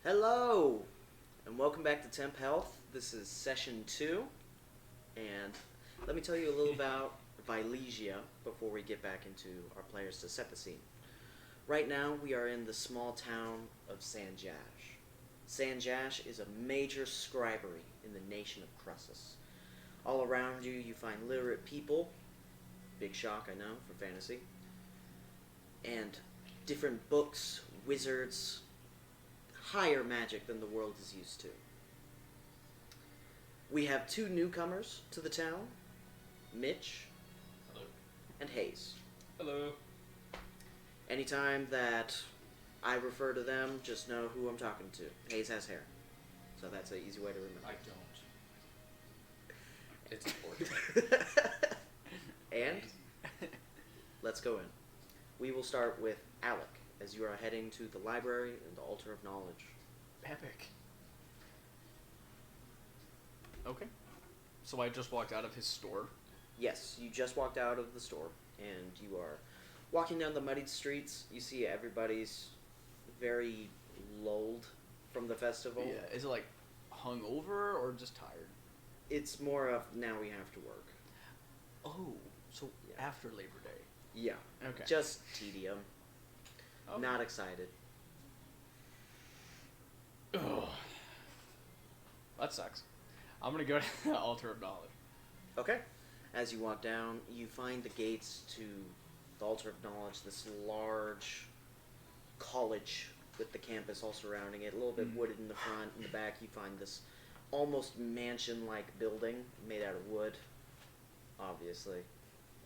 Hello, and welcome back to Temp Health. This is session 2, and let me tell you a little about Vilesia before we get back into our players to set the scene. Right now, we are in the small town of Sanjash. Sanjash is a major scribery in the nation of Crussus. All around you, you find literate people. Big shock, I know, for fantasy. And different books, wizards, higher magic than the world is used to. We have 2 newcomers to the town, Mitch Hello. and Hayes. Hello. Anytime that I refer to them, just know who I'm talking to. Hayes has hair, so that's an easy way to remember. I don't. It's important. And let's go in. We will start with Alec, as you are heading to the library and the Altar of Knowledge. Epic. Okay. So I just walked out of his store. Yes, you just walked out of the store, and you are walking down the muddied streets. You see everybody's very lulled from the festival. Yeah. Is it like hungover or just tired? It's more of now we have to work. Oh, so Yeah. after Labor Day. Yeah. Okay. Just tedium. Okay. Not excited. Ugh. That sucks. I'm gonna go to the Altar of Knowledge. Okay. As you walk down, you find the gates to the Altar of Knowledge, this large college with the campus all surrounding it, a little bit wooded in the front. In the back, you find this almost mansion-like building made out of wood, obviously.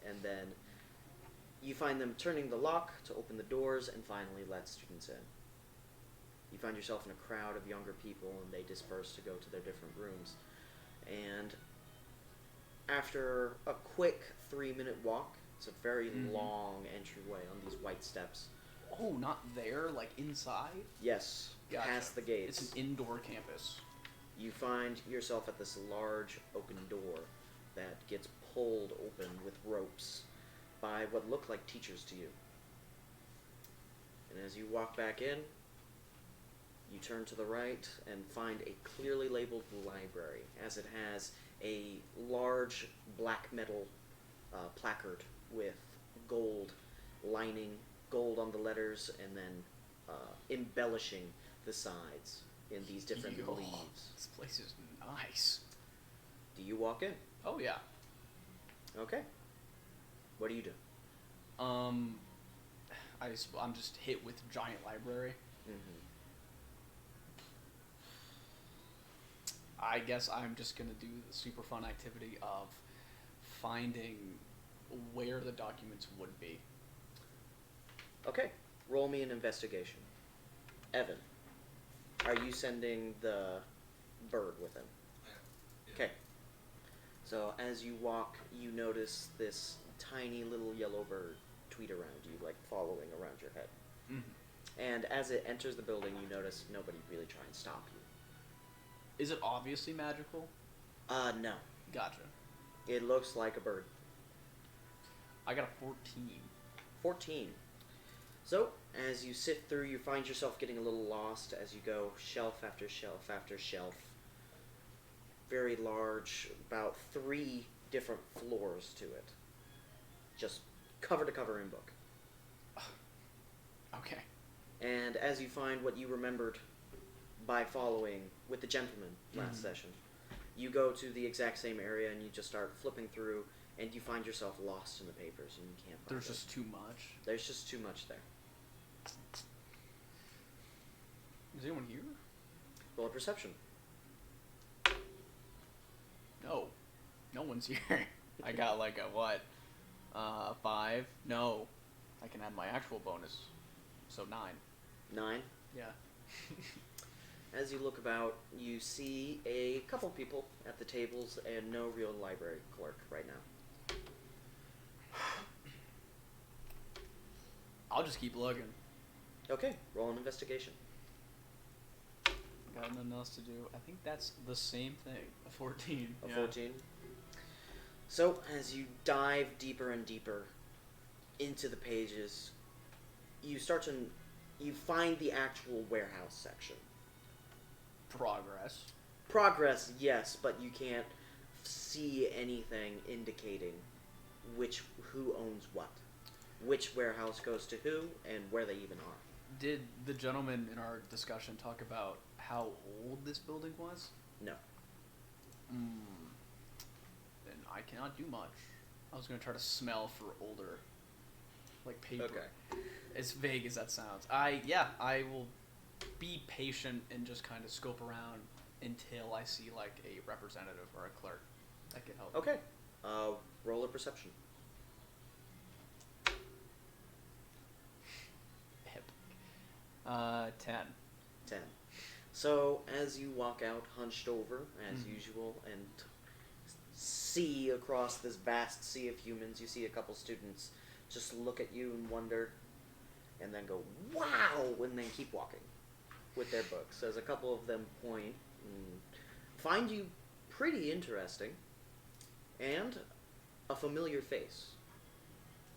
And then you find them turning the lock to open the doors and finally let students in. You find yourself in a crowd of younger people, and they disperse to go to their different rooms. And after a quick 3-minute walk, it's a very long entryway on these white steps. Oh, not there, like inside? Yes, Gotcha. past the gates. It's an indoor campus. You find yourself at this large oaken door that gets pulled open with ropes by what look like teachers to you. And as you walk back in, you turn to the right and find a clearly labeled library, as it has a large black metal placard with gold lining, gold on the letters, and then embellishing the sides in these different Yo, leaves. This place is nice. Do you walk in? Oh yeah. Okay. What do you do? I'm just hit with giant library. Mm-hmm. I guess I'm just gonna do the super fun activity of finding where the documents would be. Okay. Roll me an investigation. Evan, are you sending the bird with him? Okay. So as you walk, you notice this tiny little yellow bird tweet around you, like following around your head. Mm-hmm. And as it enters the building, you notice nobody really try and stop you. Is it obviously magical? No. Gotcha. It looks like a bird. I got a 14. 14. So, as you sift through, you find yourself getting a little lost as you go shelf after shelf after shelf. Very large, about 3 different floors to it. Just cover to cover in book. Okay. And as you find what you remembered by following with the gentleman last session, you go to the exact same area and you just start flipping through, and you find yourself lost in the papers and you can't find There's it. just too much. There's just too much there. Is anyone here? Roll a perception. No. No one's here. I got like a what? 5? No. I can add my actual bonus. So 9. 9. Yeah. As you look about, you see a couple people at the tables and no real library clerk right now. I'll just keep looking. Okay, roll an investigation. Got nothing else to do. I think that's the same thing. A 14. A Yeah. 14. So, as you dive deeper and deeper into the pages, you find the actual warehouse section. Progress. Progress, yes, but you can't see anything indicating who owns what, which warehouse goes to who, and where they even are. Did the gentleman in our discussion talk about how old this building was? No. Then I cannot do much. I was gonna try to smell for older, like paper. Okay. As vague as that sounds. I will be patient and just kind of scope around until I see like a representative or a clerk that can help. Okay. Roll a perception. Hip. 10. 10. So, as you walk out hunched over, as usual, and see across this vast sea of humans, you see a couple students just look at you and wonder, and then go, wow, and then keep walking with their books, as a couple of them point and find you pretty interesting, and a familiar face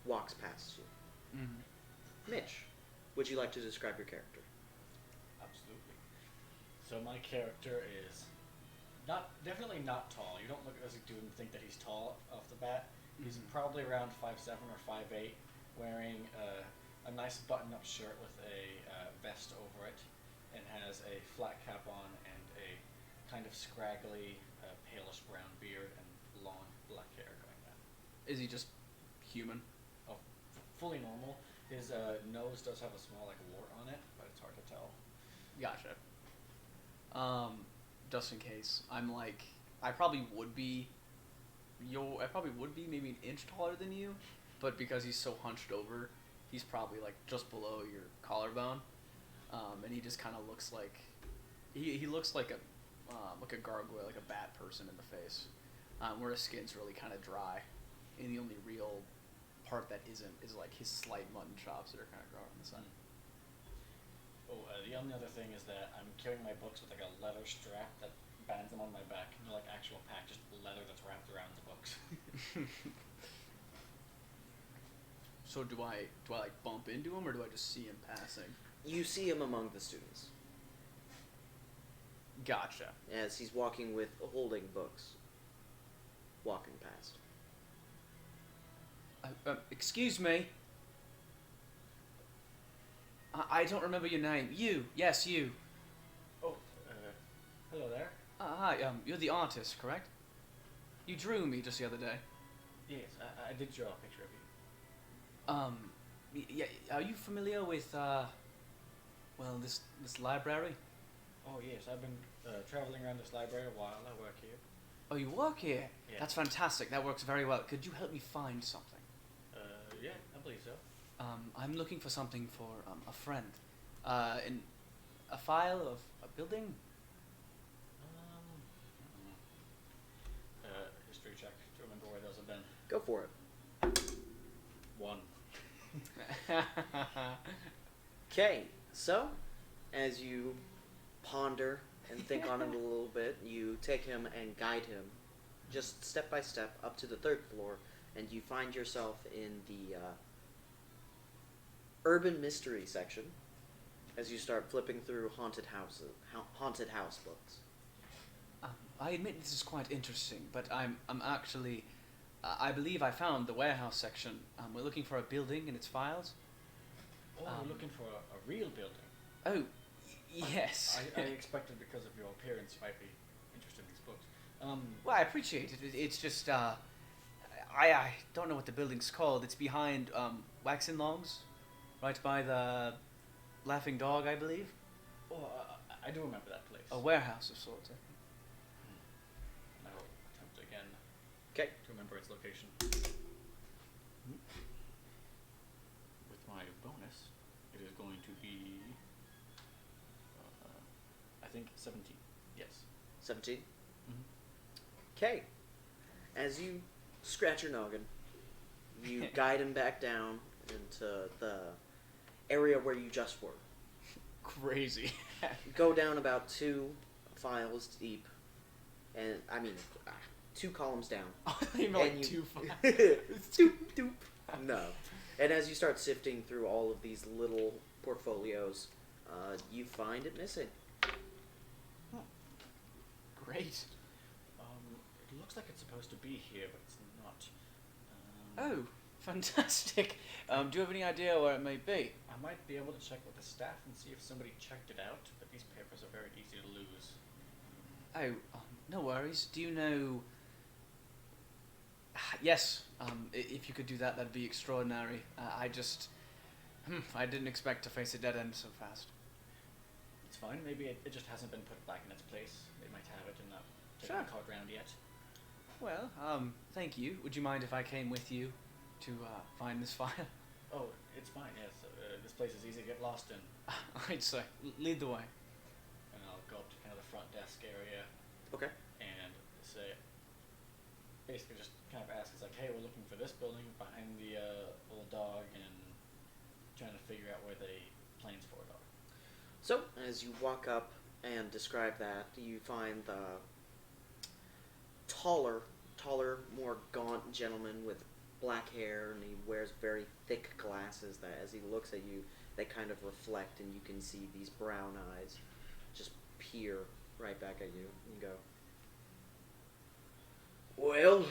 walks past you. Mitch, would you like to describe your character? Absolutely. So my character is definitely not tall. You don't look as a dude and think that he's tall off the bat. He's probably around 5'7" or 5'8", wearing a nice button-up shirt with a vest over it, and has a flat cap on and a kind of scraggly, palish brown beard and long black hair going down. Is he just human? Oh, fully normal. His nose does have a small wart on it, but it's hard to tell. Gotcha. Just in case, I probably would be maybe an inch taller than you, but because he's so hunched over, he's probably just below your collarbone, and he just kind of looks like he looks like a gargoyle, like a bad person in the face, where his skin's really kind of dry, and the only real part that isn't is his slight mutton chops that are kind of growing in the sun. Oh, the only other thing is that I'm carrying my books with a leather strap that bands them on my back. You know, actual pack, just leather that's wrapped around the books. So do I bump into him, or do I just see him passing? You see him among the students, Gotcha. as he's walking with holding books, walking past. Excuse me. I don't remember your name. You. Yes, you. Oh, hello there. Hi, you're the artist, correct? You drew me just the other day. Yes, I did draw a picture of you. Yeah, are you familiar with, this library? Oh yes, I've been traveling around this library a while. I work here. Oh, you work here? Yeah. That's fantastic. That works very well. Could you help me find something? Yeah, I believe so. I'm looking for something for, a friend. In a file of a building? History check to remember where those have been. Go for it. 1. Okay, so, as you ponder and think on it a little bit, you take him and guide him just step by step up to the 3rd floor, and you find yourself in the urban mystery section as you start flipping through haunted house books. I admit this is quite interesting, but I'm actually, I believe I found the warehouse section. We're looking for a building and its files. Oh, you're looking for a real building. Oh, yes. I expected because of your appearance you might be interested in these books. Well, I appreciate it. It's just, I don't know what the building's called. It's behind, Wax and Longs, right by the Laughing Dog, I believe. Oh, I do remember that place. A warehouse of sorts. I will attempt again Okay. to remember its location. With my bonus, it is going to be, I think 17. Yes. 17? Mhm. Okay. As you scratch your noggin, you guide him back down into the area where you just were. Crazy. Go down about 2 files deep, and I mean 2 columns down. You know, And too far. Doop, doop. No. And as you start sifting through all of these little portfolios, you find it missing. great. It looks like it's supposed to be here, but it's not. Oh, fantastic. Do you have any idea where it may be? I might be able to check with the staff and see if somebody checked it out, but these papers are very easy to lose. Oh, no worries. Do you know... Yes, if you could do that, that'd be extraordinary. I didn't expect to face a dead end so fast. It's fine. Maybe it just hasn't been put back in its place. They might have it and not taken Sure. the card round yet. Well, thank you. Would you mind if I came with you to find this file? Oh, it's fine. Yes, this place is easy to get lost in. I'd say. Lead the way. And I'll go up to kind of the front desk area Okay. and say, basically just kind of ask, it's like, hey, we're looking for this building behind the little dog, and trying to figure out where the planes for it are. So, as you walk up and describe that, you find the taller, more gaunt gentleman with black hair, and he wears very thick glasses that, as he looks at you, they kind of reflect, and you can see these brown eyes just peer right back at you and go, well,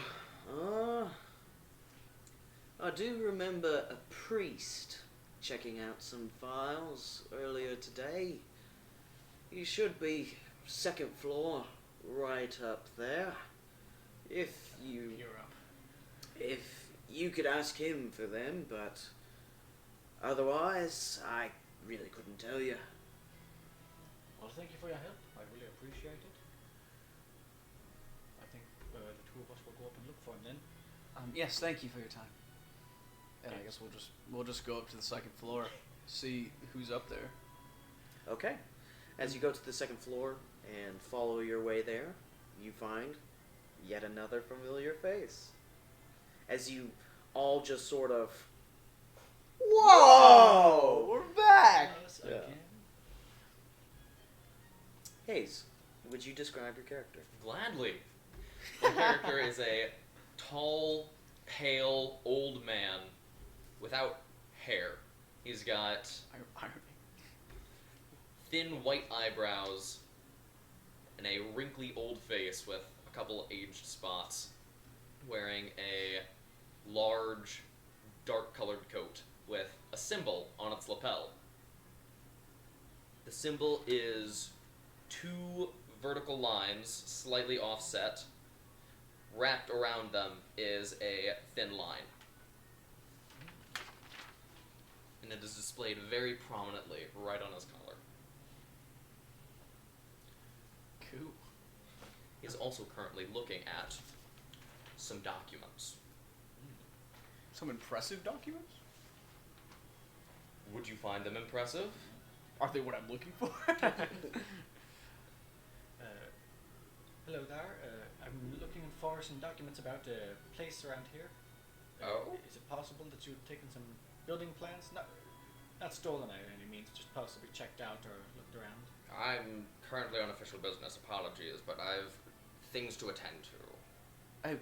I do remember a priest checking out some files earlier today. You should be second floor, right up there. If you could ask him for them, but otherwise, I really couldn't tell you. Well, thank you for your help. I really appreciate it. I think the two of us will go up and look for him then. Yes, thank you for your time. And I guess we'll just go up to the second floor, see who's up there. Okay. As you go to the second floor and follow your way there, you find yet another familiar face. As you all just sort of, whoa, we're back. Yes, Yeah. again. Hayes, would you describe your character? Gladly. My character is a tall, pale, old man without hair. He's got Irony. thin white eyebrows and a wrinkly old face with a couple aged spots, wearing a large, dark-colored coat with a symbol on its lapel. The symbol is two vertical lines, slightly offset. Wrapped around them is a thin line. And it is displayed very prominently right on his collar. Cool. He is also currently looking at some documents. Some impressive documents? Would you find them impressive? Are they what I'm looking for? Hello there. I'm looking for some documents about a place around here. Oh? Is it possible that you've taken some building plans? Not stolen by any means, just possibly checked out or looked around. I'm currently on official business, apologies, but I've things to attend to.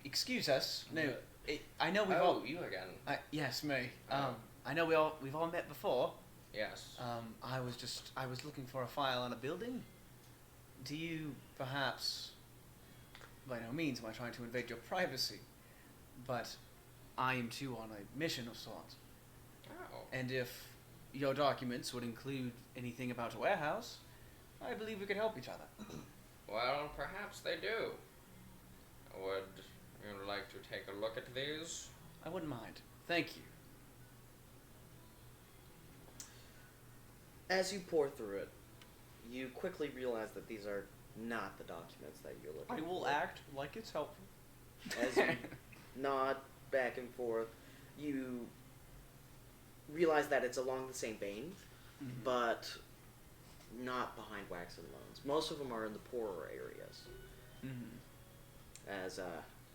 Excuse us. No, Yeah. I know we've Oh, all... you again. Yes, me. Oh. I know we've all met before. Yes. I was looking for a file on a building. Do you perhaps... By no means am I trying to invade your privacy, but I am too on a mission of sorts. Oh. And if your documents would include anything about a warehouse, I believe we could help each other. Well, perhaps they do. Would you like to take a look at these? I wouldn't mind. Thank you. As you pour through it, you quickly realize that these are not the documents that you're looking I for. will act like it's helpful. As you nod back and forth, you realize that it's along the same vein, but not behind wax and loans. Most of them are in the poorer areas. As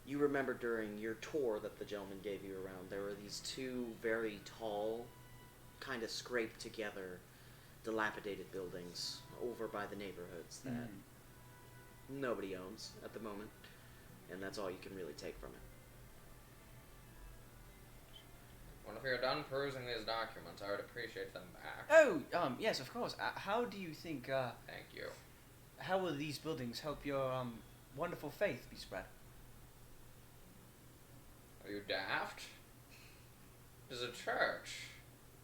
you remember during your tour that the gentleman gave you around, there were these two very tall, kind of scraped together, dilapidated buildings over by the neighborhoods that nobody owns at the moment, and that's all you can really take from it. Well, if you're done perusing these documents, I would appreciate them back. Oh, yes, of course. How do you think, Thank you. how will these buildings help your wonderful faith be spread? Are you daft? There's a church.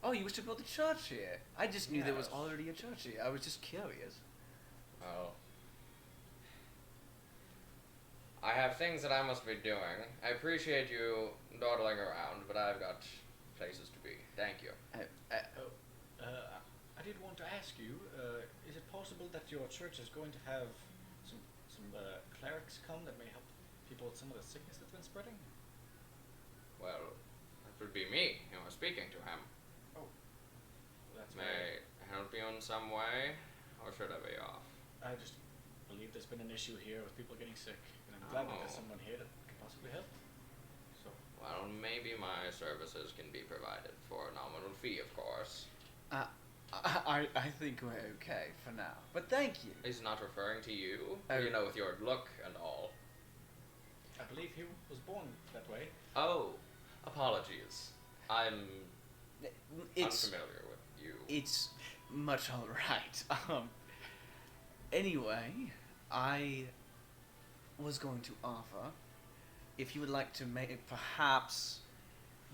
Oh, you wish to build a church here? I just knew there was Yes. already a church here. I was just curious. Oh. I have things that I must be doing. I appreciate you dawdling around, but I've got places to be. Thank you. I did want to ask you, is it possible that your church is going to have some clerics come that may help people with some of the sickness that's been spreading? Well, that would be me who was speaking to him. That's May I help you in some way, or should I be off? I just believe there's been an issue here with people getting sick, and I'm glad that there's Oh. someone here that can possibly help. So, Well, maybe my services can be provided for a nominal fee, of course. I think we're okay for now. But thank you. He's not referring to you, Oh. you know, with your look and all. I believe he was born that way. Oh, apologies. I'm It's unfamiliar with you. it's much alright. Anyway, I was going to offer if you would like to perhaps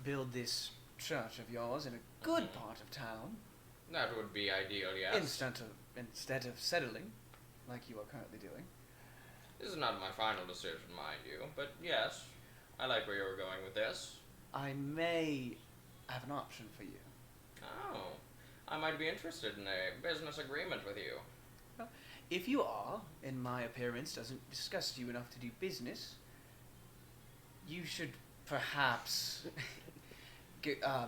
build this church of yours in a good Mhm. part of town That would be ideal, yes. instead of settling like you are currently doing. This is not my final decision, mind you, but yes, I like where you were going with this. I may have an option for you. Oh, I might be interested in a business agreement with you. If you are, and my appearance doesn't disgust you enough to do business, you should perhaps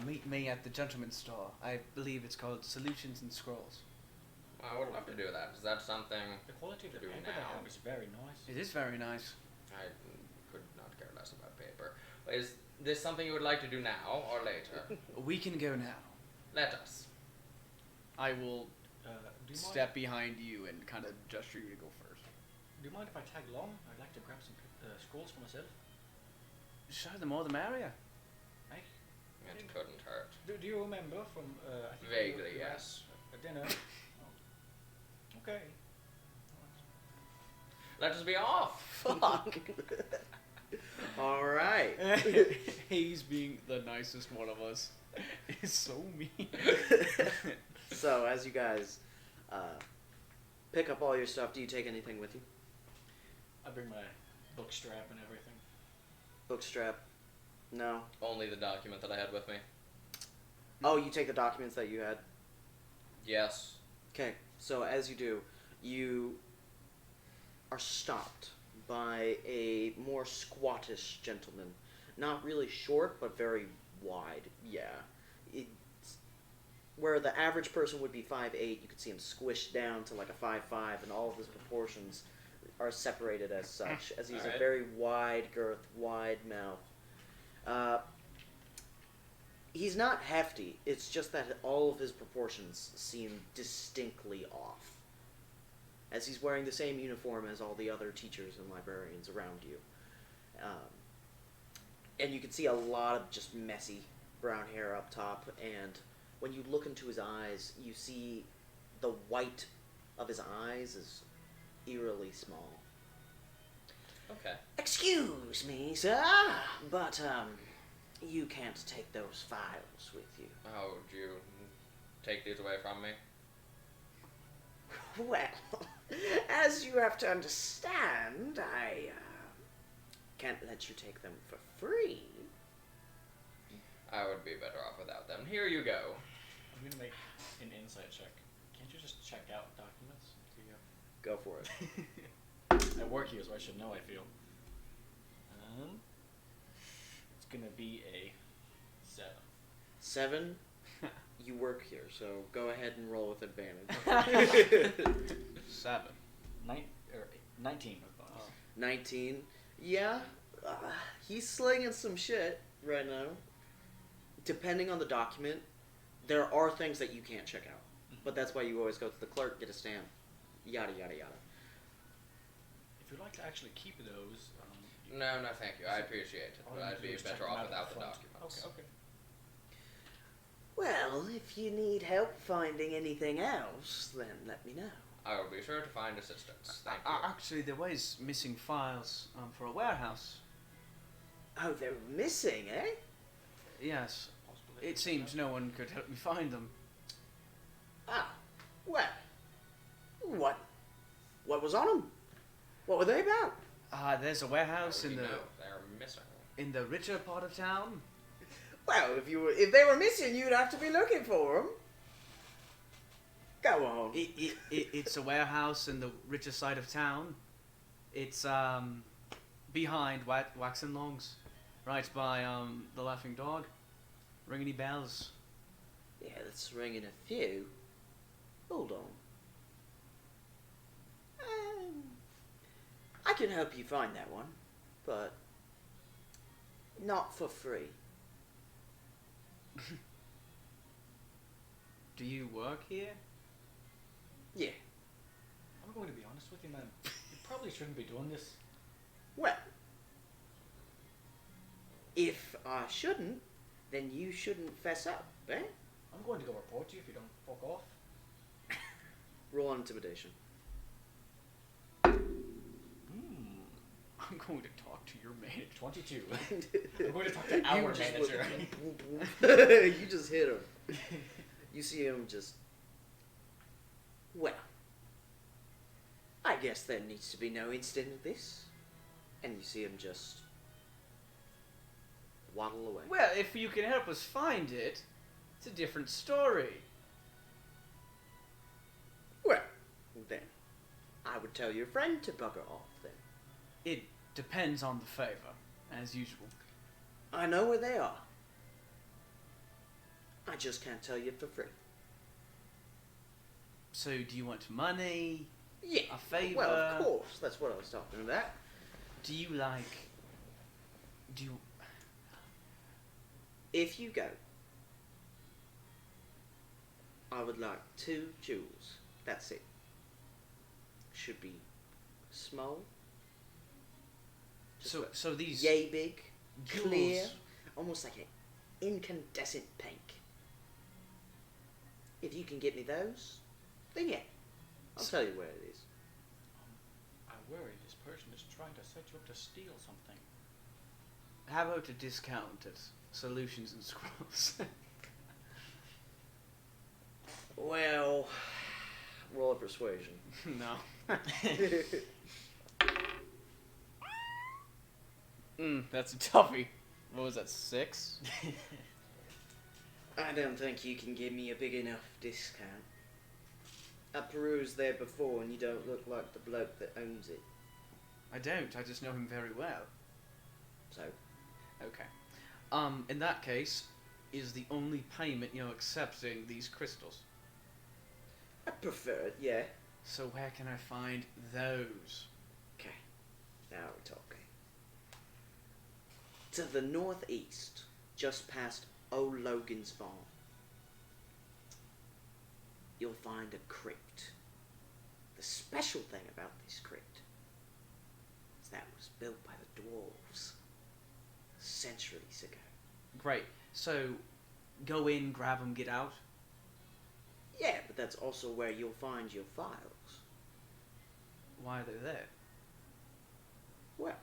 meet me at the gentleman's store. I believe it's called Solutions and Scrolls. I would love to do that. Is that something The quality of the Do paper they now. have is very nice. It is very nice. I could not care less about paper. Is this something you would like to do now or later? We can go now. Let us. I will Do you step behind you and kind of gesture you to go first. Do you mind if I tag along? I'd like to grab some scrolls for myself. Sure, the more the merrier. Right? It couldn't hurt. Do you remember from I think Vaguely, you were at yes. a dinner? Okay. Let us be off. Fuck. All right. He's being the nicest one of us. He's so mean. So as you guys pick up all your stuff, do you take anything with you? I bring my book strap and everything. Book strap? No. Only the document that I had with me. Oh, you take the documents that you had? Yes. Okay, so as you do, you are stopped by a more squattish gentleman. Not really short, but very wide. Yeah. It's, where the average person would be 5'8", you could see him squished down to like a 5'5", and all of his proportions are separated as such, as he's a Alright. very wide girth, wide mouth. He's not hefty, it's just that all of his proportions seem distinctly off. As he's wearing the same uniform as all the other teachers and librarians around you. And you can see a lot of just messy brown hair up top, and when you look into his eyes, you see the white of his eyes is eerily small. Okay. Excuse me, sir, but, you can't take those files with you. Oh, would you take these away from me? Well, as you have to understand, I can't let you take them for free. I would be better off without them. Here you go. I'm gonna make an insight check. Can't you just check out documents? Do you Go for it. I work here, so I should know. I feel. It's gonna be a 7. 7. You work here, so go ahead and roll with advantage. 7. 19 with bonus. 19. Yeah, he's slinging some shit right now. Depending on the document, there are things that you can't check out. But that's why you always go to the clerk, get a stamp, yada yada yada. If you'd like to actually keep those, No, no, thank you. I appreciate it, all but you I'd need to be do is check better them off out without up the front. documents. Okay. Well, if you need help finding anything else, then let me know. I will be sure to find assistance. Thank you. Actually, there was missing files for a warehouse. Oh, they're missing, eh? Yes. It seems no one could help me find them. Ah, well, what was on them? What were they about? There's a warehouse How would in you the know? They're missing. in the richer part of town. Well, if they were missing, you'd have to be looking for them. Go on. It's a warehouse in the richer side of town. It's behind Wax and Longs, right by the Laughing Dog. Ring any bells? Yeah, that's ringing a few. Hold on. I can help you find that one, but not for free. Do you work here? Yeah. I'm going to be honest with you, man. You probably shouldn't be doing this. Well, if I shouldn't, then you shouldn't fess up, eh? I'm going to go report you if you don't fuck off. Roll on intimidation. I'm going to talk to your manager. 22. I'm going to talk to our manager. You just hit him. You see him just. Well, I guess there needs to be no incident of this. And you see him just waddle away. Well, if you can help us find it, it's a different story. Well, then, I would tell your friend to bugger off then. It depends on the favor, as usual. I know where they are. I just can't tell you for free. So, do you want money? Yeah. A favor? Well, of course. That's what I was talking about. Do you like... Do you... If you go, I would like 2 jewels. That's it. Should be small. Just about So these yay big, jewels... clear, almost like an incandescent pink. If you can get me those, then yeah, I'll tell you where it is. I worry this person is trying to set you up to steal something. How about a discount at Solutions and Scrolls? Well, roll a persuasion. No. That's a toughie. What was that, 6? I don't think you can give me a big enough discount. I perused there before and you don't look like the bloke that owns it. I don't. I just know him very well. So, Okay. In that case, is the only payment you're accepting these crystals? I prefer it, yeah. So where can I find those? Okay, now we're talking. To the northeast, just past Old Logan's farm, you'll find a crypt. The special thing about this crypt is that it was built by the dwarves centuries ago. Great. So, go in, grab them, get out? Yeah, but that's also where you'll find your files. Why are they there? Well,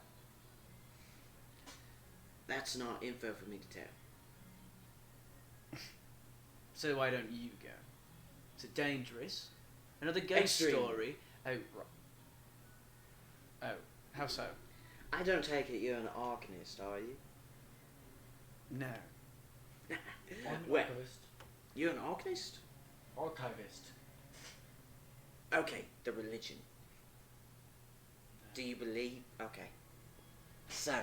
that's not info for me to tell. So why don't you go? Is it dangerous? Another ghost Extreme. story? Oh, oh, how so? I don't take it you're an arcanist, are you? No. Well, Archivist. you're an arcanist? Archivist. Okay, the religion. Do you believe? Okay. So,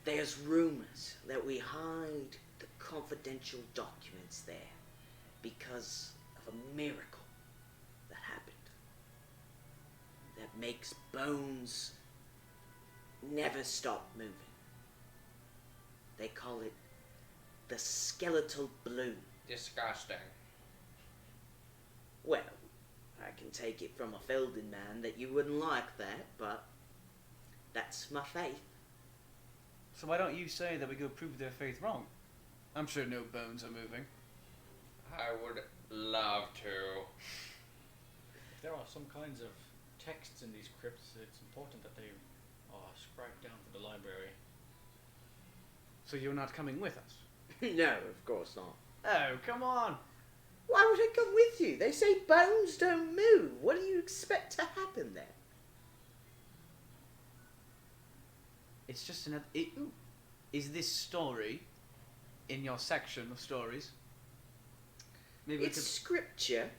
there's rumors that we hide the confidential documents there because of a miracle that happened that makes bones never stop moving. They call it the skeletal bloom. Disgusting. Well, I can take it from a Felden man that you wouldn't like that, but that's my faith. So why don't you say that we go prove their faith wrong? I'm sure no bones are moving. I would love to. If there are some kinds of texts in these crypts, it's important that they are scribed down for the library. So you're not coming with us? No, of course not. Oh, come on. Why would I come with you? They say bones don't move. What do you expect to happen there? It's just another... Is this story in your section of stories? Maybe It's scripture,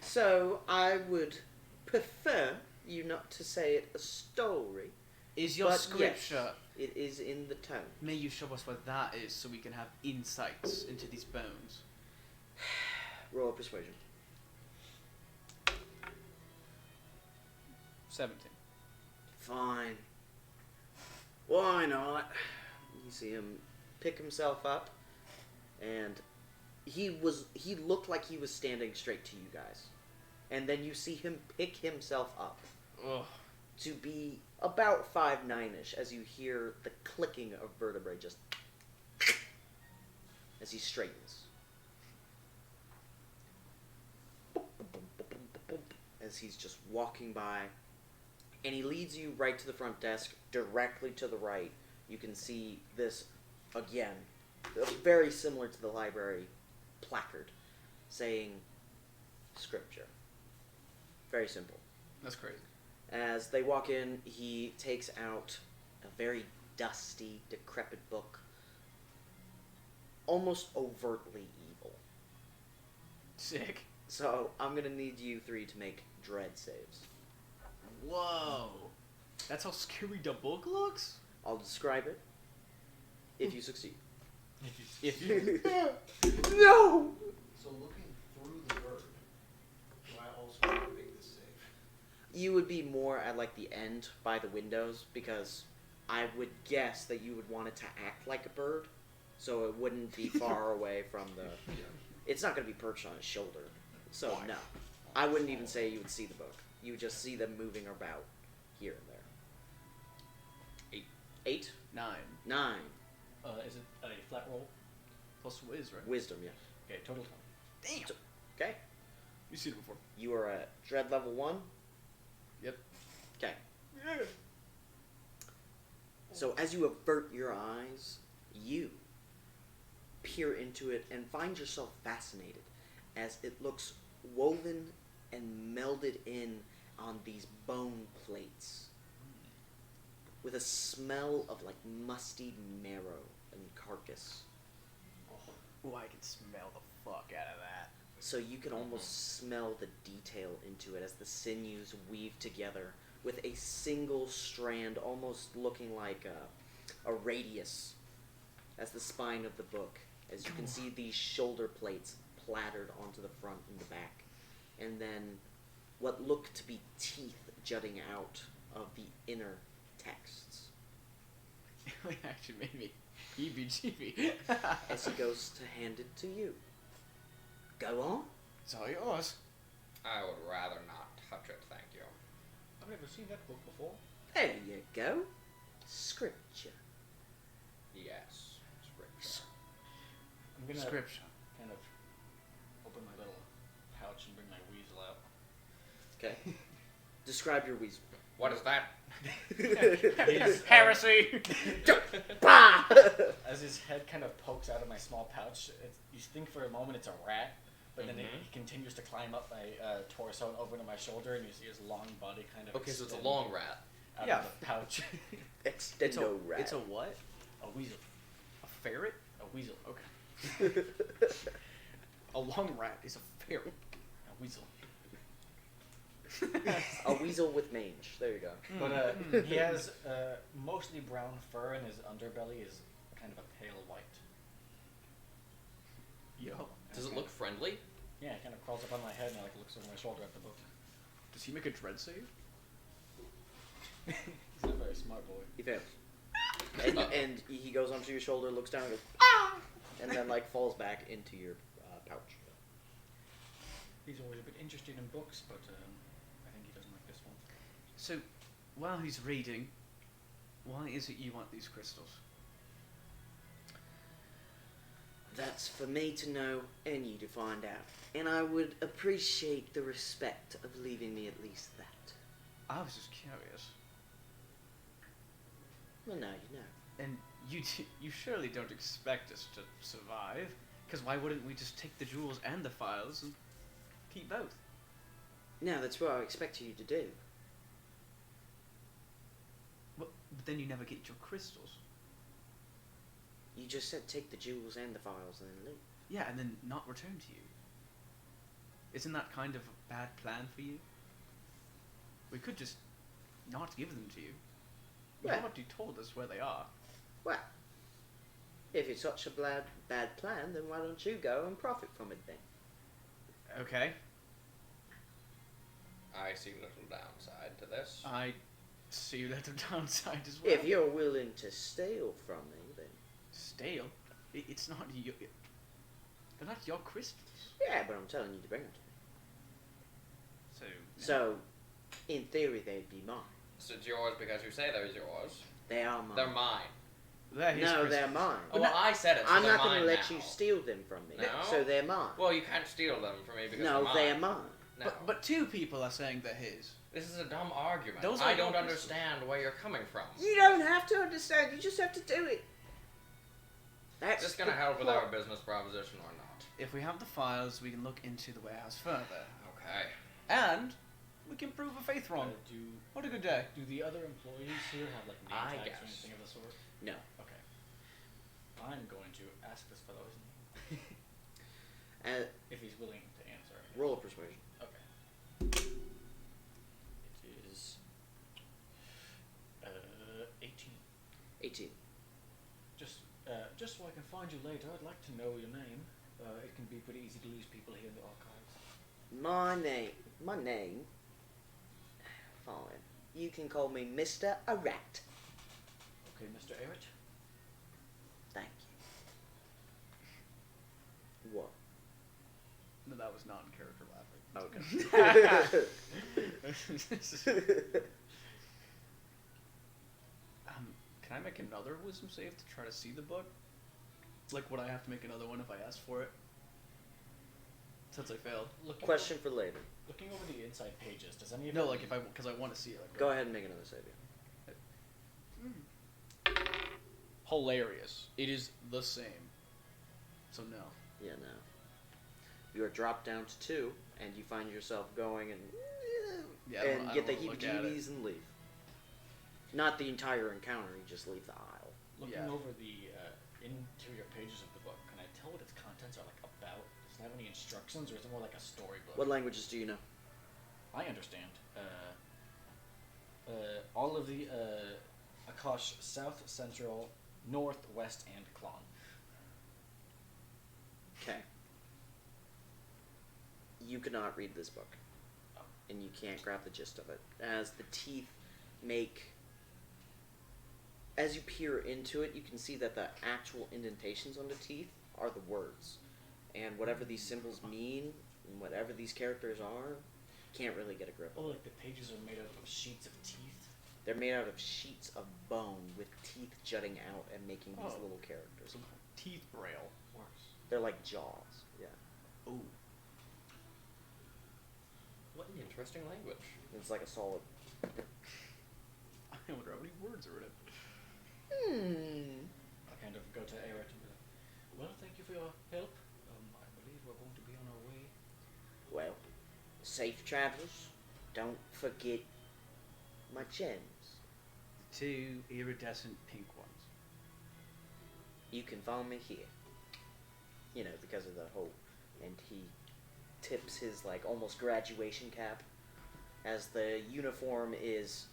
so I would prefer you not to say it a story. Is your but scripture... Yes, it is in the tome. May you show us what that is so we can have insights into these bones? Roll a persuasion. 17. Fine. Why not? You see him pick himself up, and he looked like he was standing straight to you guys. And then you see him pick himself up Ugh. to be about 5'9" as you hear the clicking of vertebrae just as he straightens. As he's just walking by, and he leads you right to the front desk, directly to the right. You can see this, again, very similar to the library placard, saying scripture. Very simple. That's crazy. As they walk in, he takes out a very dusty, decrepit book, almost overtly evil. Sick. So I'm going to need you three to make dread saves. Whoa. That's how scary the book looks? I'll describe it if you succeed. If you... No! So looking through the bird, do I also have to make this save? You would be more at like the end by the windows, because I would guess that you would want it to act like a bird, so it wouldn't be far away from the... It's not going to be perched on his shoulder, so no. I wouldn't even say you would see the book. You would just see them moving about here and there. 8? 9. 9. Is it a flat roll? Plus whiz, right? Wisdom, yes. Okay, total 20. Damn. Okay. You've seen it before. You are at dread level 1. Yep. Okay. So as you avert your eyes, you peer into it and find yourself fascinated as it looks woven and melded in on these bone plates with a smell of like musty marrow and carcass. Oh, I can smell the fuck out of that. So you can almost smell the detail into it as the sinews weave together with a single strand almost looking like a radius as the spine of the book. As you can see these shoulder plates plattered onto the front and the back. And then what look to be teeth jutting out of the inner texts. It actually made me heebie-jeebie. As he goes to hand it to you. Go on. It's all yours. I would rather not touch it, thank you. I've never seen that book before. There you go. Scripture. Yes, scripture. I'm gonna Scripture. kind of open my little pouch and bring my weasel out. Okay. Describe your weasel. What is that? His, Heresy! Bah! As his head kind of pokes out of my small pouch, you think for a moment it's a rat, but then he continues to climb up my torso and over to my shoulder, and you see his long body kind of Okay, so it's a extend long rat. out Yeah. of the pouch. Extendo rat. It's a what? A weasel. A ferret? A weasel. Okay. A long rat is a ferret. A weasel. A weasel with mange. There you go. But he has mostly brown fur, and his underbelly is kind of a pale white. Yo. Does it look friendly? Yeah, it kind of crawls up on my head and like looks over my shoulder at the book. Does he make a dread save? He's not a very smart boy. He fails. And he goes onto your shoulder, looks down, and goes, ah! And then like falls back into your pouch. He's always been interested in books, but I think he doesn't like this one. So, while he's reading, why is it you want these crystals? That's for me to know and you to find out. And I would appreciate the respect of leaving me at least that. I was just curious. Well, now you know. And you surely don't expect us to survive, because why wouldn't we just take the jewels and the files and keep both? Now, that's what I expect you to do. But then you never get your crystals. You just said take the jewels and the files and then leave. Yeah, and then not return to you. Isn't that kind of a bad plan for you? We could just not give them to you. You've Well- already told us where they are. Well, if it's such a bad plan, then why don't you go and profit from it then? Okay. I see little downside to this. I see that the downside as well. If you're willing to steal from me, then... Stale? It's not your... They're not your crystals. Yeah, but I'm telling you to bring them to me. So... So, in theory, they'd be mine. So it's yours because you say they're yours. They are mine. They're mine. They're his No, crystals. they're mine. Oh, well, I said it, so I'm they're not going mine to let now. you steal them from me. No? So they're mine. Well, you can't steal them from me because No, they're they're mine. mine. No. But two people are saying they're his. This is a dumb argument. Those I are don't your understand where you're coming from. You don't have to understand. You just have to do it. That's Is this going to the help with plot. our business proposition or not? If we have the files, we can look into the warehouse further. Okay. And we can prove a faith wrong. What a good day. Do the other employees here have like name I tags guess. or anything of the sort? No. Okay. I'm going to ask this fellow his name if he's willing to answer. Roll a persuasion. Okay. It is 18. 18. Just so I can find you later, I'd like to know your name. It can be pretty easy to lose people here in the archives. My name. Fine. You can call me Mr. Arat. Okay, Mr. Errett. Thank you. What? No, that was not in character laughing. Okay. Can I make another wisdom save to try to see the book? Like, would I have to make another one if I asked for it? Since I failed. Question for later. Looking over the inside pages, does any of No, it- like because I want to see it. Like, Go ahead and make another save. Hilarious. It is the same. So no. Yeah, no. You are dropped down to 2, and you find yourself going and Yeah, I don't- and I get the don't wanna look at it. heebie-jeebies and leave. Not the entire encounter. You just leave the aisle. Looking Yeah. over the interior pages of the book, can I tell what its contents are like about? Does it have any instructions, or is it more like a storybook? What languages do you know? I understand. All of the Akash South, Central, North, West, and Klon. Okay. You cannot read this book. Oh. And you can't grab the gist of it. As the teeth make... As you peer into it, you can see that the actual indentations on the teeth are the words. And whatever these symbols mean, and whatever these characters are, can't really get a grip Oh, of it. like the pages are made up of sheets of teeth. They're made out of sheets of bone with teeth jutting out and making these Oh. little characters. Some teeth braille. Worse. They're like jaws. Yeah. Ooh. What an interesting language. It's like a solid... I wonder how many words are in it. I kind of go to Eric and be like, well, thank you for your help. I believe we're going to be on our way. Well, safe travels. Don't forget my gems. Two iridescent pink ones. You can find me here. You know, because of the whole... And he tips his, like, almost graduation cap. As the uniform is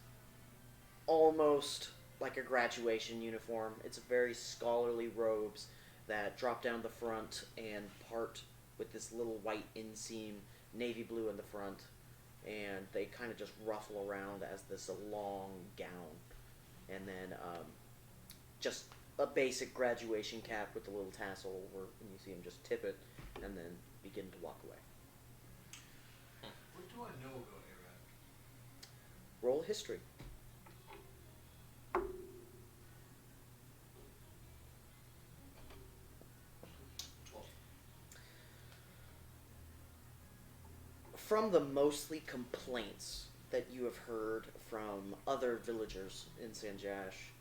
almost like a graduation uniform. It's very scholarly robes that drop down the front and part with this little white inseam, navy blue in the front. And they kind of just ruffle around as this long gown. And then just a basic graduation cap with a little tassel over, and you see him just tip it and then begin to walk away. What do I know about Iraq? Roll history. from the mostly complaints that you have heard from other villagers in Sanjash,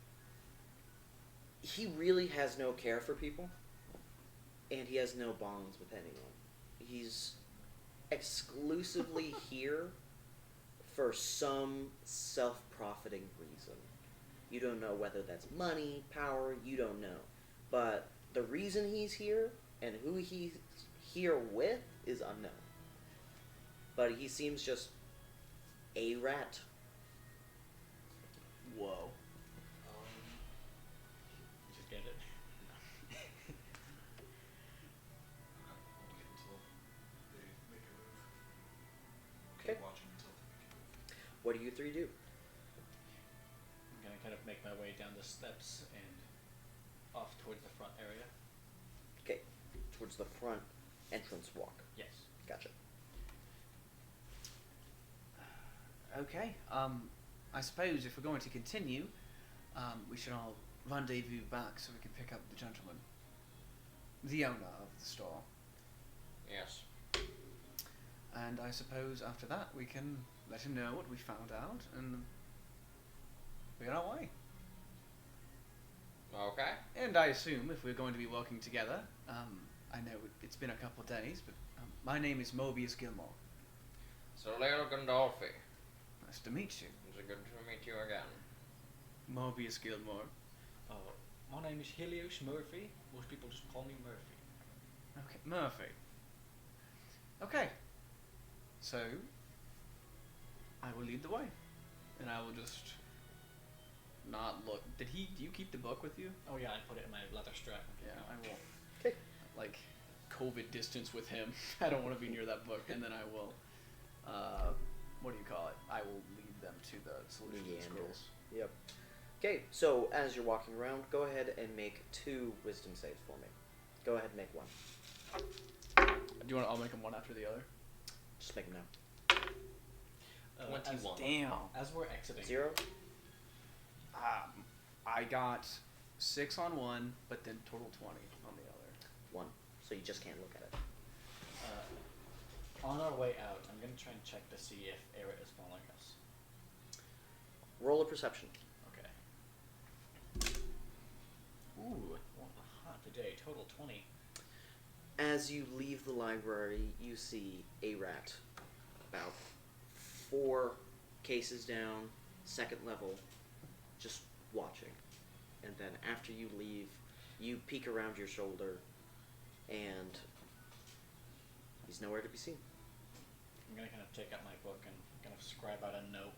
he really has no care for people, and he has no bonds with anyone. He's exclusively here for some self-profiting reason. You don't know whether that's money, power, you don't know. But the reason he's here and who he's here with is unknown. But he seems just a rat. Whoa. Just get it. I'll wait until they make a move. Okay. Keep watching until they make a move. What do you three do? I'm gonna kind of make my way down the steps and off towards the front area. Okay, towards the front entrance walk. Yes. Gotcha. Okay. I suppose if we're going to continue, we should all rendezvous back so we can pick up the gentleman, the owner of the store. Yes. And I suppose after that we can let him know what we found out and be on our way. Okay. And I assume if we're going to be working together, I know it's been a couple of days, but my name is Mobius Gilmore. So, Leo Gandolfi, Nice to meet you. it's good to meet you again. Mobius Gilmore. My name is Helios Murphy. Most people just call me Murphy. Okay, Murphy. Okay. So, I will lead the way. And I will just not look. Do you keep the book with you? Oh yeah, I put it in my leather strap. Yeah, I will. Okay. Like, COVID distance with him. I don't want to be near that book. And then I will, what do you call it? I will lead them to the solutions and Meander. scrolls. Yep. Okay, so as you're walking around, go ahead and make 2 wisdom saves for me. Go ahead and make 1. Do you want? I'll make them one after the other. Just make them now. 21. Damn. As we're exiting, 0. I got 6 on one, but then total 20 on the other. 1. So you just can't look at it. on our way out, I'm gonna try and check to see if Eric is following us. Roll a perception. Okay. Ooh, well, hot today. Total 20. As you leave the library, you see a rat about 4 cases down, 2nd level, just watching. And then after you leave, you peek around your shoulder, and he's nowhere to be seen. I'm gonna kind of take out my book and kind of scribe out a note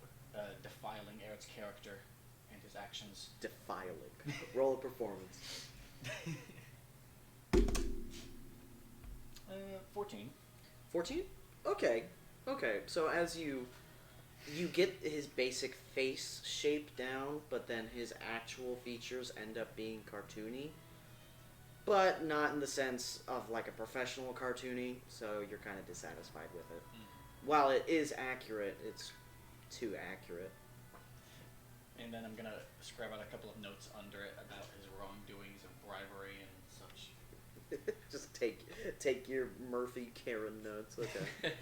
defiling Eric's character and his actions. Defiling. Roll a performance. 14. 14? Okay. Okay. So as you get his basic face shape down, but then his actual features end up being cartoony. But not in the sense of like a professional cartoony, so you're kind of dissatisfied with it. While it is accurate, it's too accurate. And then I'm gonna scribe out a couple of notes under it about his wrongdoings of bribery and such. Just take your Murphy Karen notes. Okay.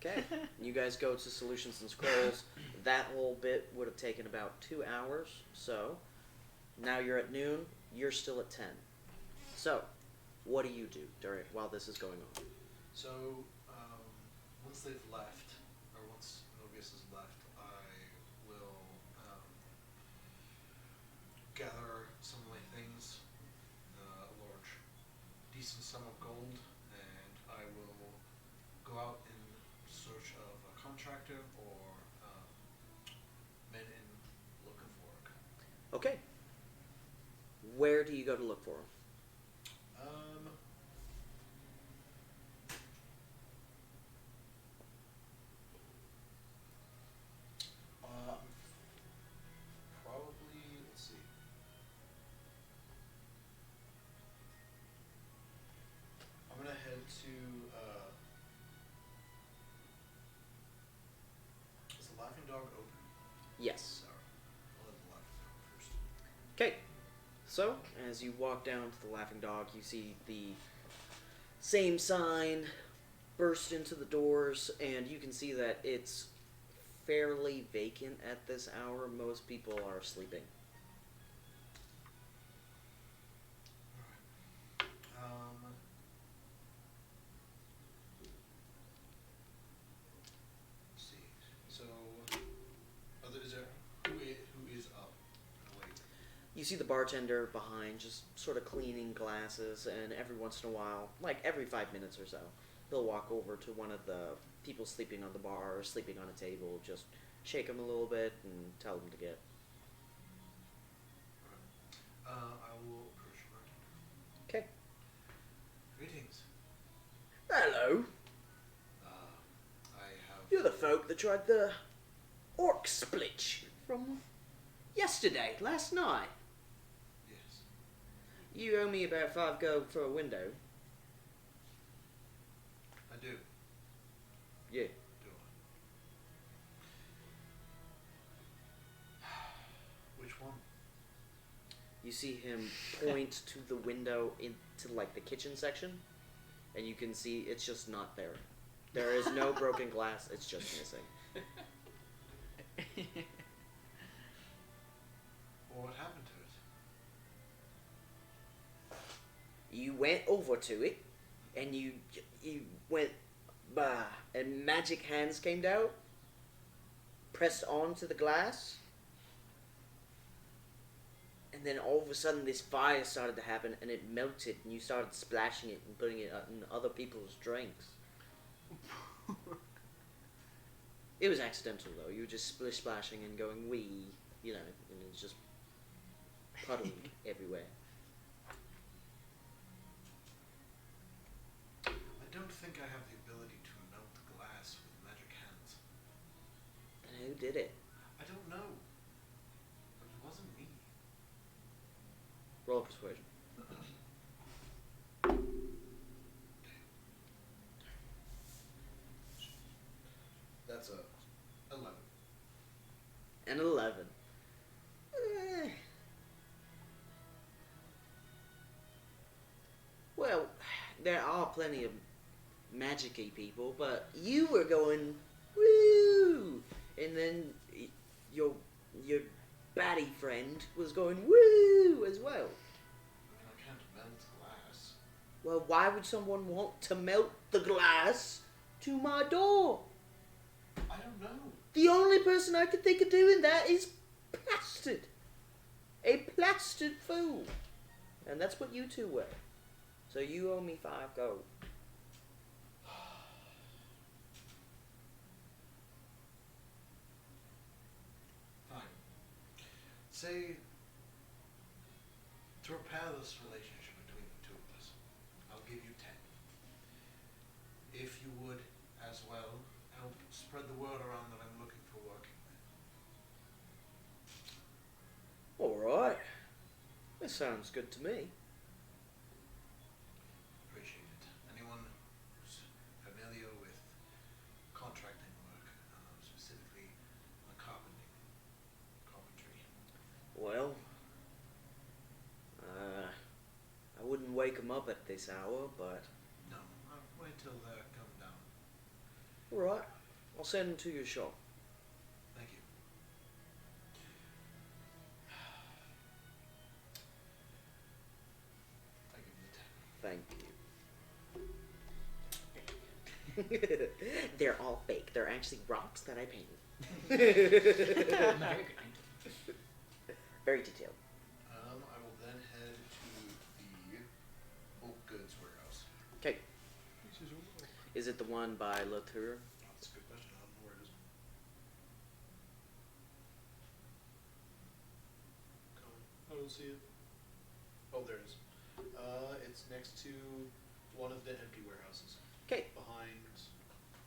Okay. You guys go to Solutions and Scrolls. That whole bit would have taken about 2 hours. So now you're at noon. You're still at 10. So, what do you do while this is going on? So, once they've left, or once Mobius has left, I will gather some of my things, a large, decent sum of gold, and I will go out in search of a contractor or men in looking for work. Okay. Where do you go to look for him? Probably, let's see. I'm gonna head to, is the Laughing Dog open? Yes. Sorry. I'll let the Laughing Dog first. Okay. So, as you walk down to the Laughing Dog, you see the same sign, burst into the doors, and you can see that it's fairly vacant at this hour. Most people are sleeping. Let's see. So, is there who is up and awake? You see the bartender behind, just sort of cleaning glasses, and every once in a while, like every 5 minutes or so, he'll walk over to one of the people sleeping on the bar or sleeping on a table, just shake them a little bit and tell them to get. I will approach the bartender. Okay. Greetings. Hello. I have. You're the folk that tried the orc splitch from yesterday, last night. Yes. You owe me about 5 gold for a window. I do. Yeah. Do I? Which one? You see him point to the window into like the kitchen section, and you can see it's just not there. There is no broken glass, it's just missing. Well, what happened to it? You went over to it, and you went, bah, and magic hands came out, pressed onto the glass, and then all of a sudden this fire started to happen, and it melted, and you started splashing it and putting it in other people's drinks. It was accidental though. You were just splashing and going wee, you know, and it was just puddling everywhere. I don't think I have the ability to melt glass with magic hands. And who did it? I don't know. But it wasn't me. Roll persuasion. That's a 11. An 11. Eh. Well, there are plenty of magic-y people, but you were going woo, and then your baddie friend was going woo as well. I mean, I can't melt glass. Well, why would someone want to melt the glass to my door? I don't know. The only person I could think of doing that is plastered. A plastered fool. And that's what you two were. So you owe me 5 gold. Fine. Say, to repair this relationship between the two of us, I'll give you 10. If you would, as well, help spread the word around that I'm looking for working men. Alright. That sounds good to me. Appreciate it. Anyone who's familiar with contracting work, specifically the carpentry. Well, I wouldn't wake them up at this hour, but... No, I'll wait till they come down. Alright. I'll send them to your shop. Thank you. I give you 10. Thank you. They're all fake. They're actually rocks that I painted. Very good painting. Very detailed. I will then head to the bulk goods warehouse. Okay. Is it the one by La Tour? That's a good question. I don't know where it is. I don't see it. Oh, there it is. It's next to one of the empty warehouses, Okay. behind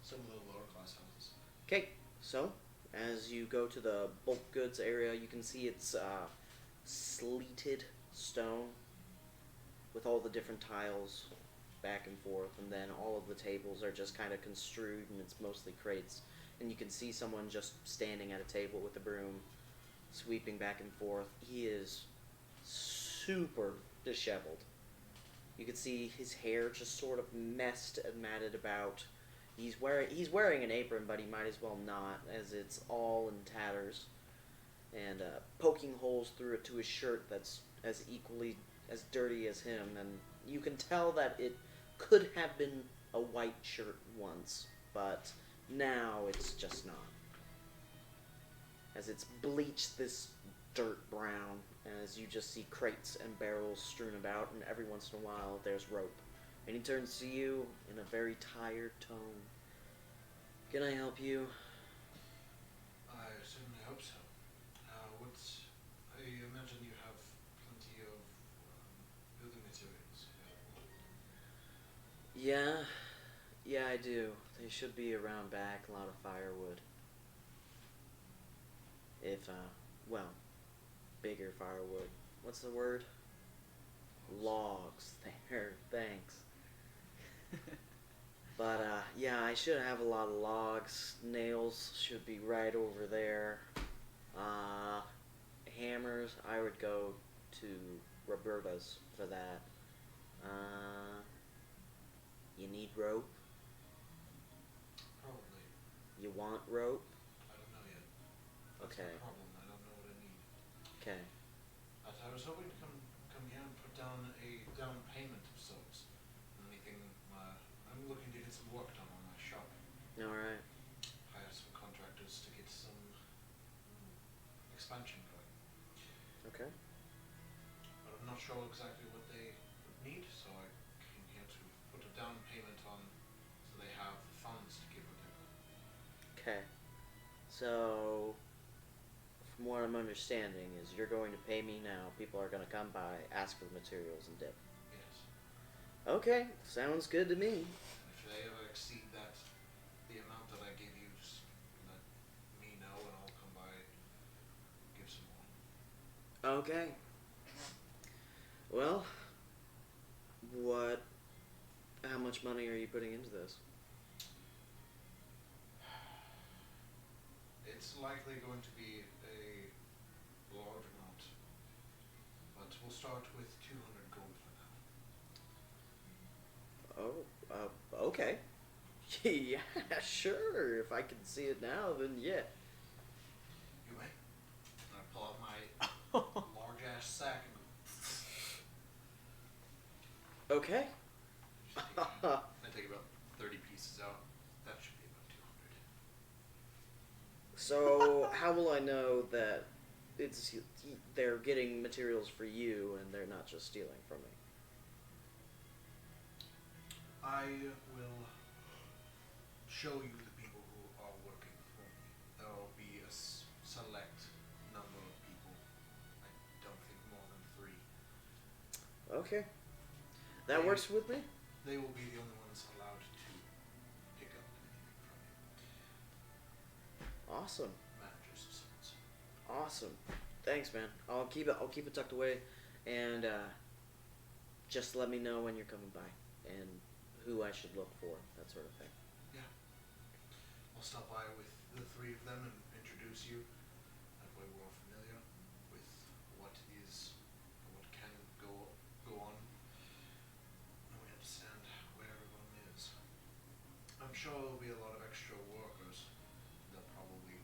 some of the lower class houses. Okay. So, as you go to the bulk goods area, you can see it's sleeted stone with all the different tiles back and forth, and then all of the tables are just kind of construed, and it's mostly crates. And you can see someone just standing at a table with a broom, sweeping back and forth. He is super disheveled. You can see his hair just sort of messed and matted about. He's wearing an apron, but he might as well not, as it's all in tatters, and poking holes through it to his shirt that's as equally as dirty as him, and you can tell that it could have been a white shirt once, but now it's just not. As it's bleached this dirt brown, and as you just see crates and barrels strewn about, and every once in a while there's rope. And he turns to you in a very tired tone. Can I help you? I certainly hope so. I imagine you have plenty of building materials. Yeah, I do. They should be around back, a lot of firewood. If, well, bigger firewood. What's the word? Logs. There, thanks. But, yeah, I should have a lot of logs. Nails should be right over there. Hammers, I would go to Roberta's for that. You need rope? Probably. You want rope? I don't know yet. That's Okay. the problem. I don't know what I need. Okay. But I was hoping to come here and put down a down payment of sorts. Anything. I'm looking to get some work done on my shop. Alright. Hire some contractors to get some expansion going. Okay. But I'm not sure exactly what they would need, so I came here to put a down payment on so they have the funds to give whatever. Okay. So, from what I'm understanding is you're going to pay me now. People are going to come by, ask for the materials, and dip. Yes. Okay, sounds good to me. If they ever exceed the amount that I give you, just let me know and I'll come by and give some more. Okay. Well, how much money are you putting into this? It's likely going to be a large amount, but we'll start with 200 gold for now. Oh, okay. Yeah, sure. If I can see it now, then yeah. You may. I pull out my large ass sack and Okay. I take about 30 pieces out. That should be about 200. So, how will I know that they're getting materials for you and they're not just stealing from me? I will show you the people who are working for me. There will be a select number of people. I don't think more than 3. Okay. That Hey. works with me? They will be the only ones allowed to pick up anything from you. Awesome. Managers of sorts. Awesome. Thanks, man. I'll keep it tucked away, and just let me know when you're coming by and who I should look for, that sort of thing. Yeah. I'll stop by with the 3 of them and introduce you. That way we're all familiar with what can go on. And we understand where everyone is. I'm sure there'll be a lot of extra workers. They'll probably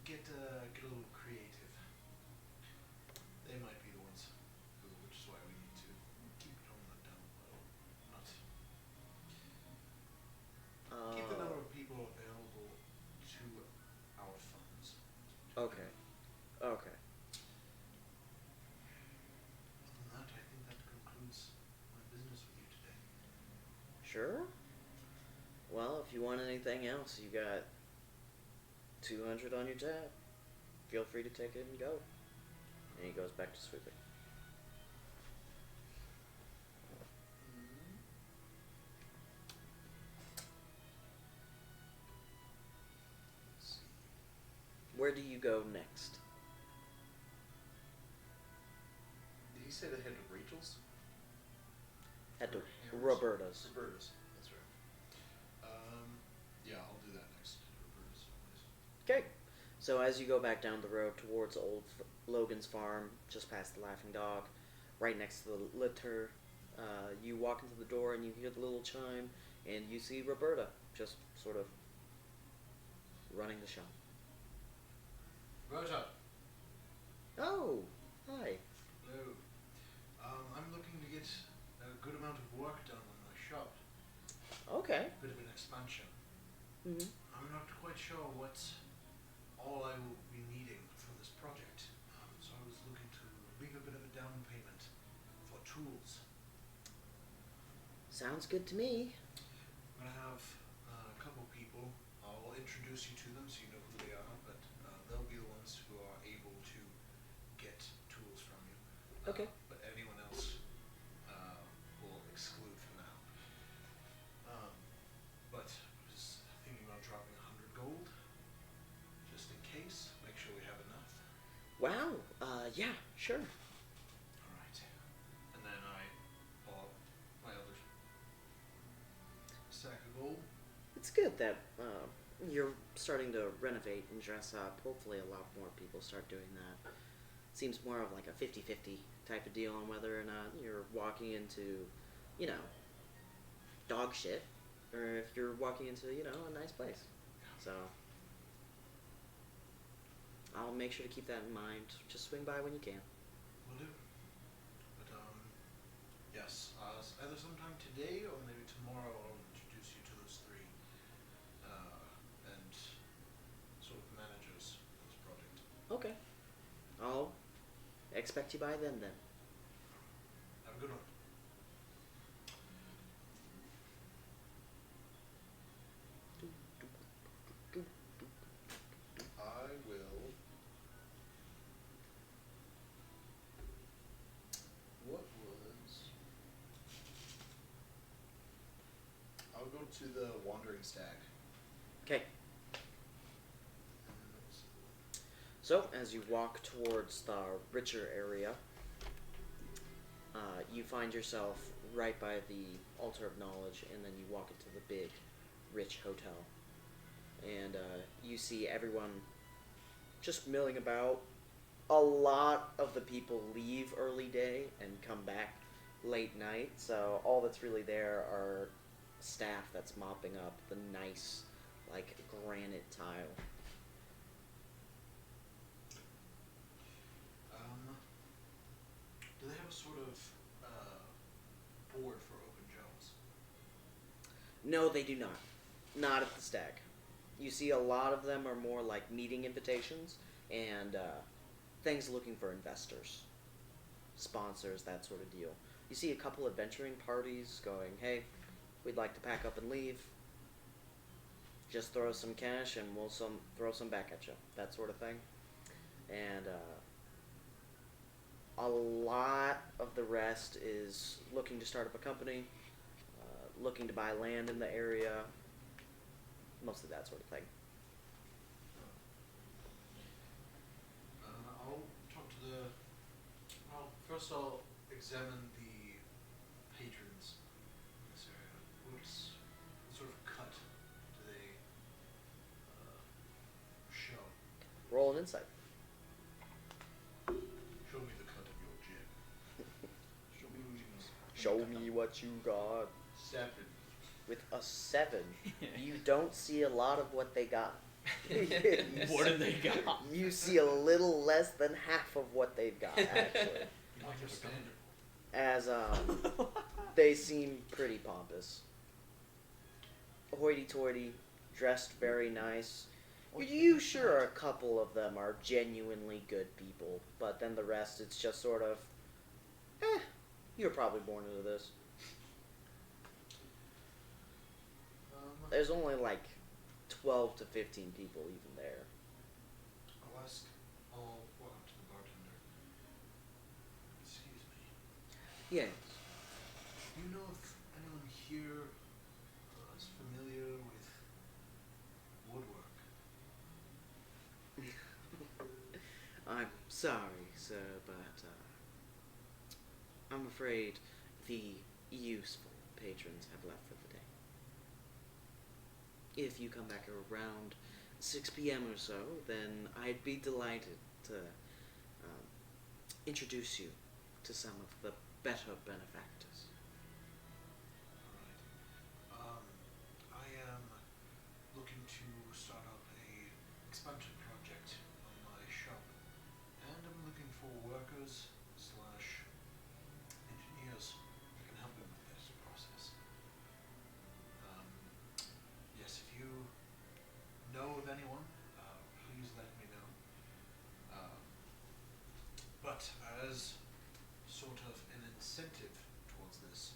get a little creative. They might be the ones which is why we need to keep it on the down low. Not keep the number of people available to our funds. Okay. Okay. Other than that, I think that concludes my business with you today. Sure. Well, if you want anything else, you got 200 on your tab. Feel free to take it and go. And he goes back to sweeping. Let's see. Where do you go next? Did he say they head to Rachel's? Head to Harry's? Roberta's. Roberta's. That's right. Yeah, I'll do that next. Roberta's place. Okay. So as you go back down the road towards Logan's farm, just past the Laughing Dog, right next to the litter, You walk into the door and you hear the little chime, and you see Roberta just sort of running the shop. Roberta, Oh, hi. hello. I'm looking to get a good amount of work done on my shop. Okay. Bit of an expansion. Hmm. I'm not quite sure what all I will be needing for this project. So I was looking to leave a bit of a down payment for tools. Sounds good to me. I'm gonna have a couple people. I'll introduce you to them so you know who they are, but they'll be the ones who are able to get tools from you. Okay. But anyone else will exclude for now. But I was thinking about dropping 100 gold, just in case. Make sure we have enough. Wow. Yeah, sure. All right. And then I pull out my other sack of gold. It's good that you're starting to renovate and dress up. Hopefully, a lot more people start doing that. Seems more of like a 50-50 type of deal on whether or not you're walking into, you know, dog shit, or if you're walking into, you know, a nice place. So, I'll make sure to keep that in mind. Just swing by when you can. Will do. But yes, either sometime today or maybe tomorrow I'll introduce you to those three and sort of managers of this project. Okay. I'll expect you by then. Have a good one. I will. What was? I'll go to the Wandering Stag. Okay. And what was the So, as you walk towards the richer area, you find yourself right by the Altar of Knowledge, and then you walk into the big, rich hotel. And you see everyone just milling about. A lot of the people leave early day and come back late night, so all that's really there are staff that's mopping up the nice, like, granite tile. Do they have a sort of board for open jobs? No, they do not. Not at the Stag. You see a lot of them are more like meeting invitations and things looking for investors, sponsors, that sort of deal. You see a couple adventuring parties going, hey, we'd like to pack up and leave. Just throw us some cash and we'll throw some back at you. That sort of thing. And a lot of the rest is looking to start up a company, looking to buy land in the area, mostly that sort of thing. I'll talk to the. Well, first I'll examine the patrons in this area. What sort of cut do they show? Roll an insight. Show me the cut of your jib. Show me what you know. Show me what you got. 7. With a 7, you don't see a lot of what they got. What do they got? You see a little less than half of what they've got, actually. Understandable. As they seem pretty pompous, hoity-toity, dressed very nice. You sure a couple of them are genuinely good people, but then the rest, it's just sort of, you're probably born into this. There's only like 12 to 15 people even there. I'll walk up to the bartender. Excuse me. Yes. Do you know if anyone here is familiar with woodwork? I'm sorry, sir, but I'm afraid the useful patrons have left for the day. If you come back around 6 p.m. or so, then I'd be delighted to introduce you to some of the better benefactors. as sort of an incentive towards this,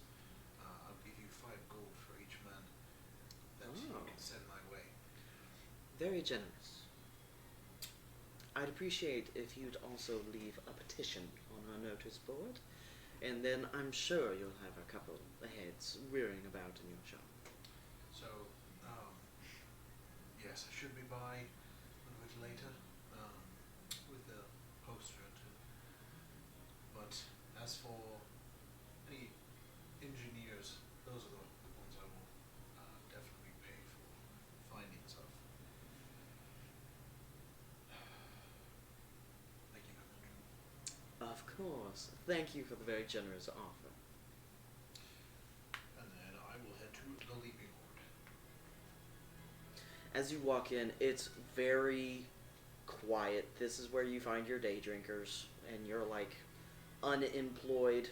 I'll give you 5 gold for each man that you Oh. can send my way. Very generous. I'd appreciate if you'd also leave a petition on our notice board, and then I'm sure you'll have a couple of heads rearing about in your shop. So, yes, I should be by a little bit later with the poster too. But as for any engineers, those are the ones I will definitely pay for findings of. Thank you, Commander. Of course. Thank you for the very generous offer. And then I will head to the Leaping Horde. As you walk in, it's very quiet. This is where you find your day drinkers and your like unemployed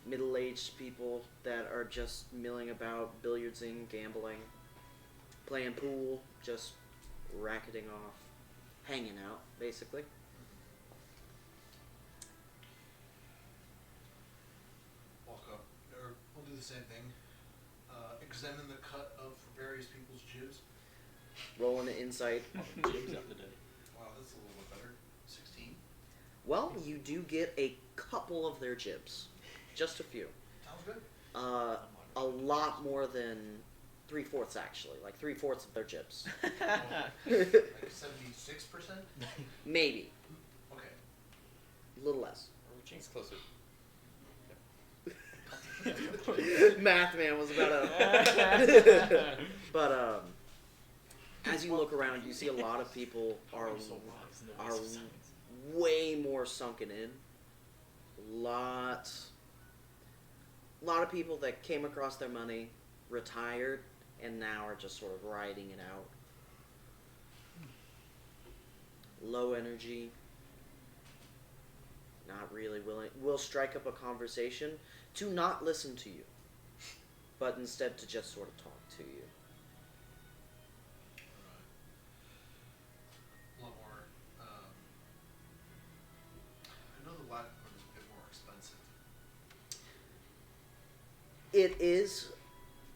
middle-aged people that are just milling about, billiardsing, gambling, playing pool, just racketing off, hanging out, basically. Walk up, or I'll do the same thing. Examine the cut of various people's jibs. Roll an insight. Jibs up to date. Wow, that's a little bit better. 16. Well, you do get a couple of their jibs. Just a few. Sounds good. A lot more than 3/4 actually. Like 3/4 of their jibs. Like 76%? Maybe. Okay. A little less. It's closer. Math man was about to. But as you look around, you see a lot of people are way more sunken in. Lot of people that came across their money, retired, and now are just sort of riding it out. Low energy. Not really willing. Will strike up a conversation to not listen to you, but instead to just sort of talk to you. A lot more. I know the Latin one is a bit more expensive. It is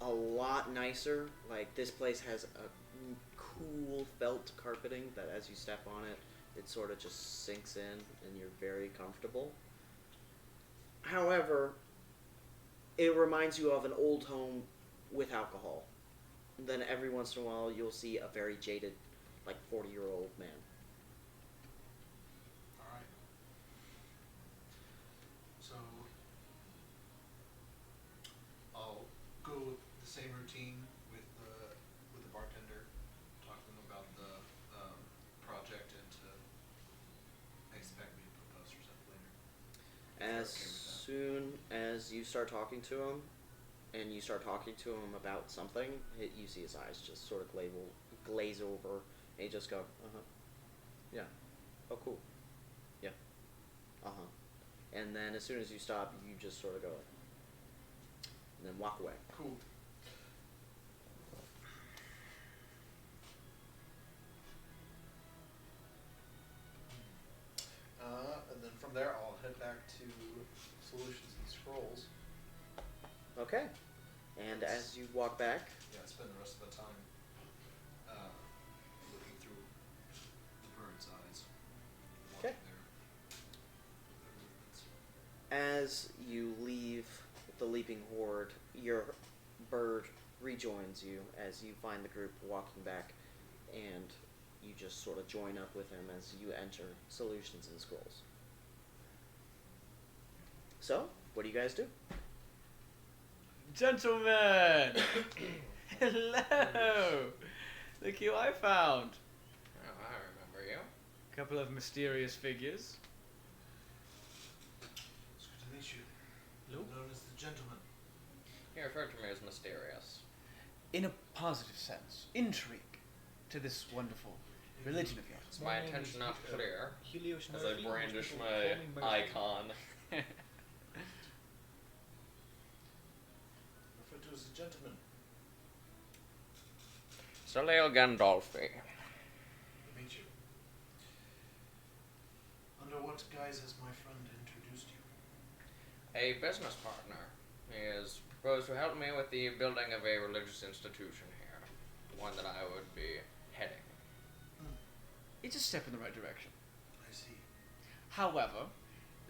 a lot nicer. Like, this place has a cool felt carpeting that as you step on it, it sort of just sinks in and you're very comfortable. However, it reminds you of an old home with alcohol. Then every once in a while you'll see a very jaded, like 40-year-old man. Alright. So, I'll go with the same routine with the bartender, talk to them about the project and to expect me to put posters up later. As soon as you start talking to him, and you start talking to him about something, you see his eyes just sort of glaze over, and he just go, uh-huh, yeah, oh cool, yeah, uh-huh. And then as soon as you stop, you just sort of go, and then walk away. Cool. And then from there, I'll head back to Solutions and Scrolls. Okay. And as you walk back, Yeah, I spend the rest of the time looking through the bird's eyes. Okay. Their movements. as you leave the Leaping Horde, your bird rejoins you as you find the group walking back, and you just sort of join up with him as you enter Solutions and Scrolls. So, what do you guys do? Gentlemen! Hello! Look who I found. Oh, I remember you. A couple of mysterious figures. It's good to meet you. Hello? Known as the gentleman. You referred to me as mysterious. In a positive sense, intrigue to this wonderful religion of yours. Is my intention not clear Helios as I Murphy, brandish most people my call me Murphy. icon? Referred to as a gentleman. Sir Leo Gandolfi. To meet you. Under what what guise has my friend introduced you? A business partner. He has proposed to help me with the building of a religious institution here, one that I would be heading. It's a step in the right direction. I see. However,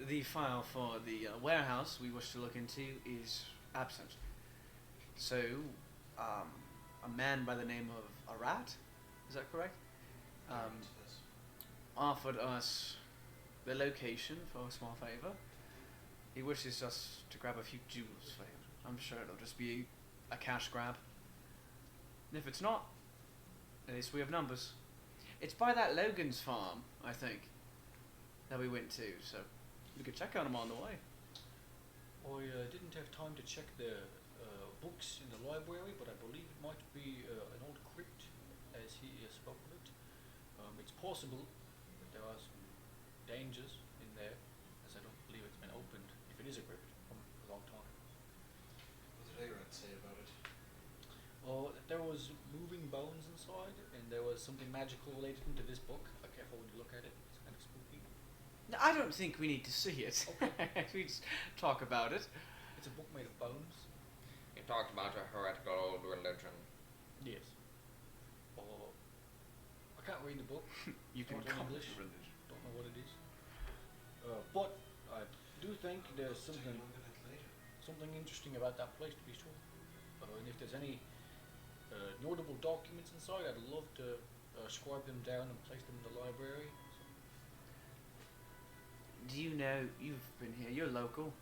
the file for the warehouse we wish to look into is absent. So, a man by the name of Arat, is that correct? Yes. Offered us the location for a small favor. He wishes us to grab a few jewels for him. I'm sure it'll just be a cash grab. And if it's not, at least we have numbers. It's by that Logan's farm, I think, that we went to, so we could check on him on the way. I didn't have time to check the books in the library, but I believe it might be an old crypt, as he spoke of it. It's possible that there are some dangers in there, as I don't believe it's been opened, if it is a crypt, from a long time. What did Arat say about it? There was moving bones inside, and there was something magical related to this book. Be careful when you look at it; it's kind of spooky. No, I don't think we need to see it. Okay. We just talk about it. It's a book made of bones. He talked about a heretical old religion. Yes. I can't read the book. You can Not in call English. it religion. Don't know what it is. But I do think there's Take something a look at it later. something interesting about that place, to be sure. And if there's any notable documents inside, I'd love to scribe them down and place them in the library. Do you know, you've been here, you're local.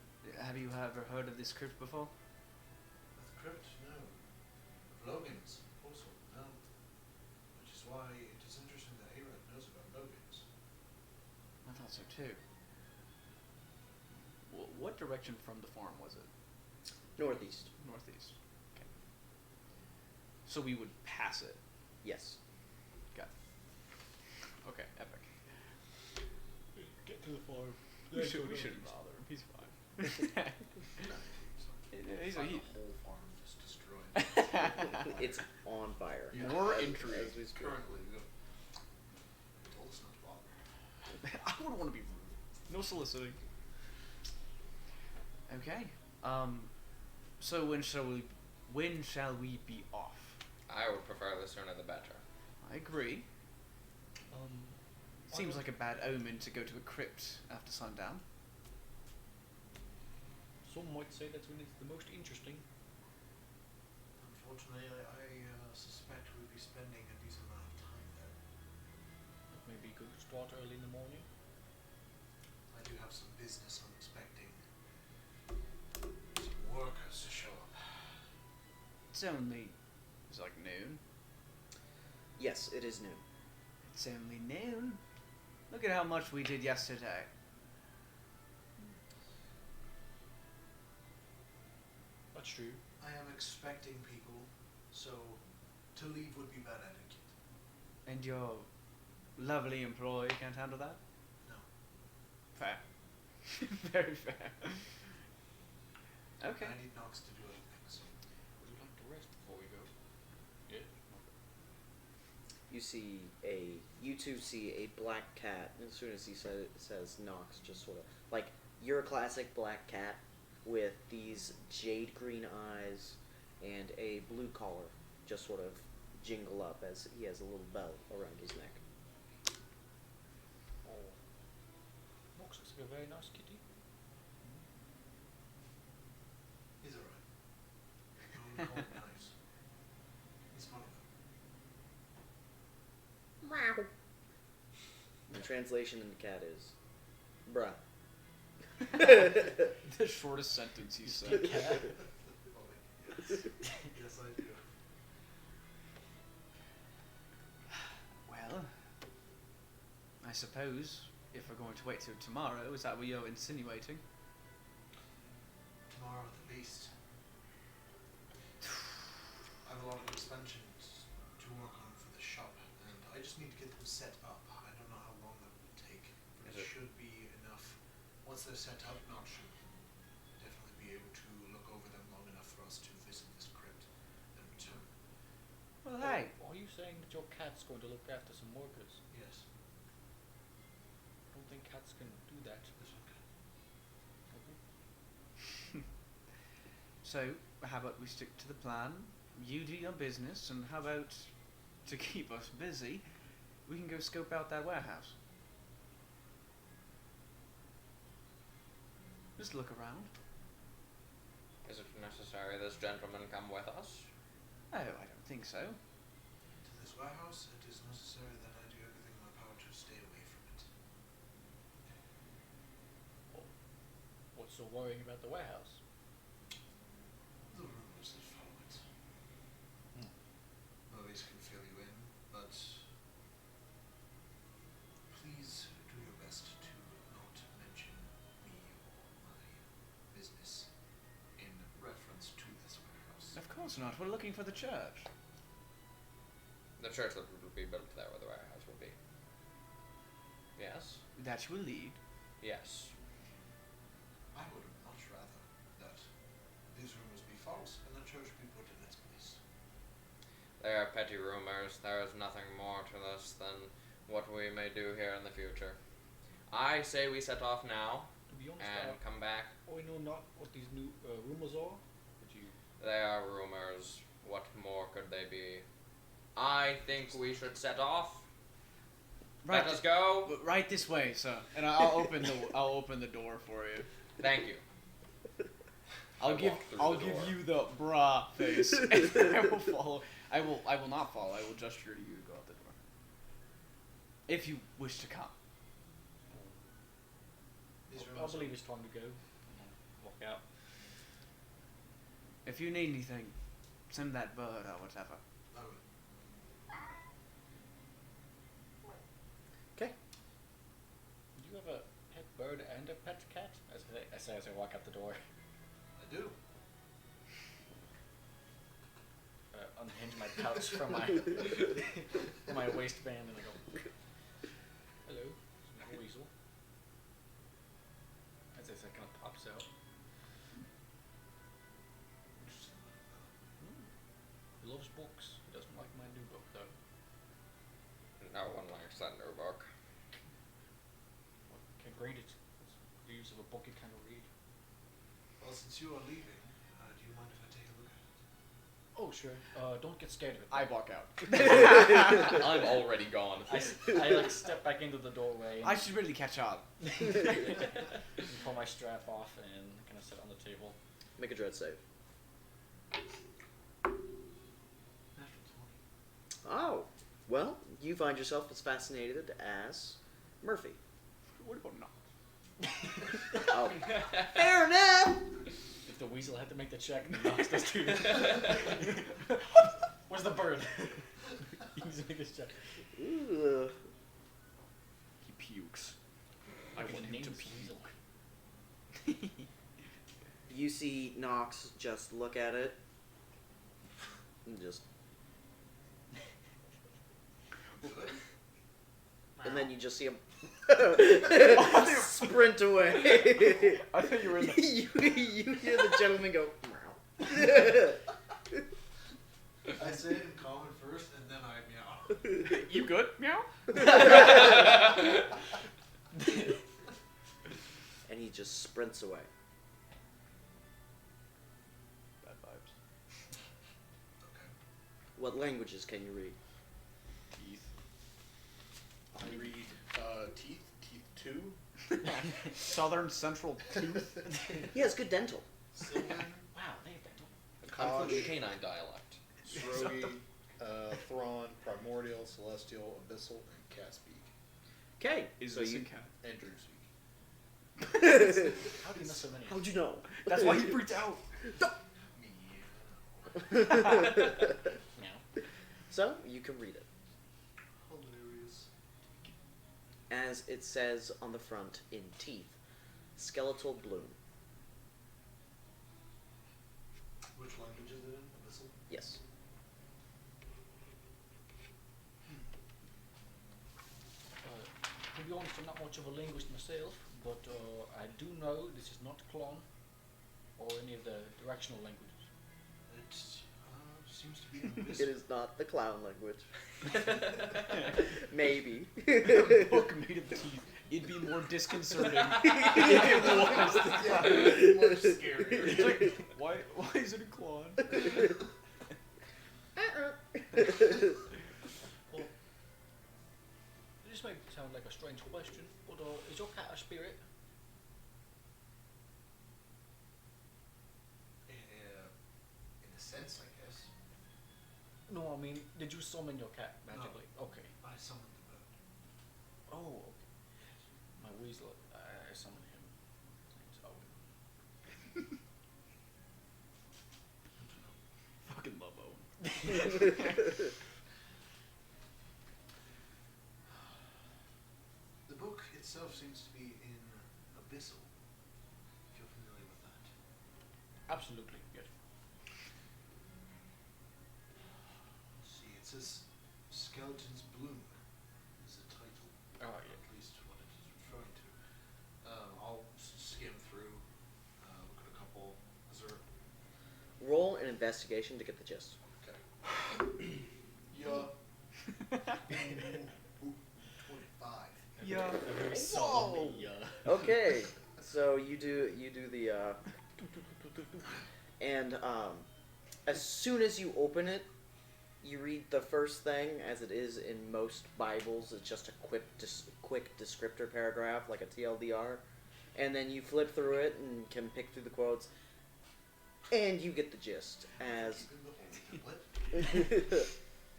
Have you ever heard of this crypt before? Of the crypt? No. Of Logan's? Also, no. Which is why it is interesting that Arat knows about Logan's. I thought so too. What direction from the farm was it? Northeast. Northeast. Okay. So we would pass it. Yes. Got it. Okay, epic. Get to the farm. We shouldn't bother him. He's fine. He's Find he, the whole farm just destroyed. It's on fire. Yeah. More as, intrigue. as we speak. Currently, they told us not to bother. I wouldn't want to be rude. No soliciting. Okay. So when shall we be off? I would prefer the sooner the better. I agree. I Seems don't- like a bad omen to go to a crypt after sundown. Some might say that's when it's the most interesting. Unfortunately, I suspect we'll be spending a decent amount of time there. It may be good to start early in the morning. I do have some business I'm expecting. Some workers to show up. It's like noon. Yes, it is noon. It's only noon. Look at how much we did yesterday. That's true. I am expecting people, so to leave would be bad etiquette. And your lovely employee can't handle that? No. Fair. Very fair. Okay. I need Knox to do other things. Would you like to rest before we go? Yeah. You two see a black cat. As soon as he says Knox, just sort of like you're a classic black cat with these jade green eyes and a blue collar, just sort of jingle up as he has a little bell around his neck. Oh. Knox looks like a very nice kitty. He's alright. I wouldn't call him nice. He's funny though. The translation in the cat is, bruh. The shortest sentence he said. Oh, yes. Yes, I do. Well, I suppose if we're going to wait till tomorrow, is that what you're insinuating? Tomorrow at the least. I have a lot of expansions to work on for the shop, and I just need to get them set up. I don't know how long that will take, but it Is it- should be enough. Once they're set up, Knox should definitely be able to look over them long enough for us to visit this crypt and return. Well, hey. Are you saying that your cat's going to look after some workers? Yes. I don't think cats just gonna do that. This one can. So, how about we stick to the plan? You do your business, and how about, to keep us busy, we can go scope out that warehouse. Just look around. Is it necessary this gentleman come with us? Oh, I don't think so. To this warehouse, it is necessary that I do everything in my power to stay away from it. What's so worrying about the warehouse? The rumors that follow it. Movies can fill you in, but please do your best to not mention me or my business in reference to this warehouse. Of course not. We're looking for the church. The church that will be built there where the warehouse will be. Yes? That will lead. Yes. I would much rather that these rumors be false and the church be put in its place. They are petty rumors. There is nothing more to this than what we may do here in the future. I say we set off now To be honest, and come back. I know not what these new rumors are. But you, They are rumors. What more could they be? I think we should set off. Let us go. Right this way, sir. And I'll open the door for you. Thank you. I'll I give walk through I'll the give door. you the brah face. And I will follow. I will not follow. I will gesture to you to go out the door. If you wish to come. These I rumors believe it's time to go. And I'll walk out. If you need anything, send that bird or whatever. I would. Okay. Do you have a pet bird and a pet cat? I say as I walk out the door. I do. Unhinge my pouch from my from my waistband and I go, hello, it's a weasel. As I say, kind of pops out. Interesting. He loves books. He doesn't like my new book though. No one likes that new book. Well, can't read it. It's the use of a book you can't read. Well, since you are leaving, do you mind if I take a look at it? Oh sure. Don't get scared of it. I walk out. I'm already gone. I like step back into the doorway and I should really catch up. pull my strap off and kind of sit on the table. Make a dread save. Natural 20. Oh, well, you find yourself as fascinated as Murphy. What about not? Oh, fair enough. If the weasel had to make the check, then Knox does too. Where's the bird? He needs to make this check. Ooh. He pukes. I want want him name to this weasel. You see Knox just look at it and just, and then you just see him sprint away. I thought you were in the. you hear the gentleman go. I say it in common first, and then I meow. You good? Meow. And he just sprints away. Bad vibes. Okay. What languages can you read? Teeth. I read teeth, teeth 2. Southern Central Tooth. He has good dental. Sylvan, Wow, they have dental. I'm from the Kosh, canine dialect. Srogi, Thrawn, Primordial, Celestial, Abyssal, and Catspeak. Okay. Is so this you, in cat? And Drewspeak. How do you know so many? how'd you know? That's why he freaked out. meow. Meow. So you can read it. Hilarious. As it says on the front in teeth, skeletal bloom. Which language is it in? Abyssal? Yes. To be honest, I'm not much of a linguist myself, but I do know this is not Clon or any of the directional languages. It seems to be an It abyssal. is not the clown language. Maybe. Book made of teeth It'd be more disconcerting if it was. Yeah, it's much scarier. It's like, why is it a claw? Well, this may sound like a strange question, but is your cat a spirit? In a sense, I guess. No, I mean, did you summon your cat magically? Okay. I summoned the bird. Oh, okay. My weasel, I summoned him. His name's Owen. Fucking love Owen. The book itself seems to be in abyssal. If you're familiar with that. Absolutely, yes. See, it says Skeleton's Bloom is the title. Oh, Or at least what it is referring to. I'll skim through, look at a couple. Is there... Roll an investigation to get the gist. Okay. Yeah. Ooh, 25. Yeah. Very solemn, Okay, so you do the and as soon as you open it, you read the first thing, as it is in most Bibles. It's just a quick descriptor paragraph, like a TLDR, and then you flip through it and can pick through the quotes, and you get the gist. As Do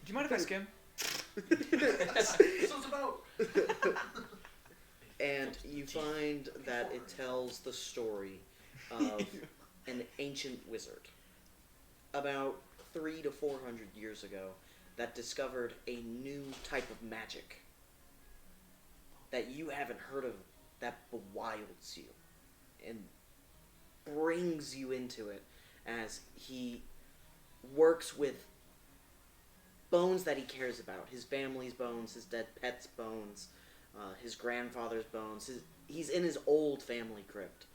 you mind if I skim? That's what it's about. and you find that it tells the story of an ancient wizard about 300 to 400 years ago that discovered a new type of magic that you haven't heard of, that bewilds you and brings you into it as he works with bones that he cares about, his family's bones, his dead pet's bones, his grandfather's bones. He's in his old family crypt,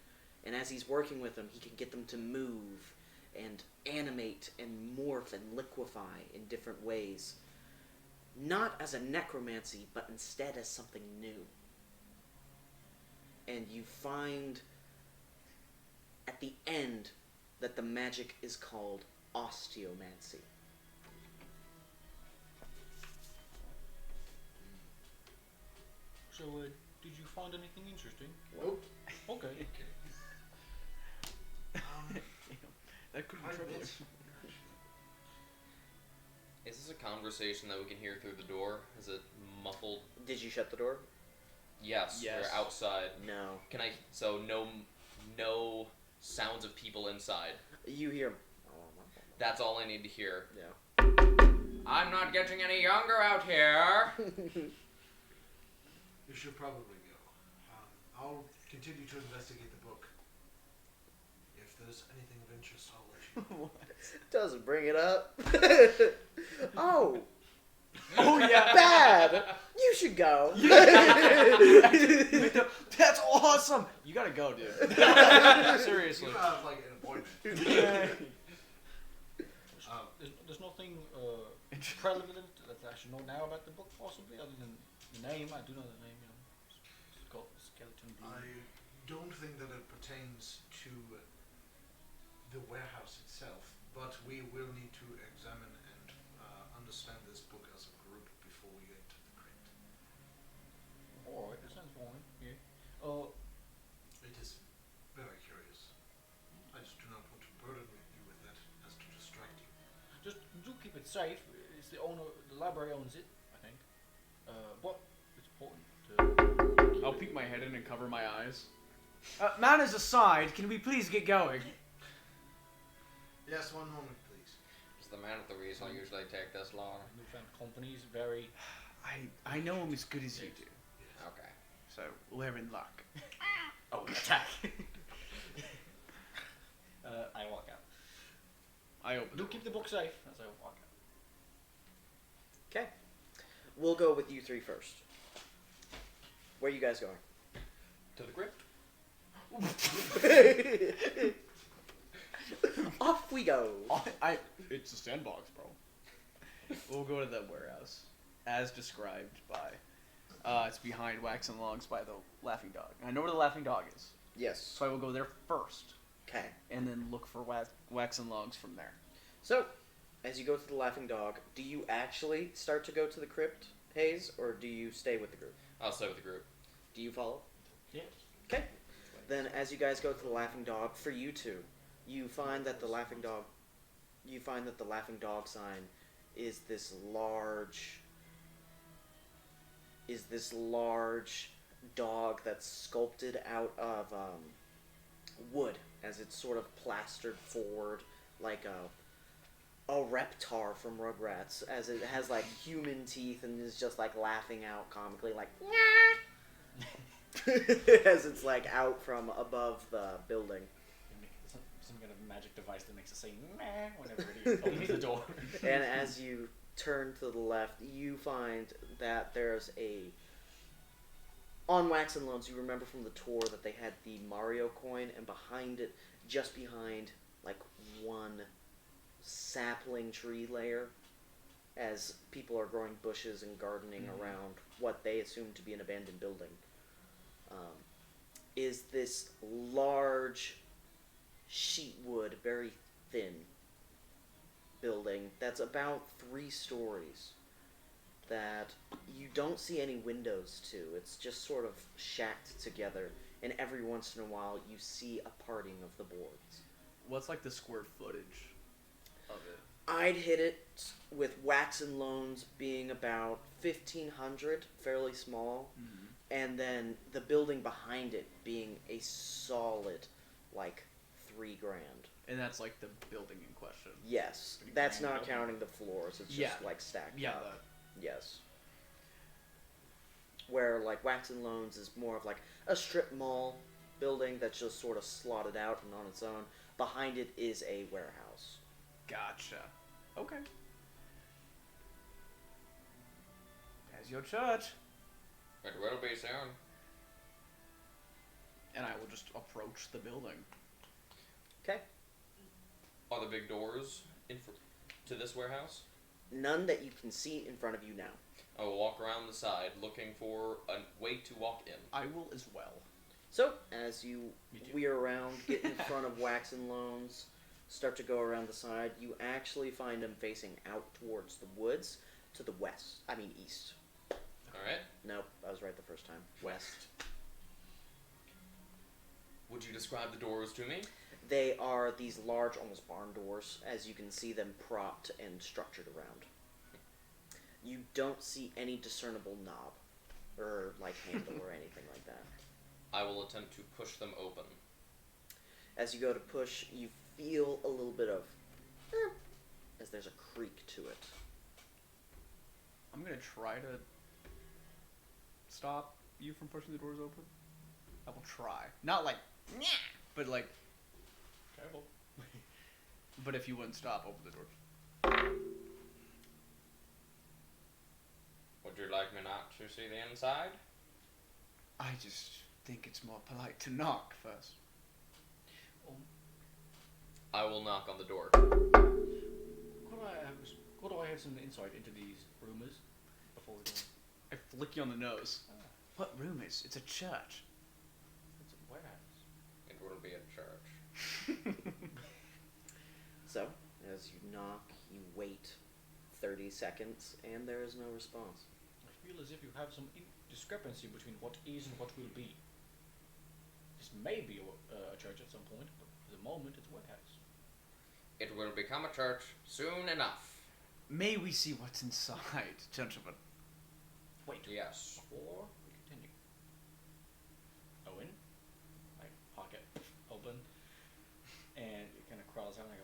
and as he's working with them, he can get them to move and animate and morph and liquefy in different ways. Not as a necromancy, but instead as something new. And you find at the end that the magic is called osteomancy. So, did you find anything interesting? Nope. Okay. That could be Quite a troubling. bit. Is this a conversation that we can hear through the door? Is it muffled? Did you shut the door? Yes, Yes. we're outside. No. Can I? So no sounds of people inside. You hear. That's all I need to hear. Yeah. I'm not getting any younger out here. You should probably go. I'll continue to investigate the book. If there's anything of interest, I'll let you know. Doesn't bring it up. Oh, Oh yeah. bad. You should go. That's awesome. You gotta go, dude. Seriously. You have like an appointment. There's nothing prevalent that I should know now about the book, possibly, other than the name. I do know the name, you know. It's called Skeleton Bloom. I don't think that it pertains to the warehouse itself, but we will need to examine and understand this book as a group before we get to the crypt. Alright, that sounds fine, yeah. It is very curious. I just do not want to burden you with that as to distract you. Just do keep it safe. It's the library owns it, I think. But it's important to keep I'll it. peek my head in and cover my eyes. Manners aside, can we please get going? Yes, one moment, please. Is the man with the weasel usually take this long? Newfound company is very. I know him as good as you do, Okay. so we're in luck. Oh, attack! I walk out. I open Do it. keep the book safe as I walk out. Okay. We'll go with you three first. Where are you guys going? To the crypt? Off we go. It's a sandbox, bro. We'll go to the warehouse, as described by It's behind Wax and Longs by the Laughing Dog. I know where the Laughing Dog is, Yes. so I will go there first, Okay. and then look for Wax and Longs from there. So, as you go to the Laughing Dog, do you actually start to go to the crypt, Hayes, or do you stay with the group? I'll stay with the group. Do you follow? Yeah. Okay. Then, as you guys go to the Laughing Dog, for you two, you find that the Laughing Dog sign is this large dog that's sculpted out of wood, as it's sort of plastered forward like a Reptar from Rugrats, as it has like human teeth and is just like laughing out comically, like as it's like out from above the building. You make some kind of magic device that makes it say meh whenever it opens the door. And as you turn to the left, you find that there's on Wax and Loans, you remember from the tour that they had the Mario coin, and behind it, just behind like one sapling tree layer, as people are growing bushes and gardening around what they assume to be an abandoned building, is this large sheet wood, very thin building that's about 3 stories, that you don't see any windows to. It's just sort of shacked together, and every once in a while you see a parting of the boards. What's like the square footage of it? I'd hit it with Wax and Loans being about 1,500, fairly small, and then the building behind it being a solid, like, $3,000. And that's like the building in question. Yes, Pretty that's grand not building. counting the floors. It's just like stacked. Yeah. up. Yes. Where like Wax and Loans is more of like a strip mall building that's just sort of slotted out and on its own. Behind it is a warehouse. Gotcha. Okay. As your church. It will be soon. And I will just approach the building. Okay. Are the big doors to this warehouse? None that you can see in front of you now. I will walk around the side looking for a way to walk in. I will as well. So, as you Me too. weir around, get in front of Wax and Loans, start to go around the side, you actually find them facing out towards the woods to the west. I mean, east. Alright. Nope, I was right the first time. West. Would you describe the doors to me? They are these large, almost barn doors, as you can see them propped and structured around. You don't see any discernible knob, or like handle or anything like that. I will attempt to push them open. As you go to push, you feel a little bit of, as there's a creak to it. I'm gonna try to stop you from pushing the doors open. I will try. Not like, but like, Careful. but if you wouldn't stop, open the doors. Would you like me not to see the inside? I just think it's more polite to knock first. I will knock on the door. Could I have some insight into these rumors before we go? I flick you on the nose. What rumors? It's a church. It's a warehouse. It will be a church. So, as you knock, you wait 30 seconds, and there is no response. I feel as if you have some discrepancy between what is and what will be. This may be a church at some point, but for the moment it's a warehouse. It will become a church soon enough. May we see what's inside, gentlemen? Wait. Yes. Before we continue. Owen, my pocket open, and it kind of crawls out and I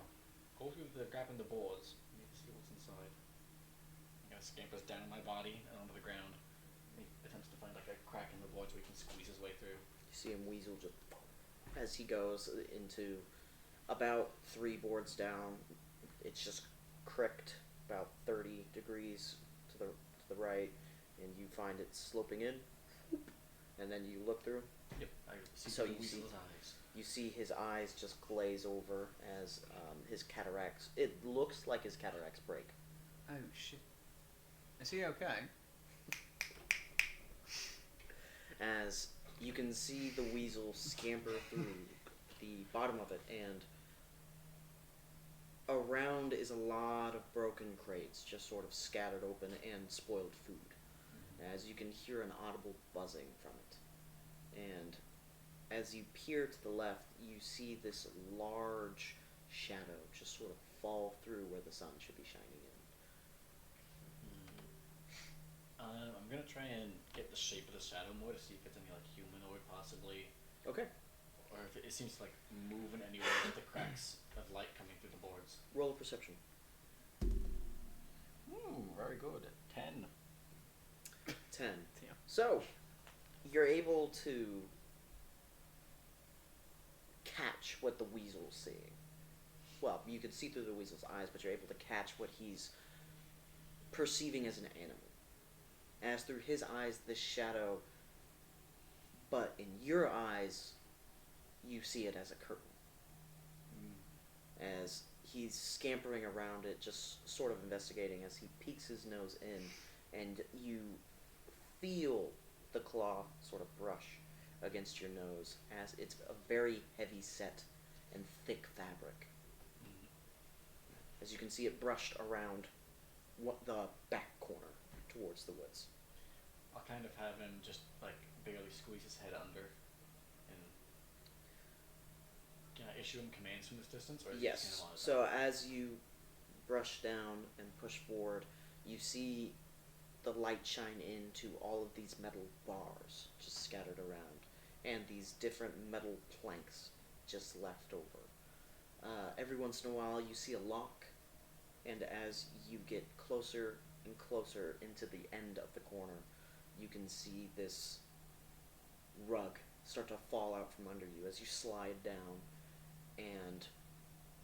go through the grabbing the boards. I need to see what's inside. He kind of scampers down my body and onto the ground. And he attempts to find like a crack in the board so he can squeeze his way through. You see him weasel just as he goes into about 3 boards down. It's just cricked about 30 degrees to the right, and you find it sloping in, and then you look through. Yep, I see So the you see- weasel's eyes. You see his eyes just glaze over as his cataracts. It looks like his cataracts break. Oh shit. Is he okay? as you can see the weasel scamper through the bottom of it, and around is a lot of broken crates just sort of scattered open and spoiled food, as you can hear an audible buzzing from it. And as you peer to the left, you see this large shadow just sort of fall through where the sun should be shining in. I'm gonna try and get the shape of the shadow more to see if it's any like humanoid possibly, Okay, or if it seems to like move in any way with the cracks of light coming through the boards. roll a perception. Very good. 10. 10. Damn. So, you're able to catch what the weasel's seeing. Well, you can see through the weasel's eyes, but you're able to catch what he's perceiving as an animal. As through his eyes, this shadow, but in your eyes, you see it as a curtain. As he's scampering around it, just sort of investigating, as he peeks his nose in, and you feel the claw sort of brush against your nose, as it's a very heavy set and thick fabric. As you can see it brushed around the back corner towards the woods. I'll kind of have him just like barely squeeze his head under, and can I issue him commands from this distance, or is he just Yes. kind of on his So own? as you brush down and push forward, you see the light shine into all of these metal bars just scattered around, and these different metal planks just left over. Every once in a while, you see a lock, and as you get closer and closer into the end of the corner, you can see this rug start to fall out from under you as you slide down, and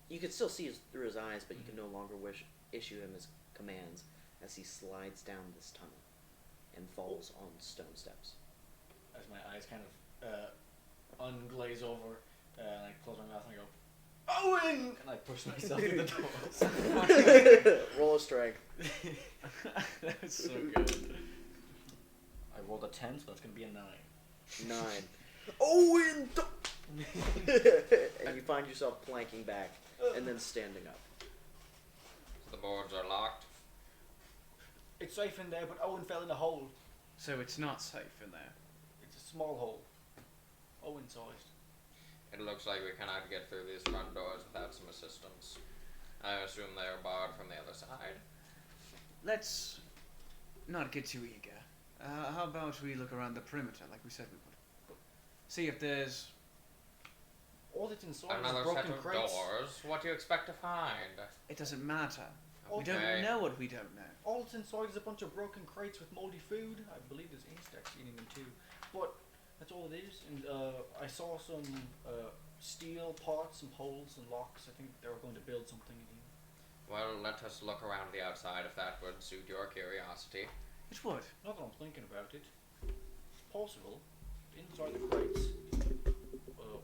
you can still see through his eyes, but you can no longer issue him his commands as he slides down this tunnel and falls on stone steps. As my eyes kind of unglaze over, and I close my mouth and I go, Owen! And I push myself through the doors. Roll a strength. That was so good. I rolled a 10, so that's going to be a 9. 9. Owen! And you find yourself planking back and then standing up. The boards are locked. It's safe in there, but Owen fell in a hole. So it's not safe in there. It's a small hole. Owen-sized. It looks like we cannot get through these front doors without some assistance. I assume they are barred from the other side. Let's not get too eager. How about we look around the perimeter like we said we would? See if there's... All that's inside Another is set broken of crates. doors. What do you expect to find? It doesn't matter. We Okay. don't know what we don't know. All that's inside is a bunch of broken crates with moldy food. I believe there's insects eating them too. But that's all it is. And I saw some steel parts, some holes and locks. I think they were going to build something in here. Well, let us look around the outside if that would suit your curiosity. It would. Not that I'm thinking about it. It's possible. Inside the crates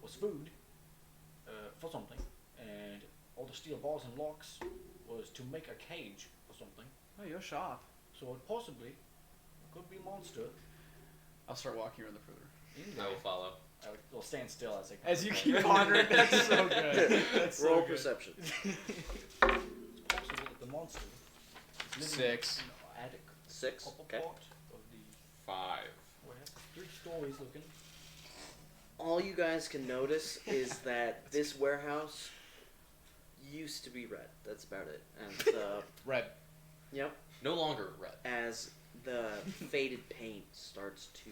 was food for something, and all the steel bars and locks was to make a cage for something. Oh, you're sharp. So it possibly could be a monster I'll start walking around the perimeter. in I there. will follow. I will stand still as I As you keep pondering, that's so good. That's so Roll good. perception. It's possible that the monster is living 6. in the attic 6. upper Okay. part of the 5. where 3 stories looking. All you guys can notice is that this warehouse used to be red. That's about it. And Red. yep. No longer red. As the faded paint starts to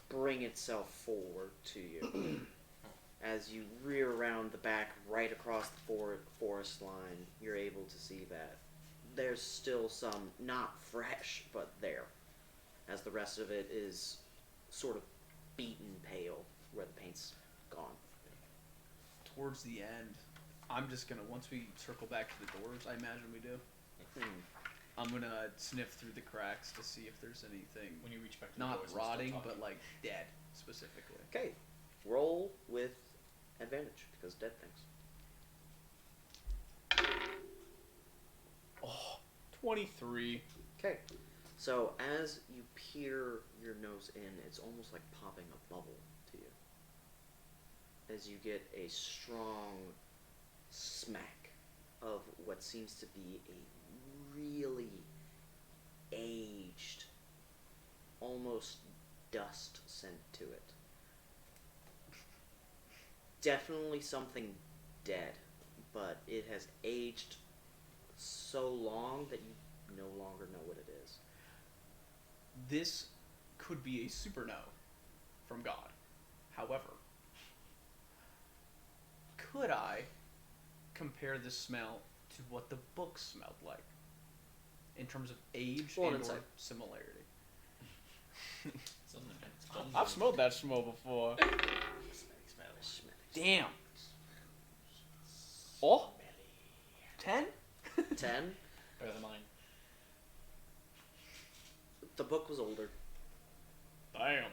bring itself forward to you. As you rear around the back right across the forest line, you're able to see that there's still some, not fresh, but there. As the rest of it is sort of beaten pale, where the paint's gone. Towards the end, I'm just gonna, once we circle back to the doors, I imagine we do, I'm gonna sniff through the cracks to see if there's anything When you reach back to the not doors, I'm still rotting, talking. but like dead, specifically. Okay, roll with advantage, because dead things. Oh, 23. Okay, So as you peer your nose in, it's almost like popping a bubble to you. As you get a strong smack of what seems to be a really aged, almost dust scent to it. Definitely something dead, but it has aged so long that you no longer know what it is. This could be a supernova from God. However, could I compare the smell to what the book smelled like in terms of age Roll an and or insight. similarity? Something. I've smelled that smell before. Damn. Oh? 10? 10. Better than mine. The book was older. Damn.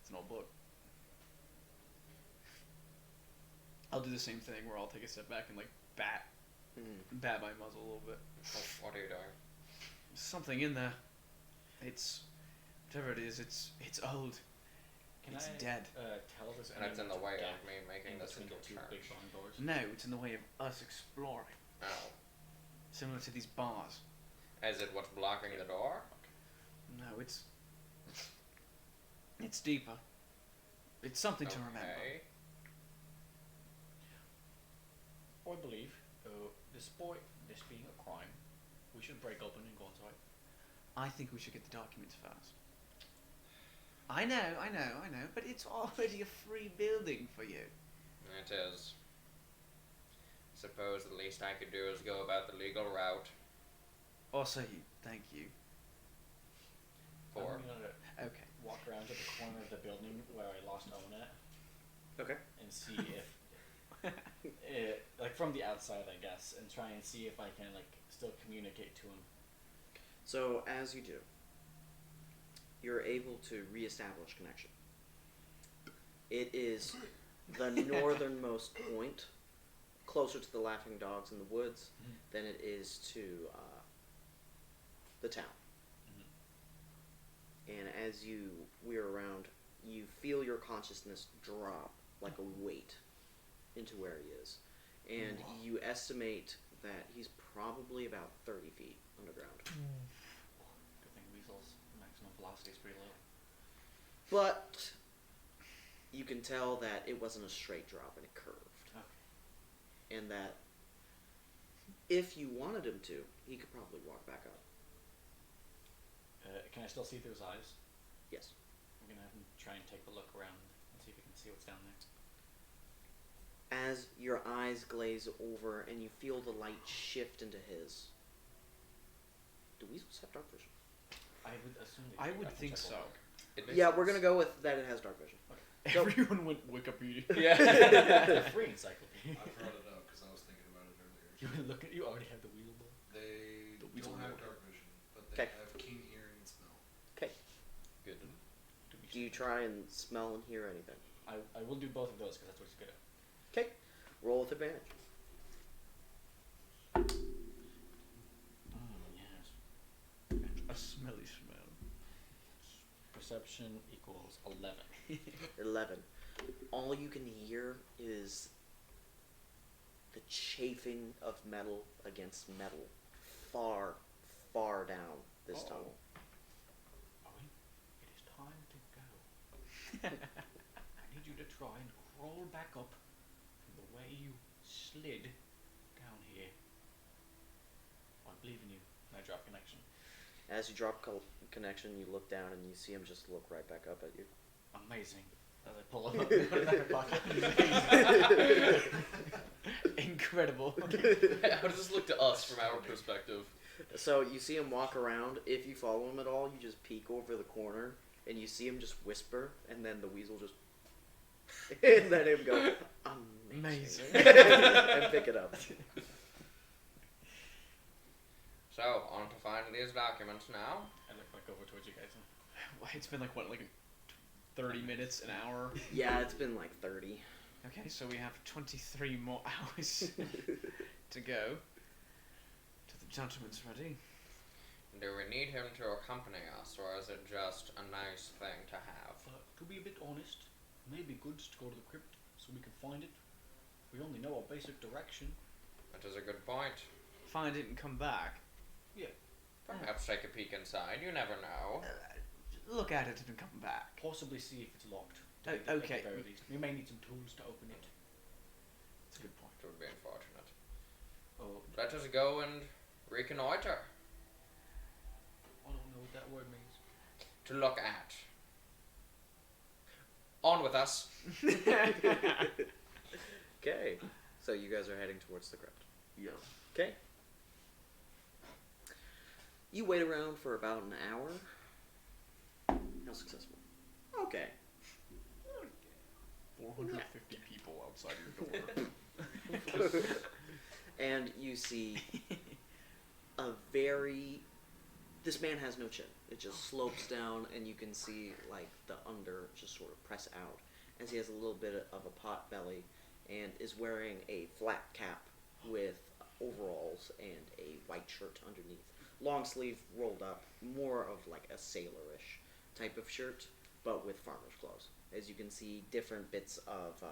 It's an old book. I'll do the same thing where I'll take a step back and like bat my muzzle a little bit. What are you doing? Something in there. It's whatever it is. It's old. Can It's I dead. tell this? And it's in the way gap of me making in this between into the a two church. big barn doors? No, it's in the way of us exploring. Oh. Similar to these bars. Is it what's blocking the door? No, it's deeper. It's something to remember. Okay. I believe, despite this being a crime, we should break open and go inside. I think we should get the documents first. I know, but it's already a free building for you. It is. Suppose the least I could do is go about the legal route. Also, thank you. For I'm gonna Okay. walk around to the corner of the building where I lost Owen at Okay. and see if, like from the outside, I guess, and try and see if I can like still communicate to him. So as you do, you're able to reestablish connection. It is the northernmost point, closer to the laughing dogs in the woods than it is to the town. And as you weir around, you feel your consciousness drop like a weight into where he is. And you estimate that he's probably about 30 feet underground. Good thing Weasel's maximum velocity is pretty low. But you can tell that it wasn't a straight drop and it curved. Okay. And that if you wanted him to, he could probably walk back up. Can I still see through his eyes? Yes. I'm gonna have him try and take a look around and see if he can see what's down there. As your eyes glaze over and you feel the light shift into his, do weasels have dark vision? I would assume. I would think so. it makes Yeah, sense. we're gonna go with that it has dark vision. So- Everyone went Wikipedia. The free encyclopedia. I brought it up because I was thinking about it earlier. You look at. You already have the weasel book. They The weasel don't have lord. dark vision, but they 'Kay. have keen hearing and smell. Okay. Good. Do you try and smell and hear anything? I will do both of those because that's what he's good at. Okay. Roll with advantage. Yes. A smelly smell. Perception equals 11. 11. All you can hear is the chafing of metal against metal far, far down this tunnel. Owen, it is time to go. I need you to try and crawl back up from the way you slid down here. I believe in you. And I drop connection. As you drop connection, you look down and you see him just look right back up at you. Amazing. As I pull him up and put it back in my pocket. Incredible. How does this look to us from our perspective? So you see him walk around. If you follow him at all, you just peek over the corner and you see him just whisper, and then the weasel just and then him go amazing, and pick it up. So, on to find these documents now. I look back over towards you guys. It's been like what, like 30 minutes, an hour? Yeah, it's been like 30. Okay, so we have 23 more hours to go. To the gentleman's ready. Do we need him to accompany us, or is it just a nice thing to have? To be a bit honest, it may be good to go to the crypt so we can find it. We only know a basic direction. That is a good point. Find it and come back. Perhaps take a peek inside. You never know. Look at it and come back. Possibly see if it's locked. Okay. At the very least. We may need some tools to open it. It's a good point. It would be unfortunate. Oh, Let us go and reconnoiter. I don't know what that word means. To look at. On with us. Okay, so you guys are heading towards the crypt. Yeah. Okay. You wait around for about an hour. How successful? Okay. 450 people outside your door. And you see this man has no chin. It just slopes down, and you can see like the under just sort of press out, as he has a little bit of a pot belly, and is wearing a flat cap with overalls and a white shirt underneath. Long sleeve rolled up, more of like a sailorish type of shirt, but with farmer's clothes. As you can see, different bits of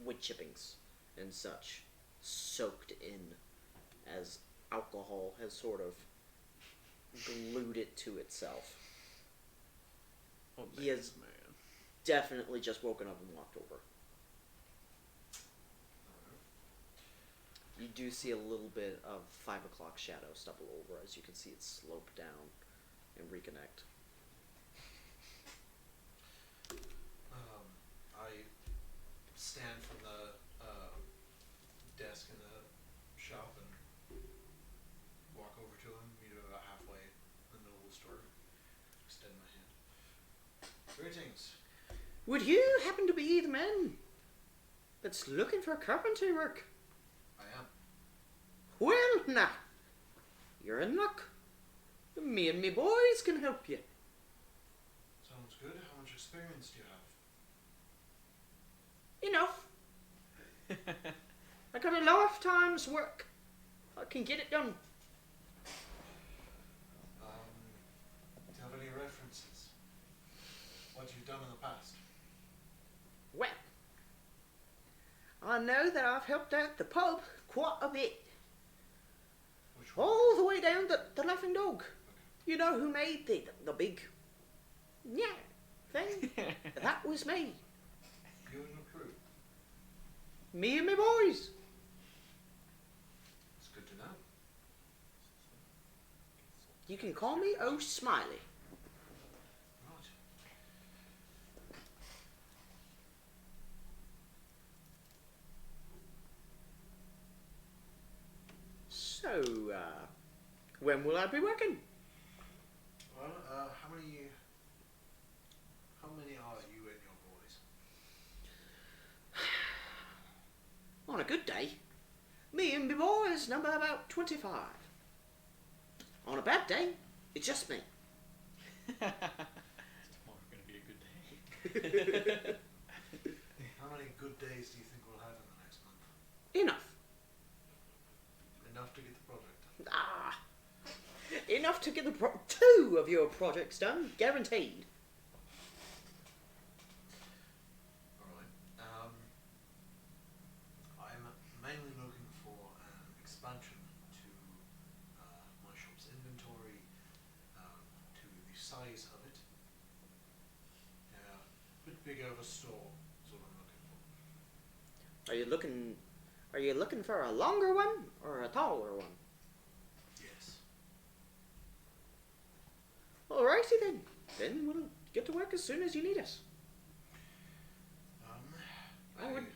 wood chippings and such soaked in, as alcohol has sort of glued it to itself. He has definitely just woken up and walked over. You do see a little bit of 5 o'clock shadow stumble over, as you can see it slope down and reconnect. I stand from the desk in the shop and walk over to him, meet him about halfway in the middle of the store, extend my hand. Greetings. Would you happen to be the man that's looking for carpentry work? I am. Well, now, you're in luck. Me and me boys can help you. Sounds good. How much experience do you have? Enough. I got a lifetime's work. I can get it done. Do you have any references? What you've done in the past? Well, I know that I've helped out the pub quite a bit. Which one? All the way down the Laughing Dog. You know who made the big thing? That was me. You and the crew. Me and me boys. It's good to know. You can call me O Smiley. Right. So, when will I be working? Well, how many are you and your boys? On a good day, me and me boys number about 25. On a bad day, it's just me. Tomorrow's gonna be a good day. How many good days do you think we'll have in the next month? Enough. Enough to get the project done. Enough to get the 2 of your projects done, guaranteed. Alright. I'm mainly looking for an expansion to my shop's inventory, to the size of it. Yeah, a bit bigger of a store is what I'm looking for. Are you looking for a longer one or a taller one? Yes. Alrighty then. Then we'll get to work as soon as you need us. I would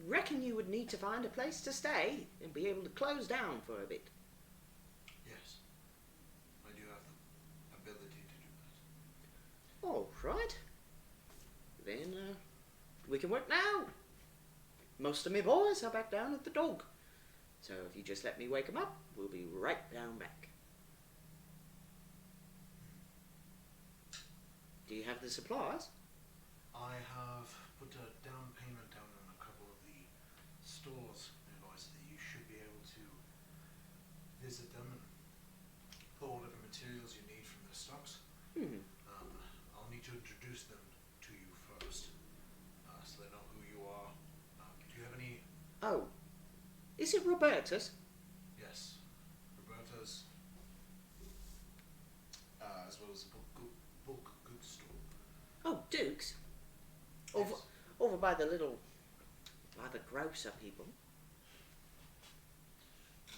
reckon you would need to find a place to stay and be able to close down for a bit. Yes. I do have the ability to do that. Alright. Then, we can work now. Most of me boys are back down at the dog. So if you just let me wake 'em up, we'll be right down back. Do you have the supplies? I have put a down payment down on a couple of the stores nearby so that you should be able to visit them and pull whatever materials you need from the stocks. Hmm. I'll need to introduce them to you first, so they know who you are. Do you have any? Oh, is it Roberta's? Yes, Roberta's, as well as a bulk goods store. Oh, Duke's. Over, Yes. over by the little, by the grocer people.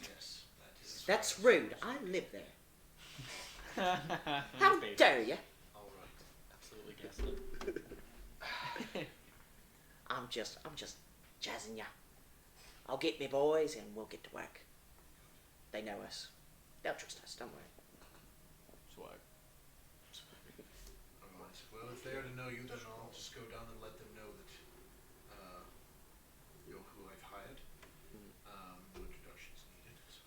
Yes, that is. That's right. rude. I live there. How Baby. dare you? All right. Absolutely guessed it. I'm just jazzing ya. I'll get me boys and we'll get to work. They know us. They'll trust us, don't worry. Swag. All right. Well, if they already know you, then I'll just go down and let them know that you're who I've hired. No introductions needed. So.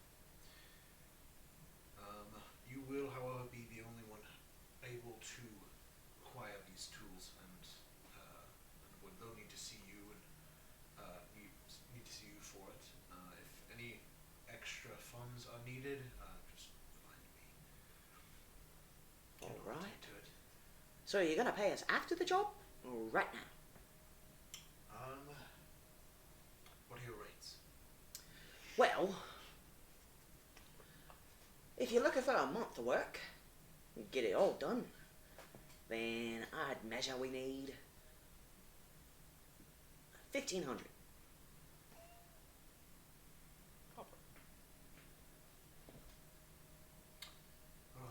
You will, however, be the only one able to acquire these tools, and they'll need to see you and need to see you for it. If any extra funds are needed, just find me. All I'll right. attend to it. So you're gonna pay us after the job, or right now? What are your rates? Well, if you're looking for a month of work and get it all done, then I'd measure we need 1,500. All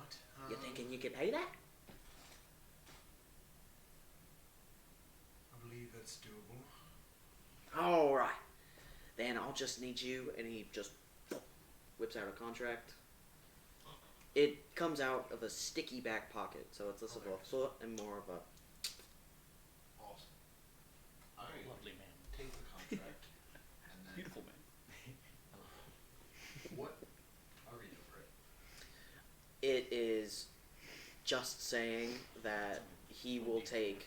right. You thinking you could pay that? I believe that's doable. All right. Then I'll just need you, and he just whips out a contract. It comes out of a sticky back pocket, so it's less of a foot and more of a. Awesome. I Oh, lovely man. take the contract, and then Beautiful man. what are we doing for it? It is just saying that he will take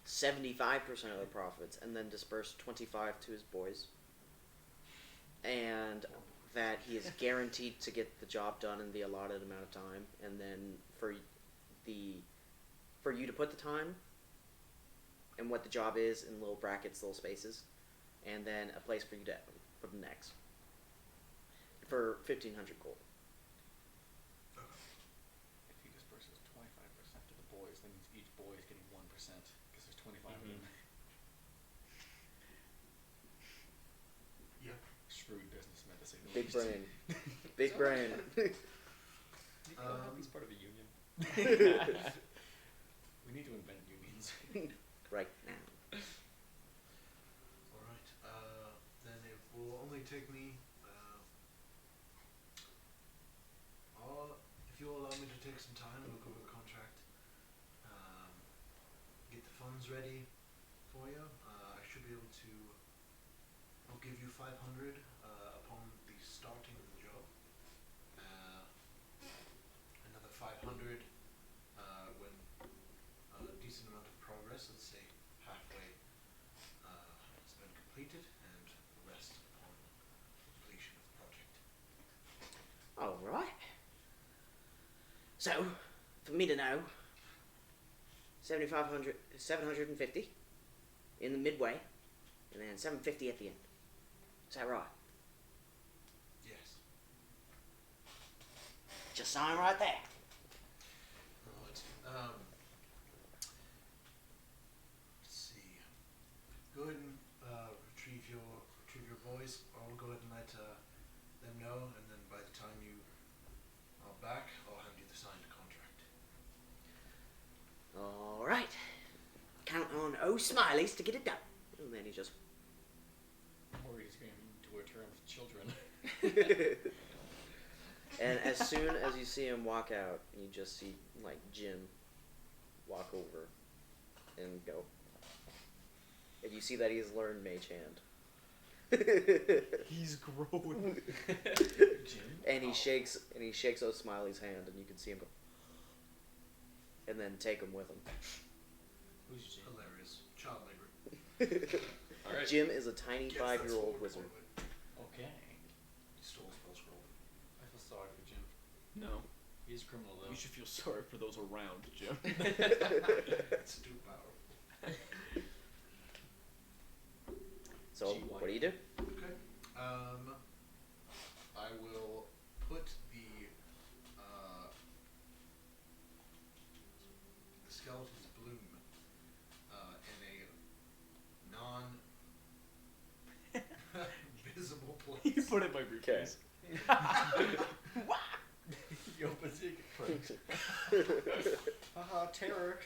75% of the profits and then disperse 25 to his boys, and that he is guaranteed to get the job done in the allotted amount of time, and then for you to put the time and what the job is in little brackets, little spaces, and then a place for you to put an X for 1,500 gold. If he disperses 25% to the boys, that means each boy is getting 1% because there's 25 of them. Yep. Shrewd businessman to say the Big least. brain. Big brain. He's part of a union. We need to invent unions. Right now. All right. Then it will only take me. If you allow me to take some time, look over the contract, get the funds ready for you. I should be able to. I'll give you 500 upon the starting of the job. Another 500 when a decent amount of progress, let's say halfway, has been completed, and the rest upon completion of the project. All right. So, for me to know, 7,500, 750 in the midway, and then 750 at the end. Is that right? Yes. Just sign right there. Right. Let's see. Go ahead and retrieve your boys. I'll go ahead and let them know, and then by the time you are back, I'll hand you the signed contract. All right. Count on O'Smiley's to get it done. And then he just. Or he's going to return with children. And as soon as you see him walk out, you just see, like, Jim walk over and go. And you see that he's learned Mage Hand. He's growing. Jim? And he shakes O'Smiley's hand, and you can see him go. And then take him with him. Who's Jim? Hilarious. Child labor. All right. Jim is a tiny Yes, that's 5-year-old what wizard. Okay. He stole spell scroll. I feel sorry for Jim. No. He's a criminal though. You should feel sorry for those around, Jim. It's too powerful. So, Gee, what do you do? Okay. I will put the skeleton's bloom in a non-visible place. You put it in my briefcase. Yo, Bazooka. Haha, terror.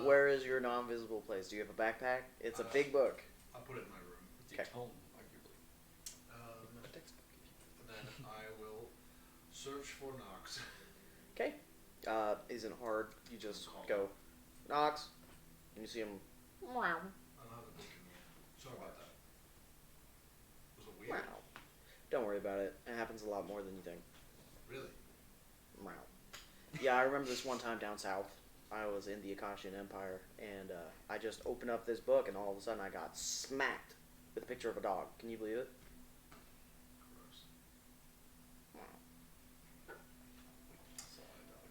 Where is your non-visible place? Do you have a backpack? It's a big book. I'll put it in my room. It's Okay. its home, arguably. And then I will search for Nox. Okay. Isn't hard. You just Call. go, Knox, and you see him. Wow. I don't have the book in me. Sorry about that. Was it weird? Wow. Don't worry about it. It happens a lot more than you think. Really? Wow. Yeah, I remember this one time down south. I was in the Akashian Empire, and I just opened up this book, and all of a sudden I got smacked with a picture of a dog. Can you believe it? Gross. Wow. Saw a dog.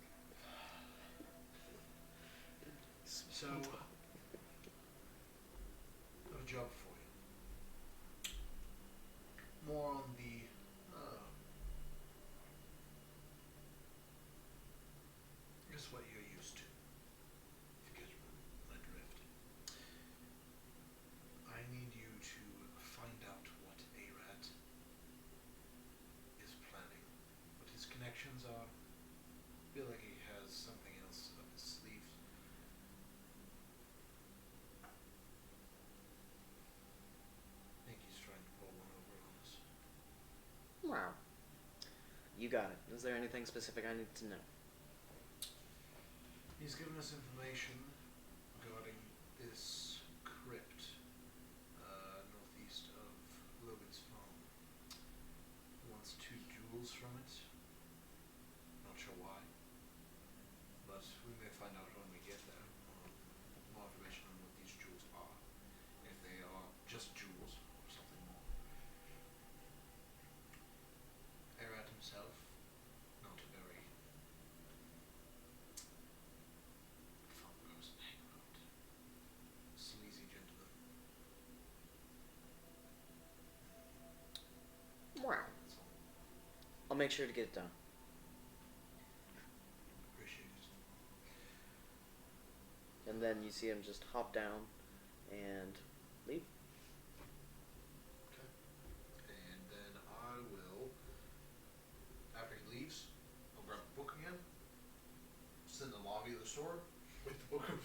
So, I have a job for you. More on the I guess what you're used to. If you catch my drift. I need you to find out what Arat is planning, what his connections are. I feel like he has something else up his sleeve. I think he's trying to pull one over on us. Wow. You got it. Is there anything specific I need to know? He's given us information regarding this crypt northeast of Logan's farm. He wants 2 jewels from it. Not sure why. But we may find out when we get there. More information on what these jewels are. If they are just jewels or something more. Arat himself, not a very fun person to hang around. Sleazy gentleman. Wow. That's all. I'll make sure to get it done. Appreciate it. And then you see him just hop down and leave. Okay. And then I will, after he leaves, I'll grab the book again, sit in the lobby of the store, with the book open.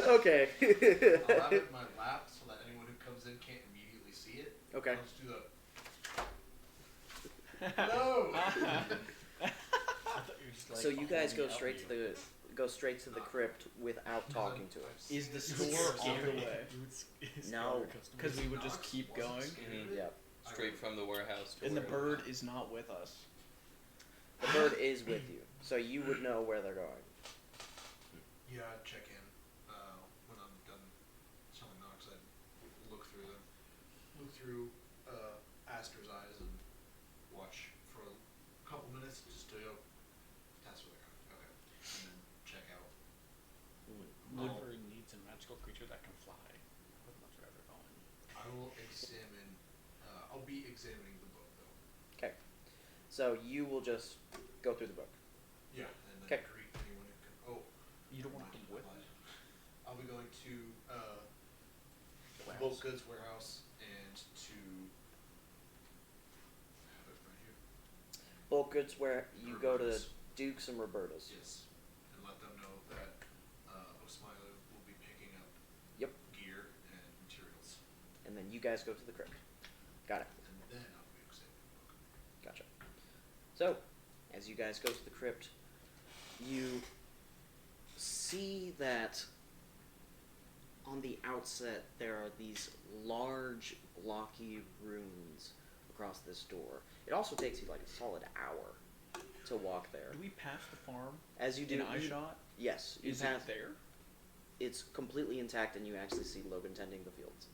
Okay. I'll have it in my lap so that anyone who comes in can't immediately see it. Okay. I'll just do the. Hello! I thought you were just like, So you guys let go me help straight you. to the crypt without talking to us. Is the It store would on the scare- way? it would scare No, our customers. Because we would just Knox keep wasn't going. scared of it. Yep. Straight from the warehouse to And the where- bird is not with us. The bird is with you, so you would know where they're going. Yeah, I'd check in when I'm done selling Nox. I'd look through them, look through Aster's eyes, and watch for a couple minutes just to go. That's where they're going. Okay, and then check out. Oliver needs a magical creature that can fly. I would much rather going. I will examine. I'll be examining the book though. Okay. So you will just go through the book. Yeah, and then 'Kay. greet anyone who can. Oh, You don't want to come with lied. us? I'll be going to Warehouse. Bulk Goods Warehouse and to. I have it right here. Bulk goods where you go to Roberta's. Dukes and Roberta's. Yes, and let them know that Osmila will be picking up Yep. gear and materials, And then you guys go to the crypt. Got it. and then I'll be examining the book. Gotcha. So, as you guys go to the crypt, you see that on the outset there are these large, blocky runes across this door. It also takes you like a solid hour to walk there. Do we pass the farm As you do, in you- eyeshot? yes, you Is pass. it there? It's completely intact, and you actually see Logan tending the fields.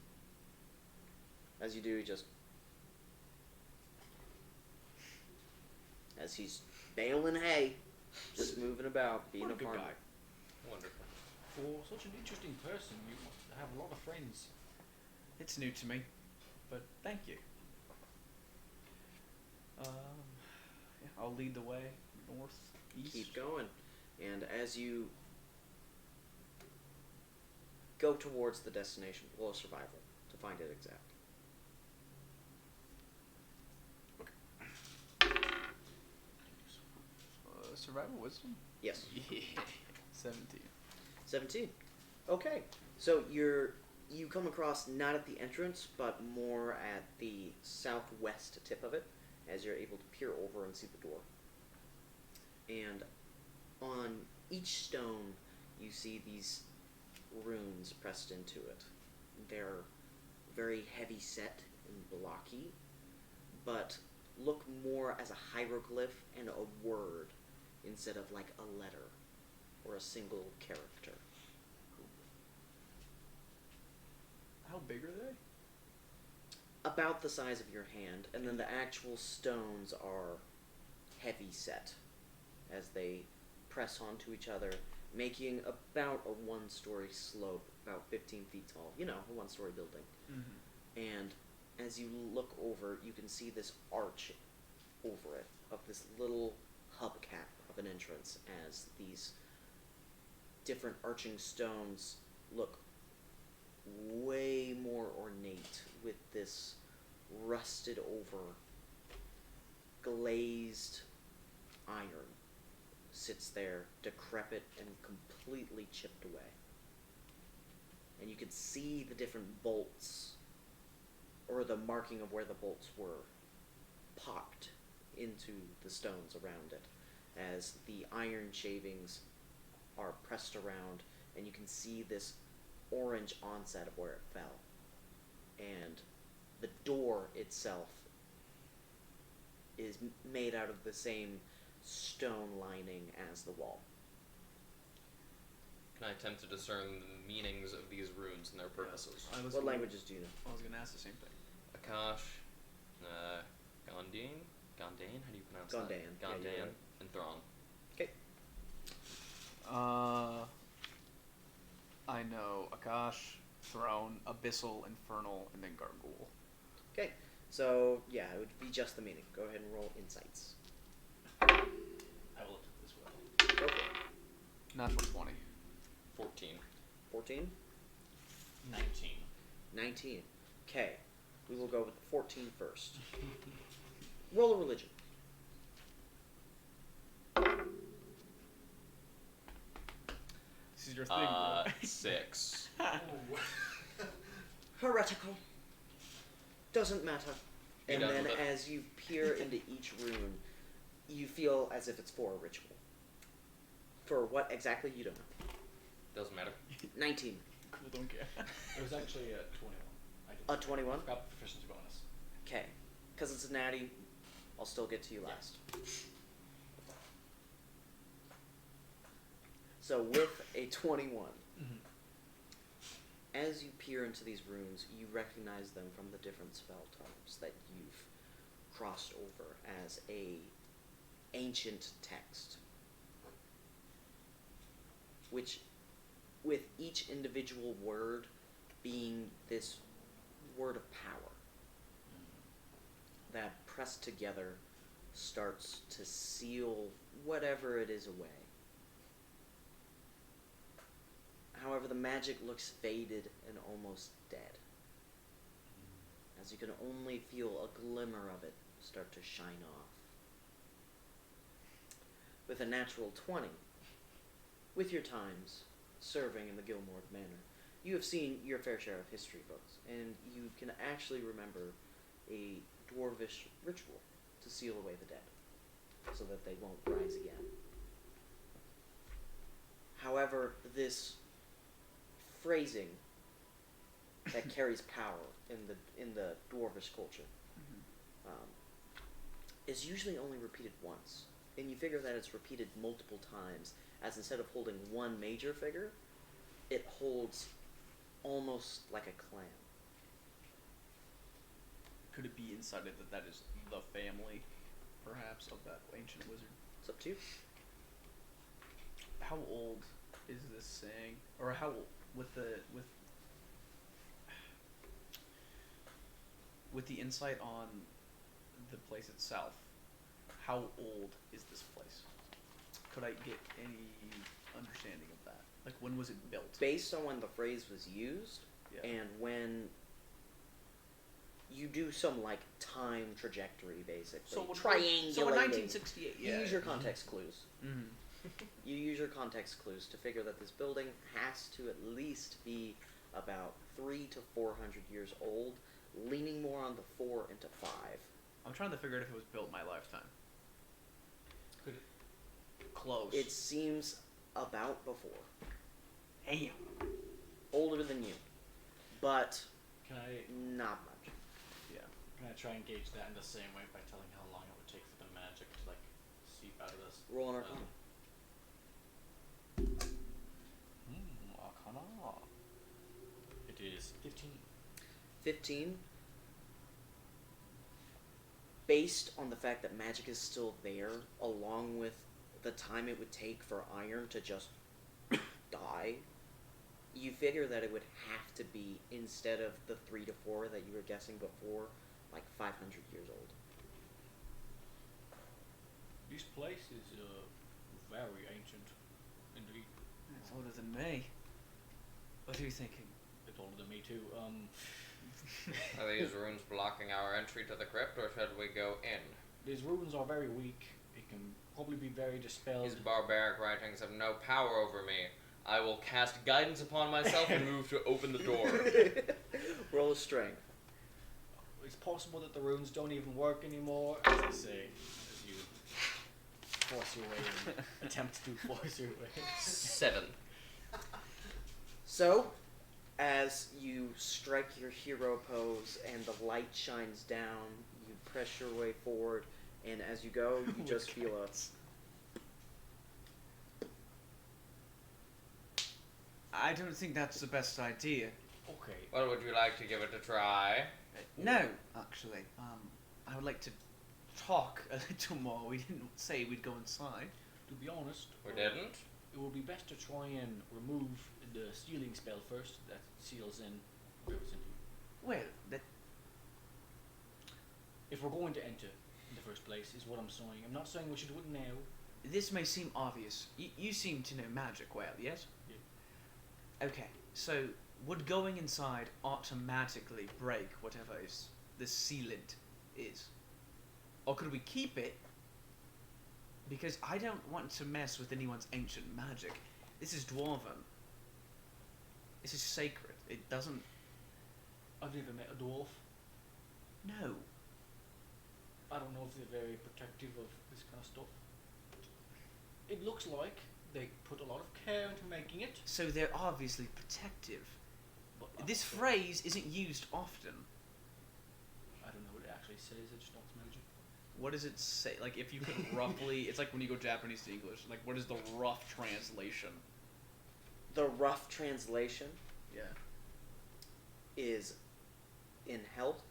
As you do, he just as he's baling hay, just moving about, being What a a good farmer. guy. Wonderful. For such an interesting person, you must have a lot of friends. It's new to me, but thank you. Yeah, I'll lead the way north, east. Keep going, and as you go towards the destination, roll survival to find it exact. Survival wisdom? Yes. Yeah. 17. 17. Okay. So you come across not at the entrance, but more at the southwest tip of it, as you're able to peer over and see the door. And on each stone, you see these runes pressed into it. They're very heavy set and blocky, but look more as a hieroglyph and a word instead of like a letter or a single character. How big are they? About the size of your hand, and then the actual stones are heavy set as they press onto each other, making about a one-story slope, about 15 feet tall. You know, a one-story building. Mm-hmm. And as you look over, you can see this arch over it of this little hubcap of an entrance as these different arching stones look way more ornate with this rusted over glazed iron sits there decrepit and completely chipped away, and you can see the different bolts or the marking of where the bolts were popped into the stones around it as the iron shavings are pressed around, and you can see this orange onset of where it fell. And the door itself is made out of the same stone lining as the wall. Can I attempt to discern the meanings of these runes and their purposes? What languages do you know? I was going to ask the same thing. Akash, Gondine? Gondane? How do you pronounce Gondane. that? Yeah, Gondane. you're right. And Thrawn. Okay. I know Akash, Throne, Abyssal, Infernal, and then Gargoyle. Okay. So, yeah, it would be just the meaning. Go ahead and roll insights. I will look at this well. Go for it. Natural 20. 14. 14? 19. 19. Okay. We will go with the 14 first. Roll a religion. This is your thing, bro. 6. Heretical. Doesn't matter. You're And done then with it. as you peer into each rune, you feel as if it's for a ritual. For what exactly, you don't know. Doesn't matter. 19. Cool, don't care. It was actually a 21. I did A 21? got proficiency bonus. Okay. Because it's a natty, I'll still get to you Yeah. last. So with a 21, as you peer into these runes, you recognize them from the different spell types that you've crossed over as a ancient text, which with each individual word being this word of power that pressed together starts to seal whatever it is away. However, the magic looks faded and almost dead, as you can only feel a glimmer of it start to shine off. With a natural 20, with your times serving in the Gilmore Manor, you have seen your fair share of history books, and you can actually remember a dwarvish ritual to seal away the dead, so that they won't rise again. However, this phrasing that carries power in the dwarvish culture is usually only repeated once, and you figure that it's repeated multiple times, as instead of holding one major figure, it holds almost like a clan. Could it be incited that that is the family? perhaps, of that ancient wizard. It's up to you. How old is this saying, or how with the insight on the place itself? How old is this place? Could I get any understanding of that? Like, when was it built? Based on when the phrase was used, Yeah. and when you do some like time trajectory, basically. So in Triangulating. 1968, You yeah. use your context clues. Mm-hmm. You use your context clues to figure that this building has to at least be about 300 to 400 years old, leaning more on the 4 into 5. I'm trying to figure out if it was built in my lifetime. Close. It seems about before. Damn. Older than you, but Can I not much. Yeah. can I try and gauge that in the same way by telling how long it would take for the magic to like seep out of this? Roll an Arcana. Arcana. It is 15. 15. Based on the fact that magic is still there, along with the time it would take for iron to just die, you figure that it would have to be, instead of the 3 to 4 that you were guessing before, like 500 years old. This place is very ancient, indeed. It's older than me. What are you thinking? It's older than me too. Are these runes blocking our entry to the crypt, or should we go in? These runes are very weak. It can probably be very dispelled. These barbaric writings have no power over me. I will cast guidance upon myself and move to open the door. Roll a strength. It's possible that the runes don't even work anymore, as I say, as you force your way and attempt to force your way. 7. So, as you strike your hero pose and the light shines down, you press your way forward, and as you go, you just feel a... I don't think that's the best idea. Okay. Well, would you like to give it a try? No, actually. I would like to talk a little more. We didn't say we'd go inside. To be honest, We didn't? it would be best to try and remove the sealing spell first that seals in whatever's in you. Well, that If we're going to enter in the first place, is what I'm saying. I'm not saying we should do it now. this may seem obvious. You seem to know magic well, yes? Yeah. Okay, so would going inside automatically break whatever is the sealant is? Or could we keep it? Because I don't want to mess with anyone's ancient magic. This is dwarven. This is sacred. It doesn't... I've never met a dwarf. No. I don't know if they're very protective of this kind of stuff. It looks like they put a lot of care into making it. So they're obviously protective. But This phrase isn't used often. I don't know what it actually says. It just not magic. What does it say? Like, if you could roughly, it's like when you go Japanese to English. Like, what is the rough translation? The rough translation Yeah. is, in health,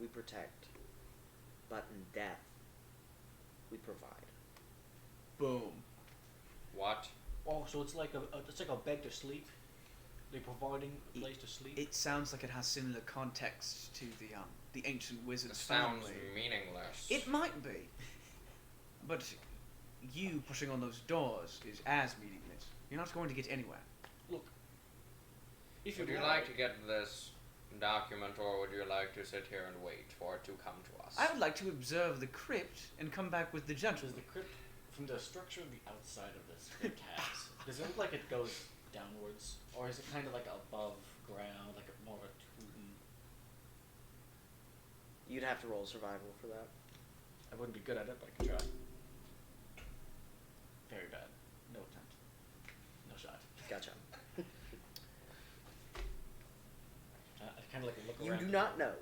we protect, but in death, we provide. Boom. What? Oh, so it's like a bed to sleep. They're providing a place to sleep. It sounds like it has similar context to the ancient It wizard's sounds family. meaningless. It might be, but you pushing on those doors is as meaningless. You're not going to get anywhere. Look, if Would you'd you like to get this document, or would you like to sit here and wait for it to come to us? I would like to observe the crypt and come back with the Does gentleman. the crypt, from the structure of the outside of this crypt has, does it look like it goes downwards, or is it kind of like above ground, like more of a tomb? You'd have to roll survival for that. I wouldn't be good at it, but I could try. Very bad. No attempt. No shot. Gotcha. I kind of like to look You around. do not know.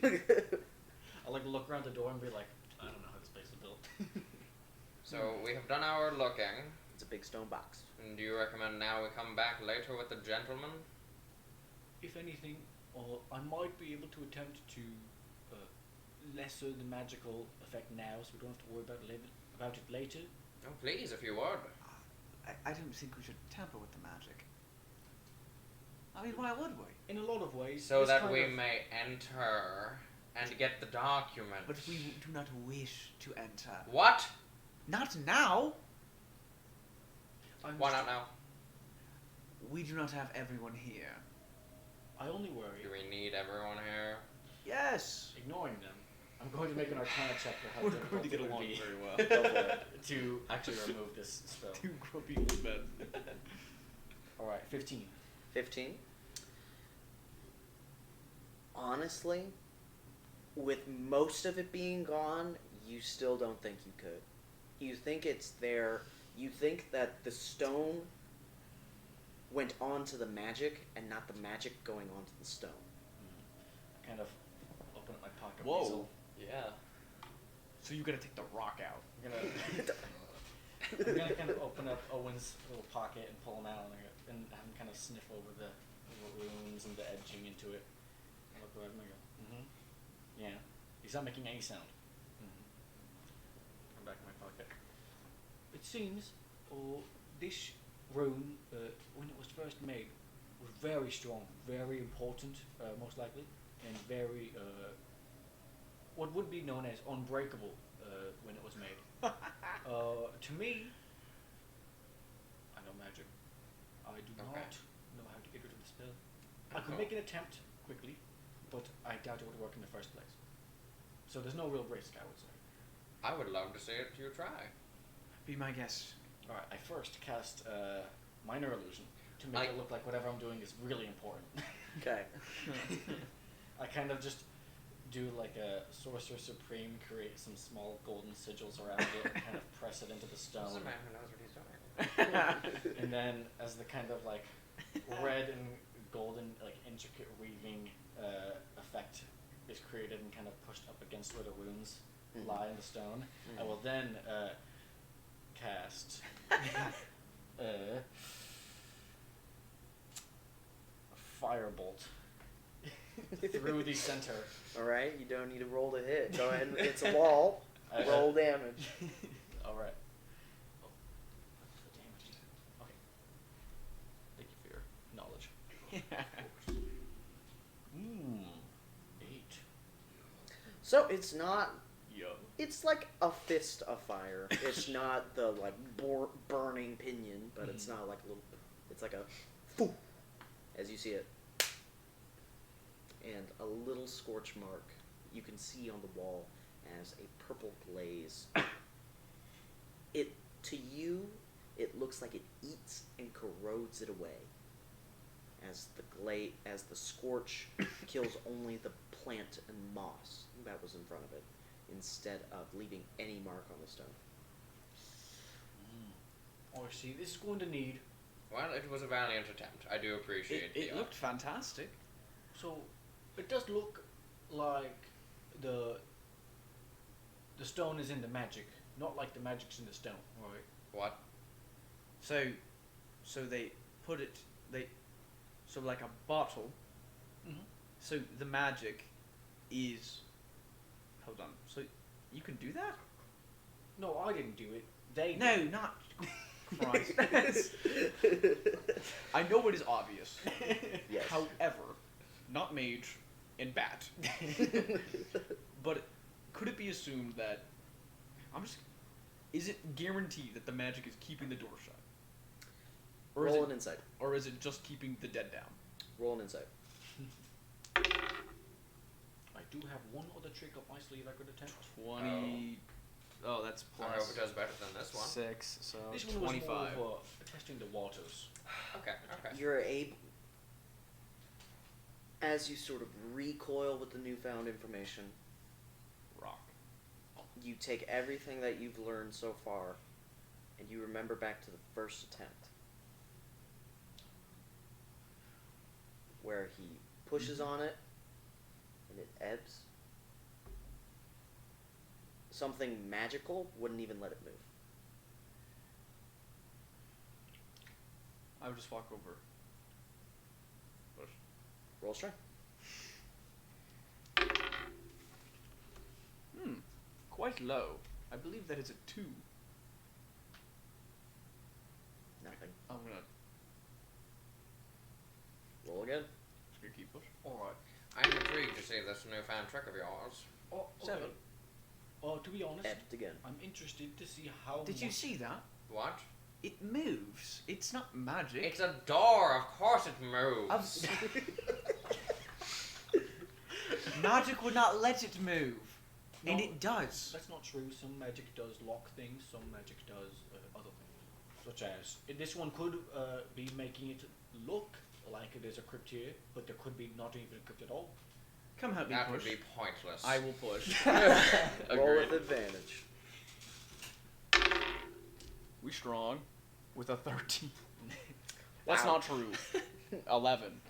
I like to look around the door and be like, I don't know how this place is built. So we have done our looking. It's a big stone box. And do you recommend now we come back later with the gentleman? If anything, I might be able to attempt to lesser the magical effect now, so we don't have to worry about it later. Oh, please, if you would. I don't think we should tamper with the magic. I mean, why would we? In a lot of ways. So this that kind we of- may enter and get the document. But we do not wish to enter. What? Not now! Why not now? We do not have everyone here. I only worry. Do we need everyone here? Yes! Ignoring them. I'm going to make an Arcana check for how We're difficult going to get it would along be very well. Go for it, to actually remove this spell. Two grumpy old men. Alright, 15. 15. Honestly, with most of it being gone, you still don't think you could. You think it's there. You think that the stone went onto the magic and not the magic going onto the stone. I kind of open up my pocket. Whoa. weasel. Yeah. So you gotta take the rock out. I'm gonna kind of open up Owen's little pocket and pull him out and have him kind of sniff over the runes and the edging into it. I look at him and I go, yeah. He's not making any sound. Come back in my pocket. It seems, this rune, when it was first made, was very strong, very important, most likely, and very, what would be known as unbreakable when it was made. To me, I know magic. I do not know how to get rid of the spell. I could make an attempt quickly, but I doubt it would work in the first place. So there's no real risk, I would say. I would love to see it. You try. Be my guest. Alright, I first cast Minor Illusion to make it look like whatever I'm doing is really important. Okay. I kind of just do like a Sorcerer Supreme, create some small golden sigils around it, and kind of press it into the This stone. is a man who knows what he's doing. And then as the kind of like red and golden like intricate weaving effect is created and kind of pushed up against where the runes lie in the stone, I will then cast Firebolt through the center. Alright, you don't need to roll to hit. Go ahead and it's a wall. Roll damage. Alright. Oh, what's the damage? Okay. Thank you for your knowledge. 8. So it's not. Yo. It's like a fist of fire. It's not the like burning pinion, but it's not like a little. It's like a, foo, as you see it, and a little scorch mark you can see on the wall as a purple glaze. It to you, it looks like it eats and corrodes it away. As the scorch kills only the plant and moss that was in front of it, instead of leaving any mark on the stone. Oh, see, this is going to need. Well, it was a valiant attempt. I do appreciate It the looked fantastic. So, it does look like the stone is in the magic, not like the magic's in the stone. Right. What? So they put it, so like a bottle, so the magic is, hold on, so you can do that? No, I didn't do it. They did. No, not, Christ. I know it is obvious. Yes. However, not mage and bat. But could it be assumed that, is it guaranteed that the magic is keeping the door shut? Or Roll is an it, insight. or is it just keeping the dead down? Roll an insight. I do have one other trick up my sleeve I could attempt. 20. Oh, that's I hope plus it does better than this one. 6, so This one was 25. more of testing the waters. Okay. You're able, as you sort of recoil with the newfound information, Rock. you take everything that you've learned so far, and you remember back to the first attempt, where he pushes on it, and it ebbs. Something magical wouldn't even let it move. I would just walk over. Roll strength. quite low. I believe that is a 2. Nothing. I'm gonna Roll again. keep pushing. Alright. I'm intrigued to see this newfound trick of yours. Oh, okay. 7. To be honest, Ebbed again. I'm interested to see how Did you much- see that? What? It moves. It's not magic. It's a door. Of course it moves. Magic would not let it move. And No. it does. That's not true. Some magic does lock things, some magic does other things. Such as, this one could be making it look like there's a crypt here, but there could be not even a crypt at all. Come help me That push. would be pointless. I will push. Roll Agreed. with advantage. We strong with a 13. That's Wow. not true. 11.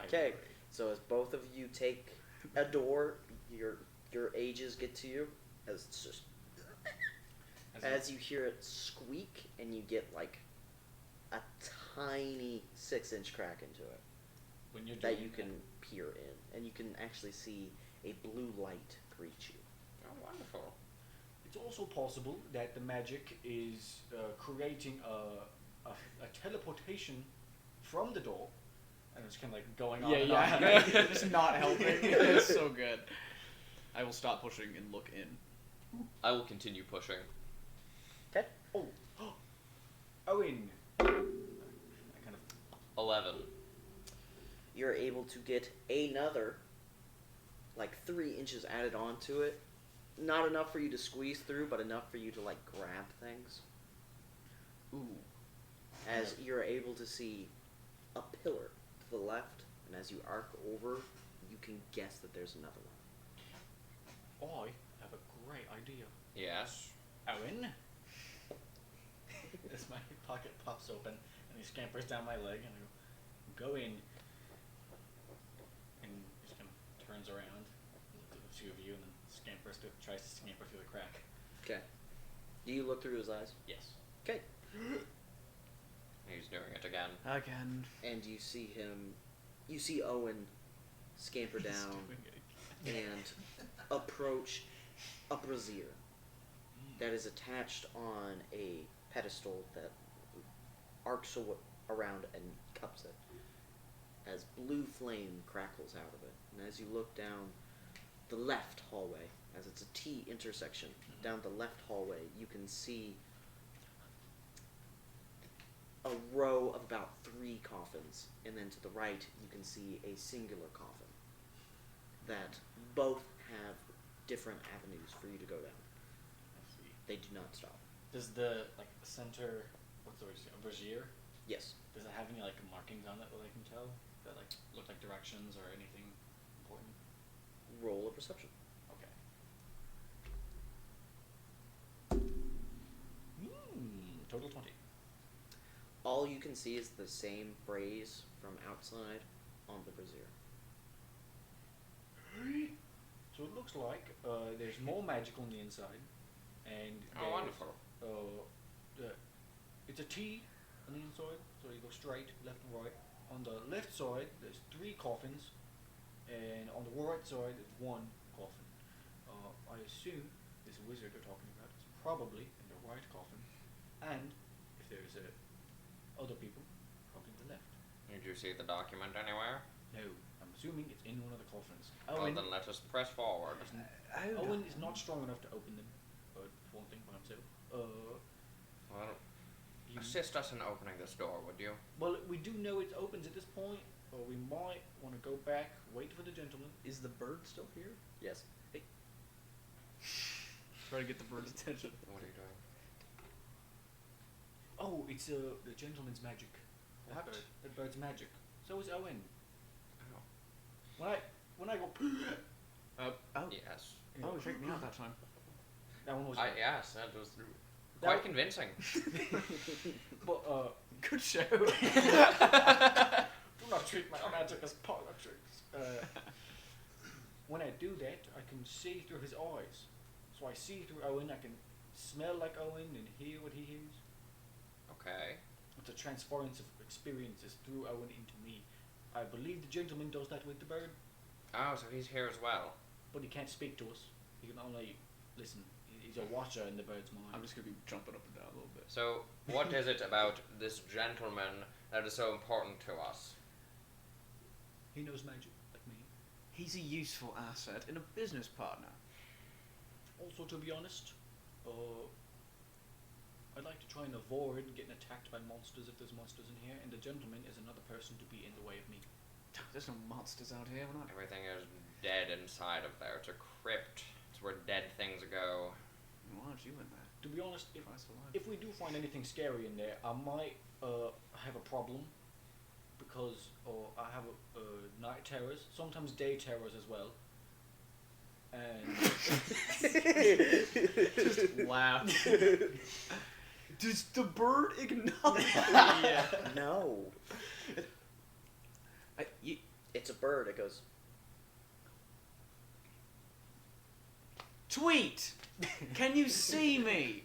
Okay, so as both of you take a door, your ages get to you as it's just as you hear it squeak, and you get like a tiny 6-inch crack into it When you're that doing you can peer in, and you can actually see a blue light greet you. Oh, wonderful. It's also possible that the magic is creating a teleportation from the door, and it's kind of like going on and on. Just not helping. It's so good. I will stop pushing and look in. I will continue pushing. Okay. Oh, Owen. I kind of 11. You're able to get another like 3 inches added onto it. Not enough for you to squeeze through, but enough for you to like grab things. Ooh. As you're able to see a pillar to the left, and as you arc over, you can guess that there's another one. I have a great idea. Yes. Owen. As my pocket pops open and he scampers down my leg, and I go in, and he just kind of turns around, looks at the two of you, and then tries to scamper through the crack. Okay. Do you look through his eyes? Yes. Okay. He's doing it again. Again. And you see Owen scamper down and approach a brazier that is attached on a pedestal that arcs around and cups it as blue flame crackles out of it. And as you look down the left hallway, as it's a T intersection, down the left hallway, you can see a row of about 3 coffins, and then to the right you can see a singular coffin that both have different avenues for you to go down. I see. They do not stop. Does the center, what's the word? A brazier? Yes. Does it have any markings on it that I can tell that look like directions or anything important? Roll a perception. Okay. Total 20. All you can see is the same phrase from outside on the brazier. So it looks like there's more magic on the inside, and Oh, wonderful. it's a T on the inside, so you go straight, left and right. On the left side, there's 3 coffins, and on the right side, there's 1 coffin. I assume this wizard you're talking about is probably in the right coffin, and if there's other people, probably in the left. Did you see the document anywhere? No, I'm assuming it's in one of the coffins. Well, then let us press forward. Owen is not strong enough to open them, for one thing by himself. Well, You- assist us in opening this door, would you? Well, we do know it opens at this point, but we might want to go back, wait for the gentleman. Is the bird still here? Yes. Try to get the bird's attention. What are you doing? Oh, it's the gentleman's magic. What? That bird's magic. So is Owen. Oh. When I go, Oh, Yes. oh, you freaked me out that time. that one was. Yes, that was That- quite convincing. But Good show. do not treat my magic as politics. When I do that, I can see through his eyes. So I see through Owen. I can smell like Owen and hear what he hears. Okay. It's a transference of experiences through Owen into me. I believe the gentleman does that with the bird, Oh, so he's here as well. but he can't speak to us. He can only listen. He's a watcher in the bird's mind. I'm just gonna be jumping up and down a little bit. So, what is it about this gentleman that is so important to us? He knows magic, like me. He's a useful asset and a business partner. Also, to be honest, I'd like to try and avoid getting attacked by monsters if there's monsters in here, and the gentleman is another person to be in the way of me. There's no monsters out here. We're not. Everything is dead inside of there. It's a crypt. It's where dead things go. Why aren't you in there? To be honest, Christ alive. if we do find anything scary in there, I might have a problem because I have night terrors, sometimes day terrors as well. And Just laugh. Does the bird acknowledge? Yeah. No. You, It's a bird. It goes. tweet! Can you see me?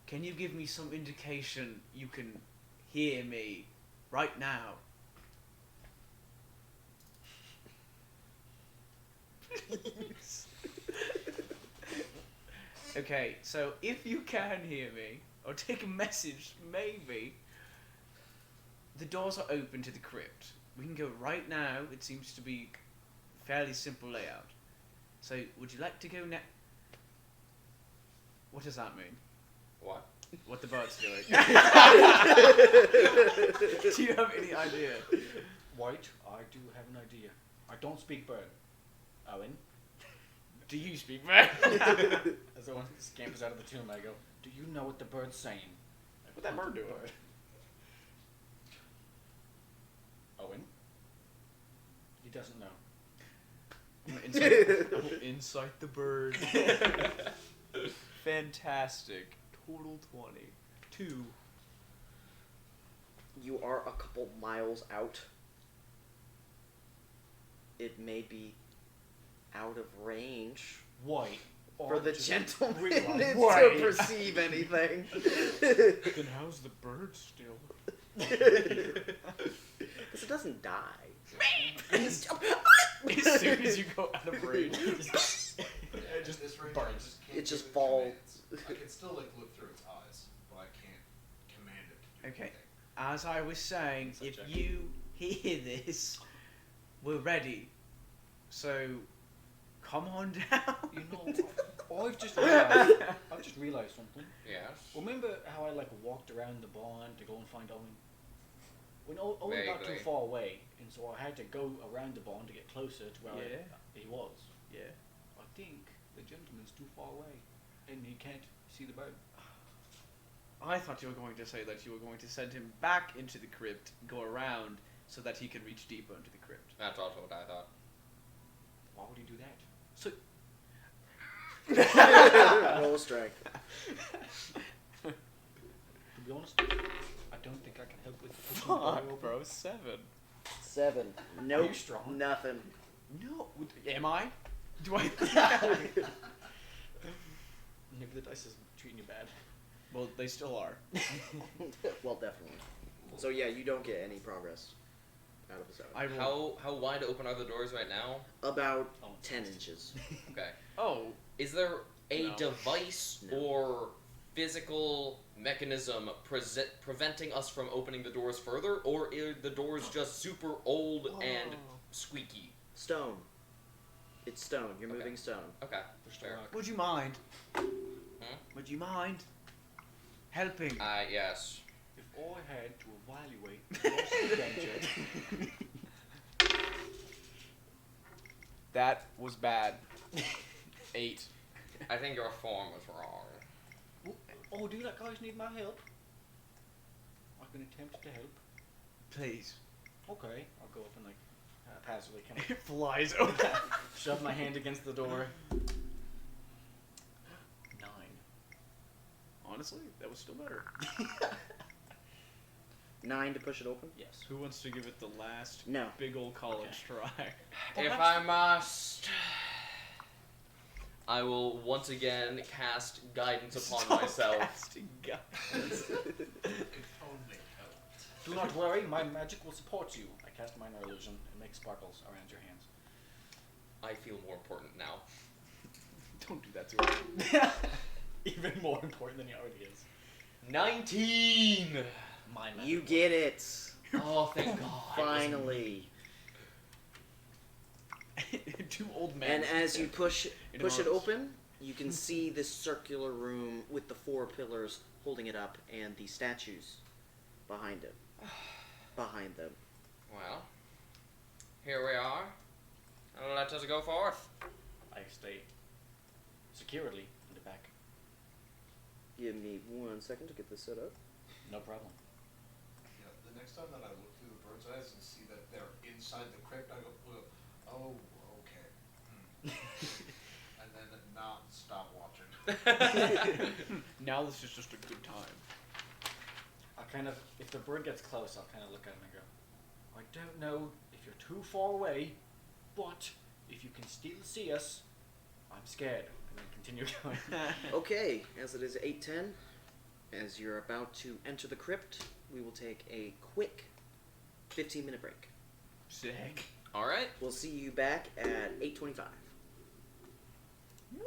Can you give me some indication you can hear me right now? Okay, so if you can hear me, or take a message, maybe, the doors are open to the crypt. We can go right now. It seems to be fairly simple layout. So, would you like to go now? What does that mean? What? What the bird's doing? Do you have any idea? White, I do have an idea. I don't speak bird. Owen? Do you speak bird? As the one who scampers out of the tomb, I go, do you know what the bird's saying? What that bird doing? Owen? He doesn't know. Insight the bird. Fantastic. Total 20. 2. You are a couple miles out. It may be out of range White. for the gentleman realize- to perceive anything. Then how's the bird still? Because it doesn't die. As soon as you go out of range. Yeah, just this range, I burns. just can't It just give falls. commands. I can still like look through its eyes, but I can't command it to do Okay. anything. As I was saying, if Subject. you hear this, we're ready. So, come on down. You know, I've just realized something. Yes. Remember how I like walked around the barn to go and find Owen? When Owen got too Vaguely. far away, and so I had to go around the barn to get closer to where Yeah. he was. Yeah. I think the gentleman's too far away, and he can't see the bird. I thought you were going to say that you were going to send him back into the crypt, go around, so that he can reach deeper into the crypt. That's also what I thought. Why would he do that? So, Roll a strike. To be honest, I don't think I can help with pushing the door Fuck, open. bro. 7. 7. Nope. you strong? Nothing. no. Am I? Do I? Maybe the dice is treating you bad. Well, they still are. Well, definitely. So yeah, you don't get any progress out of this out. I roll. How wide open are the doors right now? About Oh, 10 inches. Okay. Oh, Is there a No. device No. or physical mechanism preventing us from opening the doors further, or are the doors just super old and squeaky? Stone. It's stone. You're Okay. moving stone. Okay. Push the Fair. rock. would you mind? Would you mind helping? Yes. If I had to evaluate the loss of danger, That was bad. 8. I think your form was wrong. oh, do you guys need my help? I can attempt to help. Please. Okay, I'll go up and like passively kind It flies open. of shove my hand against the door. 9. Honestly, that was still better. 9 to push it open? Yes. Who wants to give it the last No. big old college try? If I must, I will once again cast guidance upon myself. Casting guidance. If only helped. Do not worry, my magic will support you. I cast minor illusion and make sparkles around your hands. I feel more important now. Don't do that to her. Even more important than he already is. 19! Mine. You get it. Oh, thank God. Finally. 2 old men. And as you push In it arms. open, you can see this circular room with the 4 pillars holding it up and the statues behind it. Behind them. Well, here we are. Let us go forth. I stay securely in the back. Give me 1 second to get this set up. No problem. Yeah, the next time that I look through the bird's eyes and see that they're inside the crypt, I go, oh, okay. And then not stop watching. Now this is just a good time. I kind of, if the bird gets close, I'll kind of look at him and go, I don't know if you're too far away, but if you can still see us, I'm scared. And then continue going. Okay, as it is 8:10, as you're about to enter the crypt, we will take a quick 15-minute break. Sick. Alright. We'll see you back at 8:25. Whee!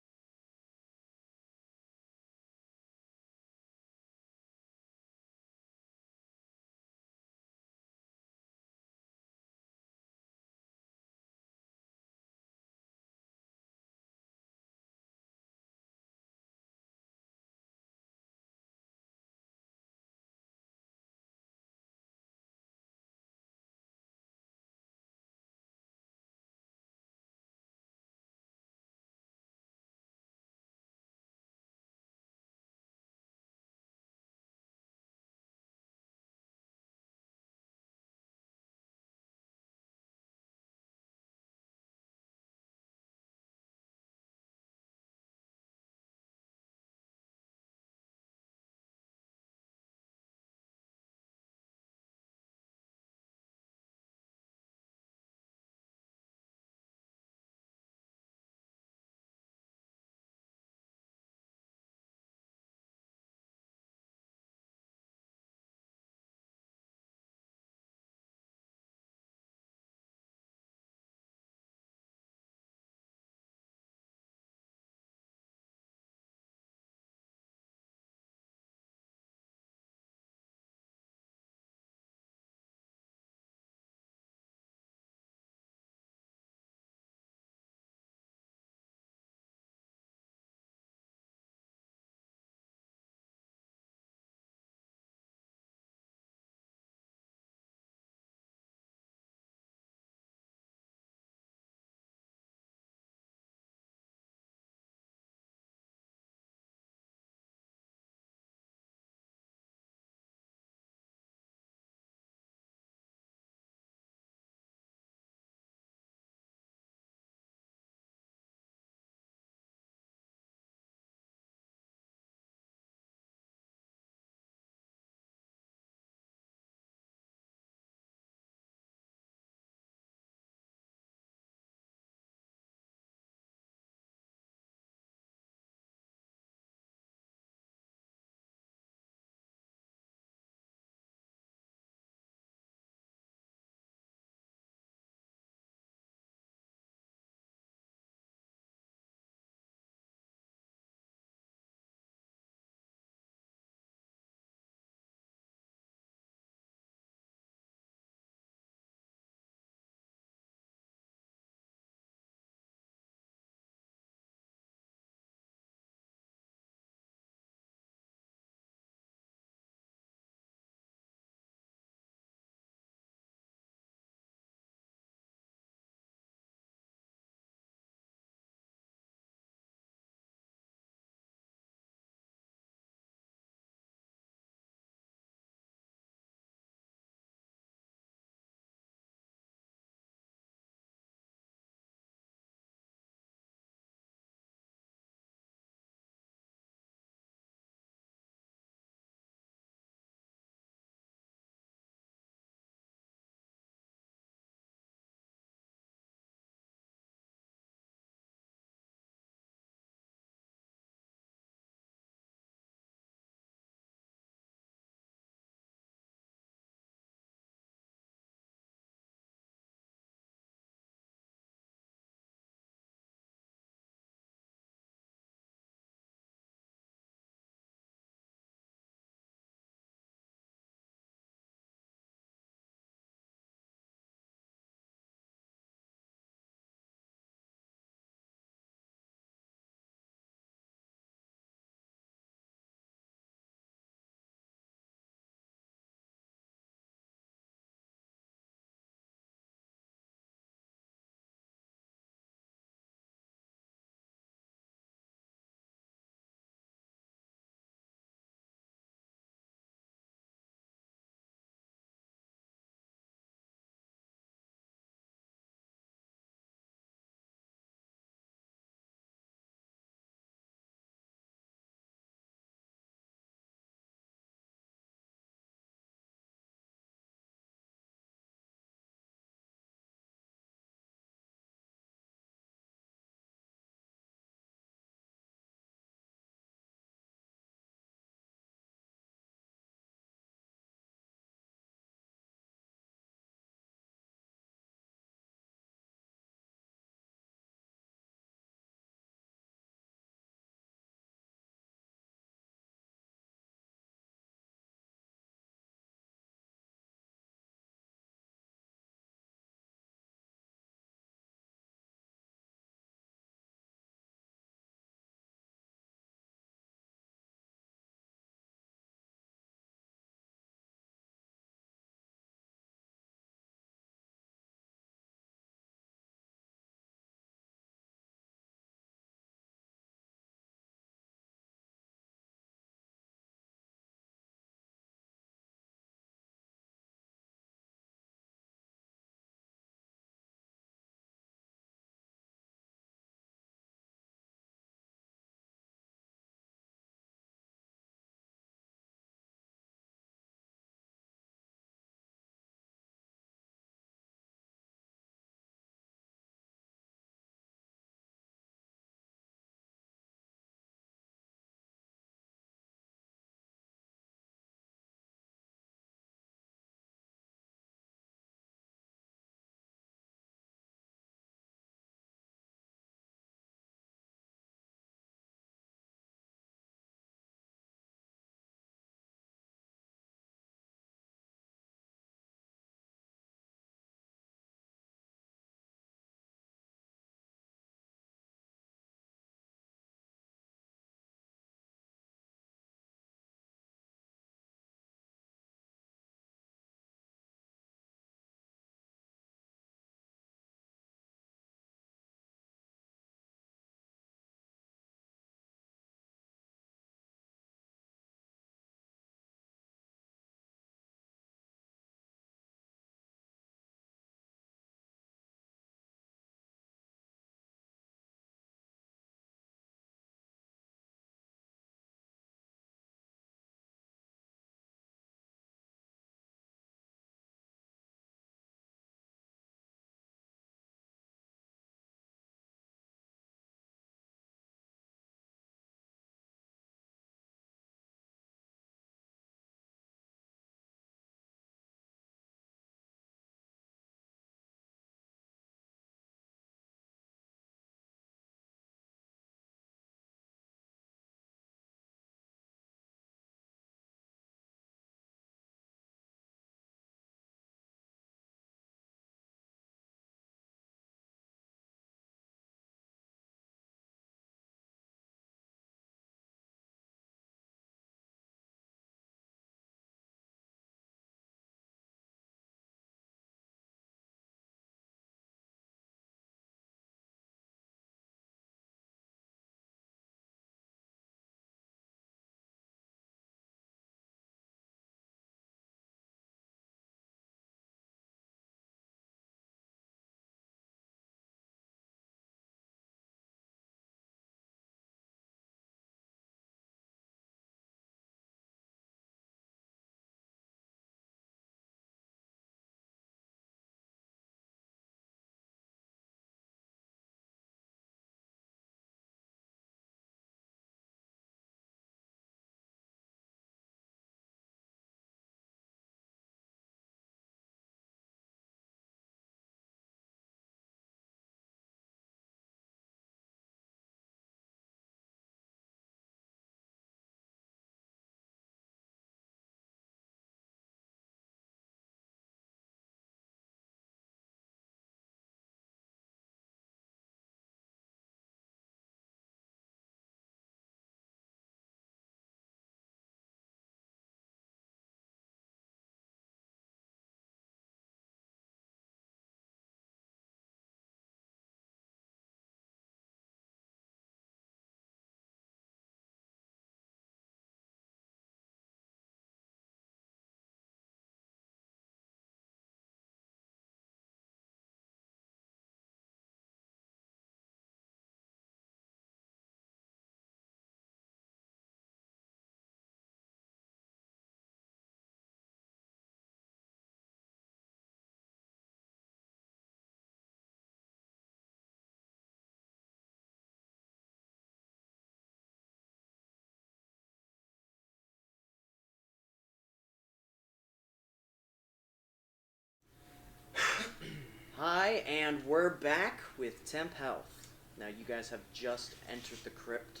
Hi, and we're back with Temp Health. Now, you guys have just entered the crypt,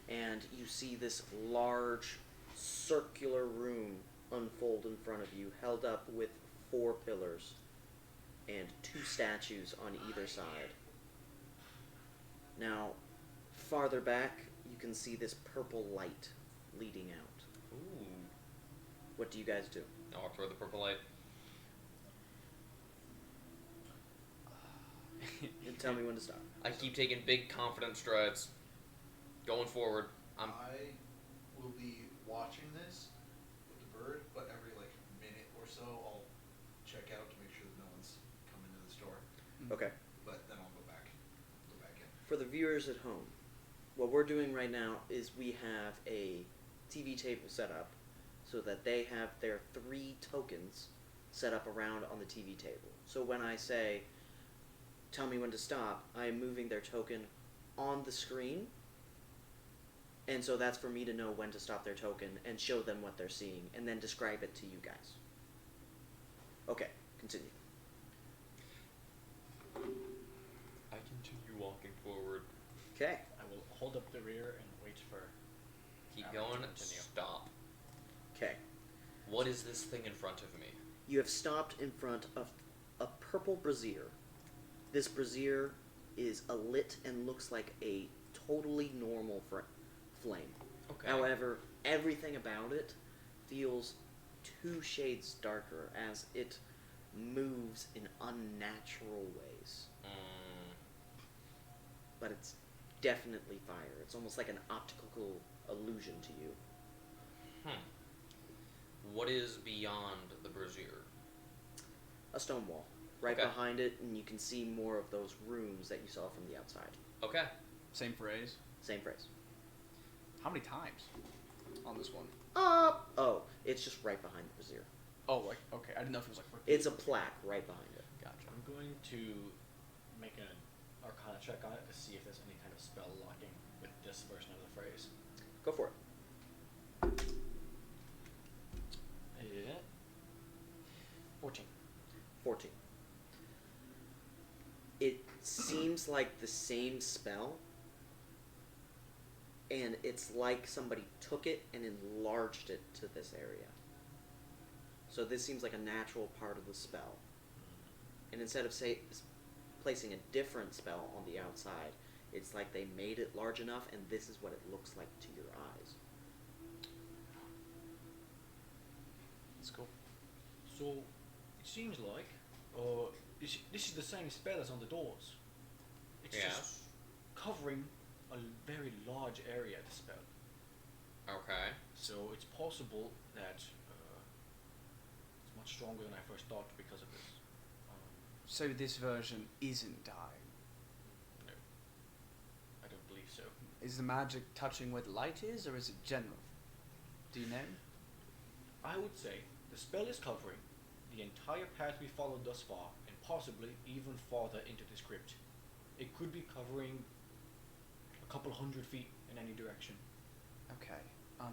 and you see this large circular room unfold in front of you, held up with 4 pillars and 2 statues on either side. Now, farther back, you can see this purple light leading out. Ooh. What do you guys do? I'll walk toward the purple light. And tell me when to stop. I keep taking big, confident strides. Going forward. I will be watching this with the bird, but every minute or so I'll check out to make sure that no one's come into the store. Okay. But then I'll go back in. For the viewers at home, what we're doing right now is we have a TV table set up so that they have their 3 tokens set up around on the TV table. So when I say, tell me when to stop, I am moving their token on the screen, and so that's for me to know when to stop their token and show them what they're seeing, and then describe it to you guys. Okay, continue. I continue walking forward. Okay. I will hold up the rear and wait for. Keep Aaron going. to continue. Stop. Okay. What is this thing in front of me? You have stopped in front of a purple brazier. This brazier is lit and looks like a totally normal flame. Okay. However, everything about it feels 2 shades darker as it moves in unnatural ways. But it's definitely fire. It's almost like an optical illusion to you. What is beyond the brazier? A stone wall. Right Okay. behind it, and you can see more of those rooms that you saw from the outside. Okay. Same phrase. Same phrase. How many times on this one? Oh, it's just right behind the brazier. Oh, like okay. I didn't know if it was like. It's a plaque right behind it. Gotcha. I'm going to make an Arcana check on it to see if there's any kind of spell locking with this version of the phrase. Go for it. Yeah. 14. 14. It seems like the same spell, and it's like somebody took it and enlarged it to this area. So this seems like a natural part of the spell. And instead of placing a different spell on the outside, it's like they made it large enough, and this is what it looks like to your eyes. That's cool. So, it seems like this is the same spell as on the doors. It's Yeah. just covering a very large area, the spell. Okay. So it's possible that it's much stronger than I first thought because of this. So this version isn't dying. No, I don't believe so. Is the magic touching where the light is, or is it general? Do you know? I would say the spell is covering the entire path we followed thus far, and possibly even farther into this crypt. It could be covering a couple 100 feet in any direction. Okay.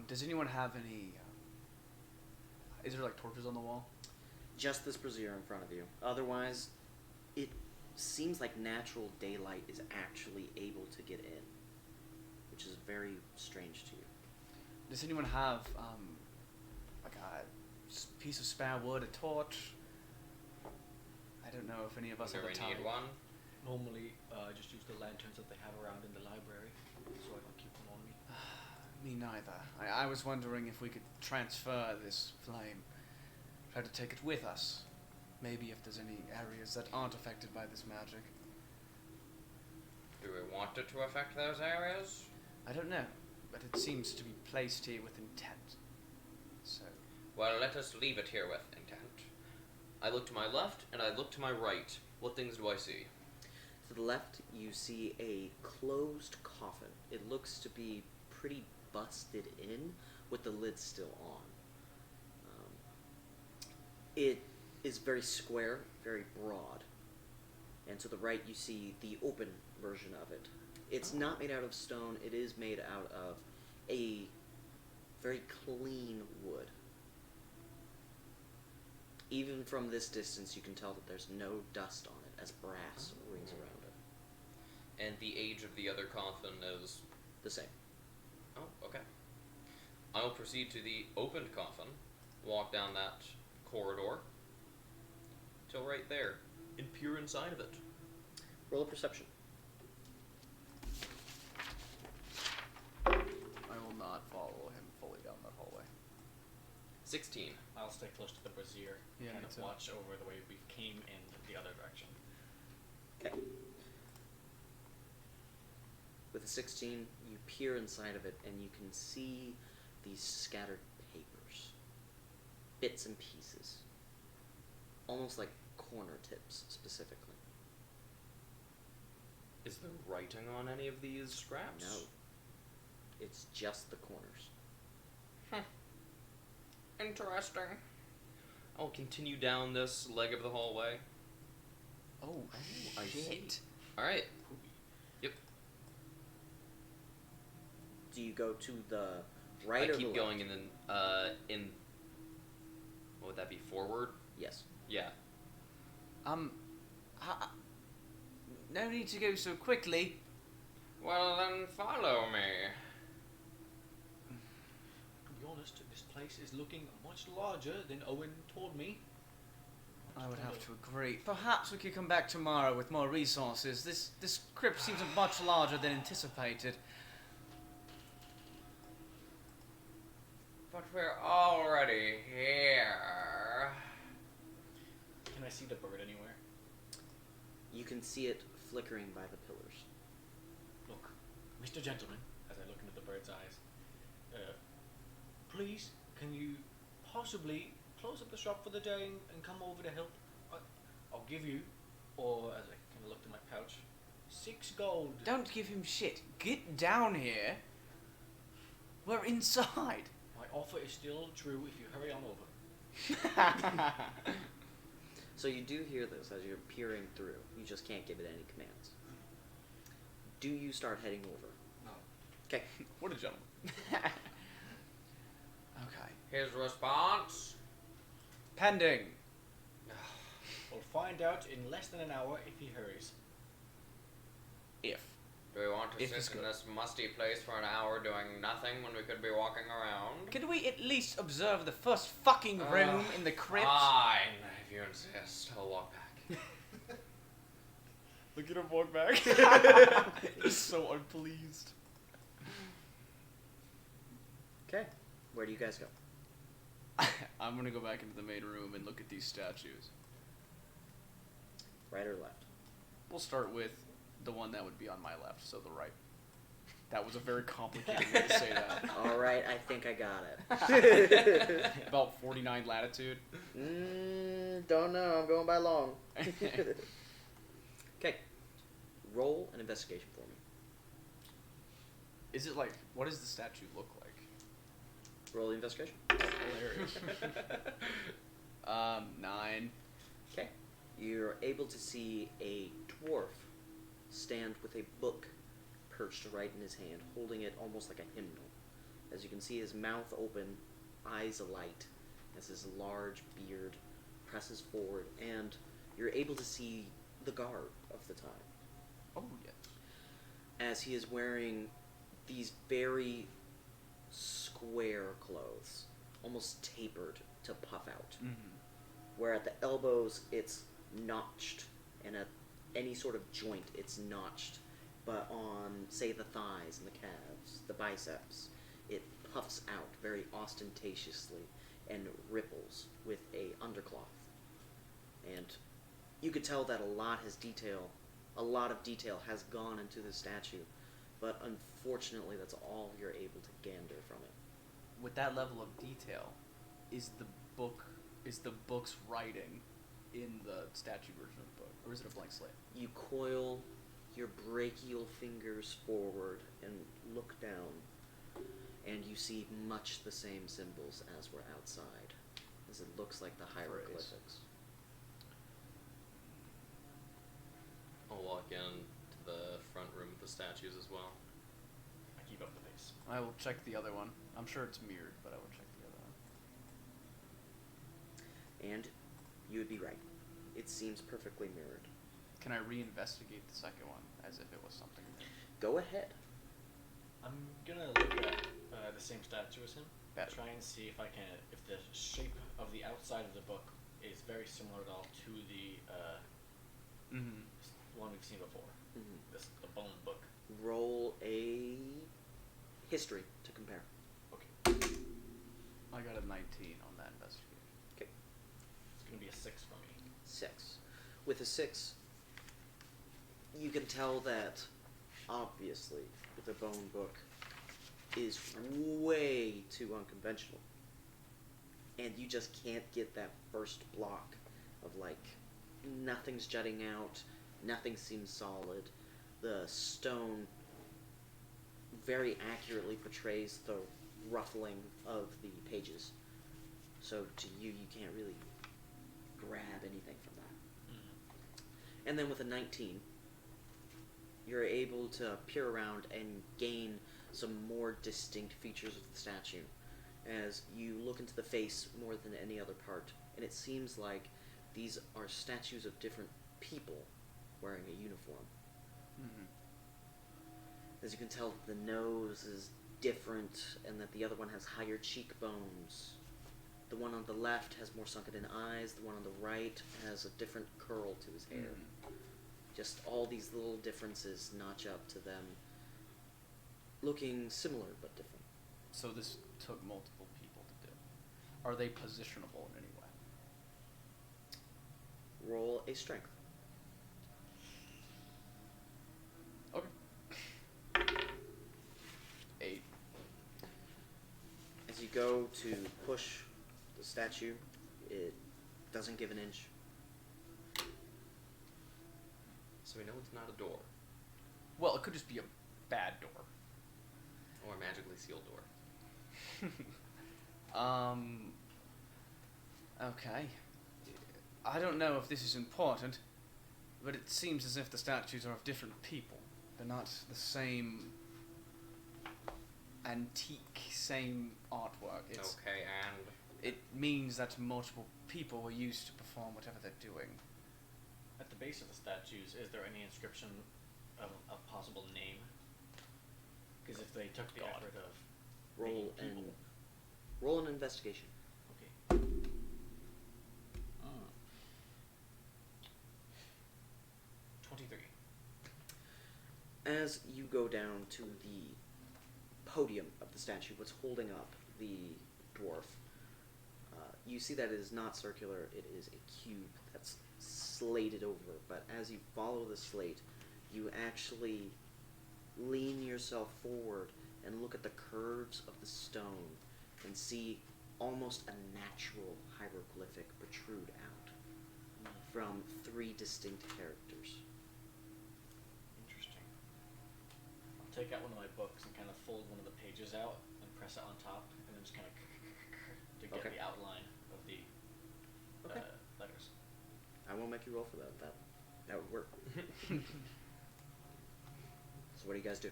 Does anyone have any? Is there like torches on the wall? Just this brazier in front of you. Otherwise, it seems like natural daylight is actually able to get in, which is very strange to you. Does anyone have like a piece of spare wood, a torch? I don't know if any of us Do have we the time. need one? Normally, I just use the lanterns that they have around in the library, so I don't keep them on me. Me neither. I was wondering if we could transfer this flame. Try to take it with us. Maybe if there's any areas that aren't affected by this magic. Do we want it to affect those areas? I don't know, but it seems to be placed here with intent. So, Well, let us leave it here with intent. I look to my left and I look to my right. What things do I see? To the left, you see a closed coffin. It looks to be pretty busted in, with the lid still on. It is very square, very broad. And to the right, you see the open version of it. It's not made out of stone. It is made out of a very clean wood. Even from this distance, you can tell that there's no dust on it as brass rings around it. And the age of the other coffin is... The same. Oh, okay. I will proceed to the opened coffin, walk down that corridor, till right there, and peer inside of it. Roll a perception. I will not follow him fully down that hallway. 16. I'll stay close to the brazier. Yeah, kind me of too. watch over the way we came in the other direction. Okay. With a 16, you peer inside of it, and you can see these scattered papers, bits and pieces, almost like corner tips specifically. Is there writing on any of these scraps? No, it's just the corners. Interesting. I'll continue down this leg of the hallway. Oh, I see. shit. Alright. Yep. Do you go to the right I or keep the going left? and then, in... What would that be, forward? Yes. Yeah. No need to go so quickly. Well, then follow me. To be honest, this place is looking much larger than Owen told me. I would have to agree. Perhaps we could come back tomorrow with more resources. This crypt seems much larger than anticipated. But we're already here. Can I see the bird anywhere? You can see it flickering by the pillars. Look, Mr. Gentleman, as I look into the bird's eyes, please, can you possibly close up the shop for the day and come over to help? I'll give you, or as I kind of looked in my pouch, 6 gold. Don't give him shit. Get down here. We're inside. My offer is still true if you hurry on over. So you do hear this as you're peering through. You just can't give it any commands. Do you start heading over? No. Okay. What a gentleman. Okay. His response? Pending. We'll find out in less than an hour if he hurries. If. Do we want to If it's sit in good. this musty place for an hour doing nothing when we could be walking around? Could we at least observe the first fucking room in the crypt? Fine, if you insist. I'll walk back. Look at him walk back. He's so unpleased. Okay. Where do you guys go? I'm gonna go back into the main room and look at these statues. Right or left? We'll start with the one that would be on my left, so the right. That was a very complicated way to say that. All right, I think I got it. About 49 latitude. Don't know. I'm going by long. Okay. Roll an investigation for me. Is it like, what does the statue look like? Roll the investigation. Hilarious. 9. Okay. You're able to see a dwarf stand with a book perched right in his hand, holding it almost like a hymnal. As you can see, his mouth open, eyes alight, as his large beard presses forward, and you're able to see the garb of the time, Oh, yes. as he is wearing these very square clothes, almost tapered to puff out, where at the elbows it's notched, and at any sort of joint it's notched, but on, say, the thighs and the calves, the biceps, it puffs out very ostentatiously and ripples with a undercloth. And you could tell that a lot of detail has gone into the statue, but unfortunately that's all you're able to gander from it. With that level of detail, is the book's writing in the statue version of the book, or is it a blank slate? You coil your brachial fingers forward and look down, and you see much the same symbols as were outside, as it looks like the hieroglyphics. I'll walk in to the front room with the statues as well. I keep up the pace. I will check the other one. I'm sure it's mirrored, but I will check the other one. And you would be right. It seems perfectly mirrored. Can I reinvestigate the second one as if it was something new? Go ahead. I'm gonna look at the same statue as him. Better. Try and see if I can, if the shape of the outside of the book is very similar at all to the Mm-hmm. one we've seen before. Mhm. The bone book. Roll a history to compare. Okay. I got a 19 on that investigation. Okay. It's gonna be a 6 for me. 6. With a 6, you can tell that, obviously, the bone book is way too unconventional. And you just can't get that first block of, like, nothing's jutting out, nothing seems solid. The stone very accurately portrays the ruffling of the pages. So to you, you can't really grab anything from that. And then with a 19, you're able to peer around and gain some more distinct features of the statue as you look into the face more than any other part, and it seems like these are statues of different people wearing a uniform. Mm-hmm. As you can tell, the nose is different and that the other one has higher cheekbones. The one on the left has more sunken in eyes, the one on the right has a different curl to his hair. Just all these little differences notch up to them looking similar but different. So this took multiple people to do. Are they positionable in any way? Roll a strength. Okay. 8. As you go to push the statue, it doesn't give an inch. So we know it's not a door. Well, it could just be a bad door. Or a magically sealed door. Okay. I don't know if this is important, but it seems as if the statues are of different people. They're not the same antique, same artwork. It's, Okay, and it means that multiple people were used to perform whatever they're doing. At the base of the statues, is there any inscription of a possible name? Because if they took the God. effort of Roll making an people, roll an investigation. okay. 23. As you go down to the podium of the statue, what's holding up the dwarf, you see that it is not circular, it is a cube that's slated over. But as you follow the slate, you actually lean yourself forward and look at the curves of the stone and see almost a natural hieroglyphic protrude out from 3 distinct characters. Interesting. I'll take out one of my books and kind of fold one of the pages out and press it on top, and then just kind of to get Okay. the outline of the Okay. letters. I won't make you roll for that. That would work. So what do you guys do?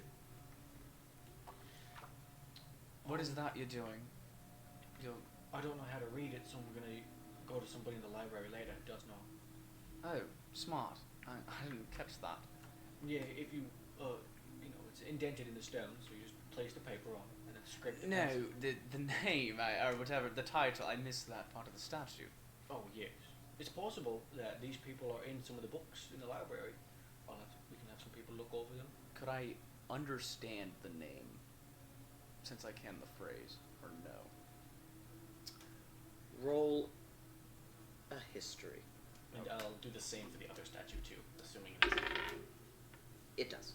What is that you're doing? You're... I don't know how to read it, so I'm gonna go to somebody in the library later who does know. Oh, smart. I didn't catch that. Yeah, if you, it's indented in the stone, so you just place the paper on and then scrape the No, pencil. the name, or whatever, the title, I missed that part of the statue. Oh yes, it's possible that these people are in some of the books in the library. We can have some people look over them. Could I understand the name, since I can the phrase, or no? Roll a history. And I'll do the same for the other statue too, assuming it is. It does.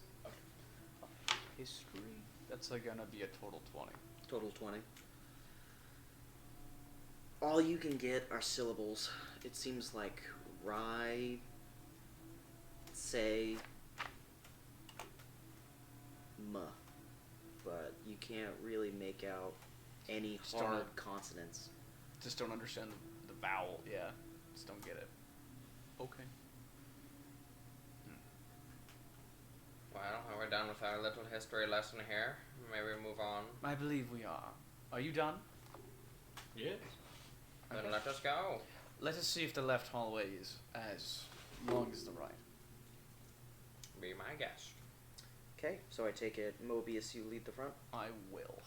History? That's gonna be a total 20. Total 20. All you can get are syllables. It seems like rye, say, but you can't really make out any Just hard don't- consonants. Just don't understand the vowel, yeah. Just don't get it. Okay. well, are we done with our little history lesson here? May we move on? I believe we are. Are you done? Yes. Then Okay. let us go. Let us see if the left hallway is as long as the right. Be my guest. Okay, so I take it, Mobius, you lead the front. I will.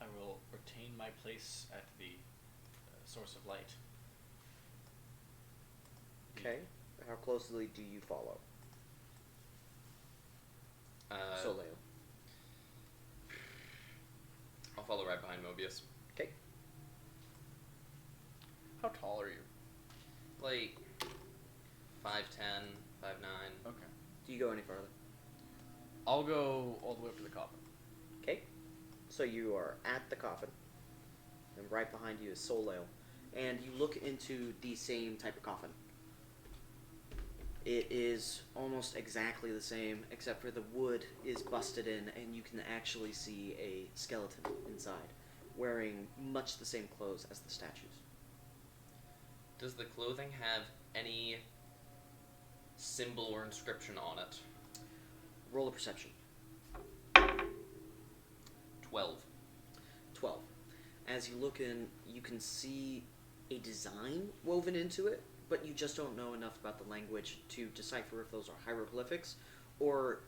I will retain my place at the source of light. Okay. How closely do you follow? Soleo. I'll follow right behind Mobius. Okay. How tall are you? Like 5'10", 5'9". Okay. Do you go any farther? I'll go all the way up to the coffin. Okay. So you are at the coffin, and right behind you is Soleo, and you look into the same type of coffin. It is almost exactly the same, except for the wood is busted in, and you can actually see a skeleton inside, wearing much the same clothes as the statues. Does the clothing have any symbol or inscription on it? Roll a perception. 12. 12. As you look in, you can see a design woven into it, but you just don't know enough about the language to decipher if those are hieroglyphics or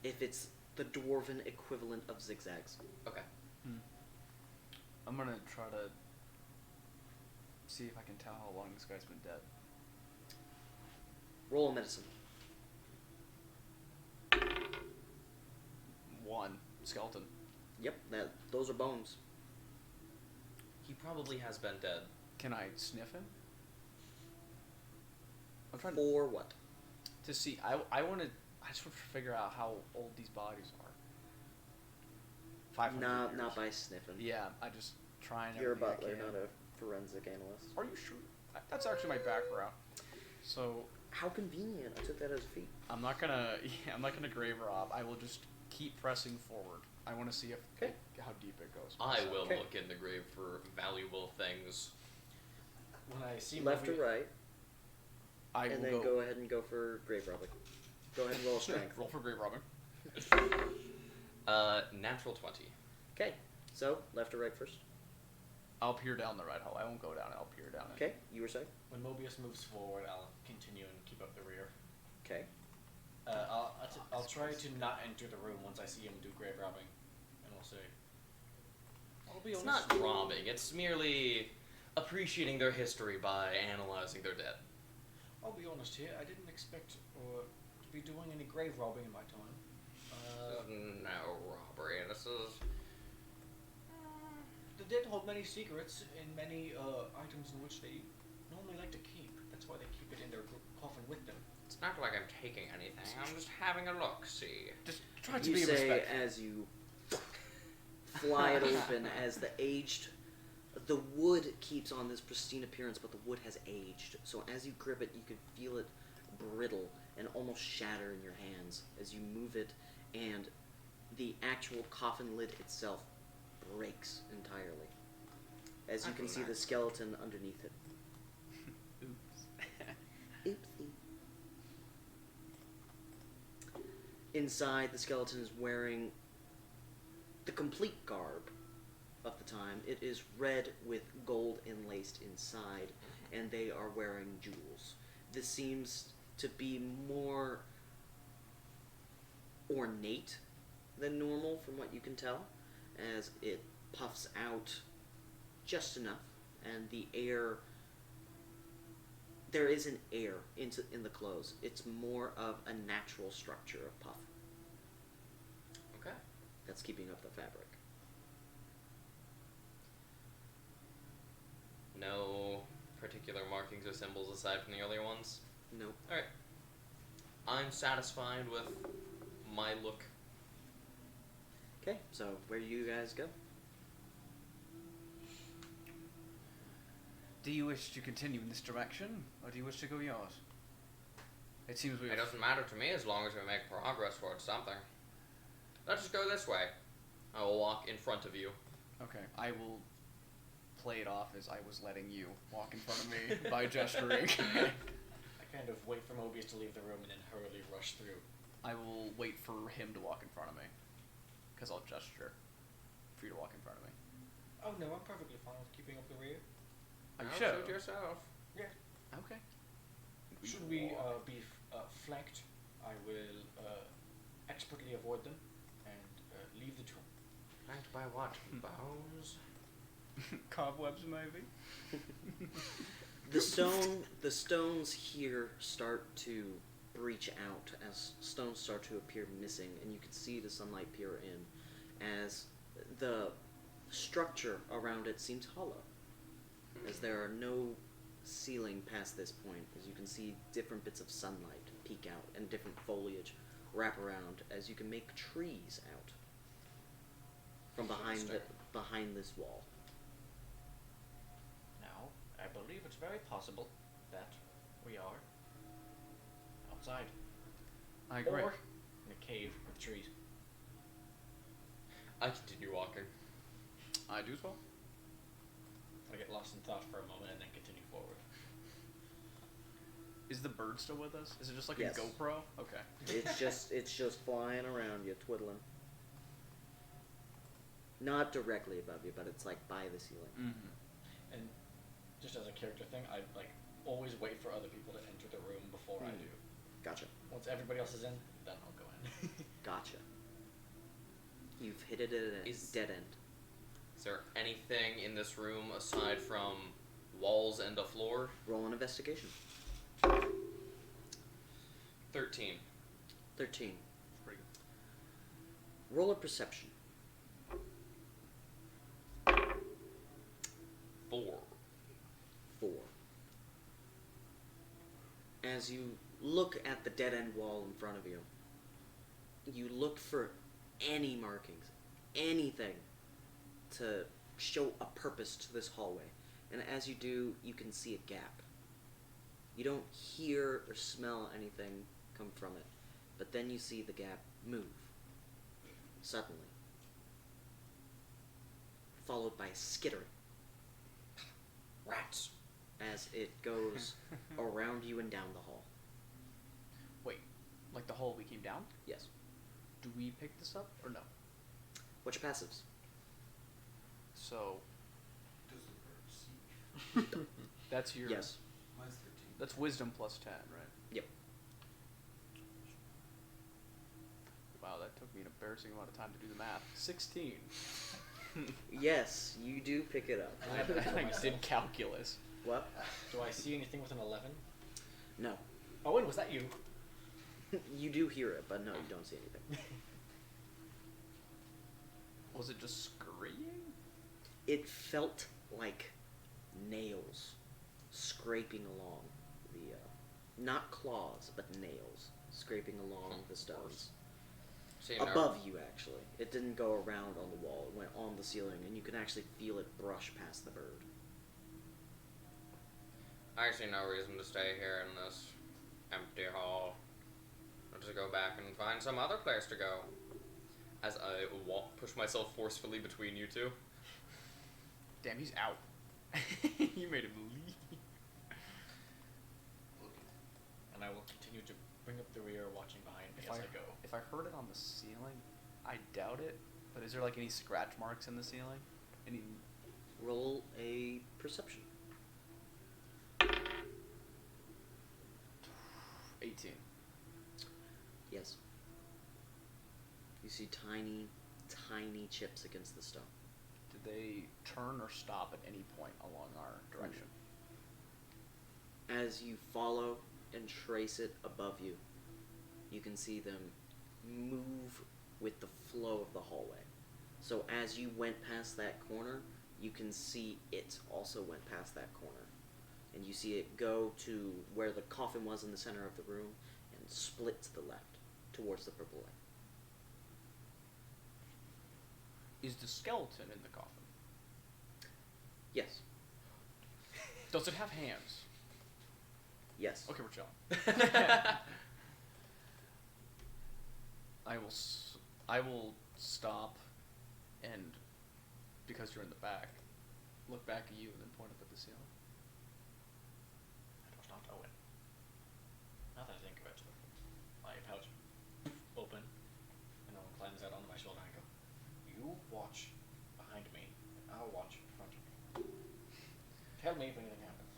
if it's the dwarven equivalent of zigzags. Okay. I'm gonna try to see if I can tell how long this guy's been dead. Roll a medicine. 1 skeleton. Yep, those are bones. He probably has been dead. Can I sniff him? I'm trying For what? to see. I just want to figure out how old these bodies are. 500 Not years. not by sniffing. Yeah, I just try and You're a everything I butler, can. not a forensic analyst. Are you sure? That's actually my background. So How convenient. I took that as a feat. I'm not gonna. Yeah, I'm not gonna grave rob. I will just keep pressing forward. I want to see if Okay. how deep it goes. I will Okay. look in the grave for valuable things. When I see Left or Mobius, right, I and will then go ahead and go for grave robbing. Go ahead and roll a strength. roll for grave robbing. Natural 20. Okay, so left or right first. I'll peer down the right hole. I won't go down it. I'll peer down it. Okay, you were saying? when Mobius moves forward, I'll continue and keep up the rear. Okay. I'll try to not enter the room once I see him do grave robbing, and I'll say, "I'll be It's honest. not robbing, it's merely appreciating their history by analyzing their dead. I'll be honest here. I didn't expect to be doing any grave robbing in my time. No robbery, this is... The dead hold many secrets and many items in which they normally like to keep. That's why they keep it in their coffin with them. It's not like I'm taking anything, I'm just having a look-see. Just try to You be say respectful. as you fly it open, as the wood keeps on this pristine appearance, but the wood has aged. So as you grip it, you can feel it brittle and almost shatter in your hands as you move it, and the actual coffin lid itself breaks entirely. As you can see the skeleton underneath it. Oops. Oopsie. Inside, the skeleton is wearing the complete garb of the time. It is red with gold enlaced inside, and they are wearing jewels. This seems to be more ornate than normal from what you can tell, as it puffs out just enough, and the air... There is an air in the clothes. It's more of a natural structure of puff Okay. that's keeping up the fabric. No particular markings or symbols aside from the earlier ones? No. Alright. I'm satisfied with my look. Okay, so where do you guys go? Do you wish to continue in this direction, or do you wish to go yours? It seems we It doesn't matter to me as long as we make progress towards something. Let's just go this way. I will walk in front of you. Okay, I will play it off as I was letting you walk in front of me by gesturing. I kind of wait for Mobius to leave the room and then hurriedly rush through. I will wait for him to walk in front of me, because I'll gesture for you to walk in front of me. Oh no, I'm perfectly fine with keeping up the rear. Are you Now sure? shoot yourself. Yeah. Okay. Should we be flanked I will expertly avoid them and leave the tomb. Flanked by what? Bones? Cobwebs, maybe. The stones here start to breach out as stones start to appear missing, and you can see the sunlight peer in as the structure around it seems hollow, as there are no ceiling past this point, as you can see different bits of sunlight peek out and different foliage wrap around as you can make trees out from behind this wall. Now, I believe it's very possible that we are outside. I agree. Or in a cave with trees. I continue walking. I do as well. I get lost in thought for a moment and then continue forward. Is the bird still with us? Is it just like Yes. a GoPro? Okay. It's just flying around you, twiddling. Not directly above you, but it's like by the ceiling. Mm-hmm. And just as a character thing, I always wait for other people to enter the room before I do. Gotcha. Once everybody else is in, then I'll go in. Gotcha. You've hit it at a dead end. Is there anything in this room aside from walls and a floor? Roll an investigation. 13. 13. Pretty Roll a perception. 4. 4. As you look at the dead end wall in front of you, you look for any markings, anything to show a purpose to this hallway. And as you do, you can see a gap. You don't hear or smell anything come from it, but then you see the gap move, suddenly, followed by skittering. Rats. As it goes around you and down the hall. Wait, like the hole we came down? Yes. Do we pick this up or no? What's your passives? So Does the bird see? that's your Yes. Mine's 13. That's wisdom plus 10, right? Yep. Wow, that took me an embarrassing amount of time to do the math. 16. Yes, you do pick it up. I have to I myself. did calculus. What? Do I see anything with an 11? No. Owen, was that you? You do hear it, but no, you don't see anything. Was it just scurrying? It felt like nails scraping along the, not claws, but nails scraping along the stones. See, Above you, actually. It didn't go around on the wall. It went on the ceiling, and you can actually feel it brush past the bird. I see no reason to stay here in this empty hall. I'll just go back and find some other place to go. As I push myself forcefully between you two. Damn, he's out. You made him leave. And I will continue to bring up the rear, watching behind me If as I I go. If I heard it on the ceiling, I doubt it. But is there like any scratch marks in the ceiling? Any? Roll a perception. 18. Yes. You see tiny, tiny chips against the stone. Did they turn or stop at any point along our direction? As you follow and trace it above you, you can see them move with the flow of the hallway. So as you went past that corner, you can see it also went past that corner. And you see it go to where the coffin was in the center of the room and split to the left, towards the purple light. Is the skeleton in the coffin? Yes. Does it have hands? Yes. Okay, we're chilling. I will stop, and because you're in the back, look back at you and then point up at the ceiling. That was not Owen. Now that I think of it, my pouch open, and Owen climbs out onto my shoulder and I go, "You watch behind me, and I'll watch in front of me. Tell me if anything happens."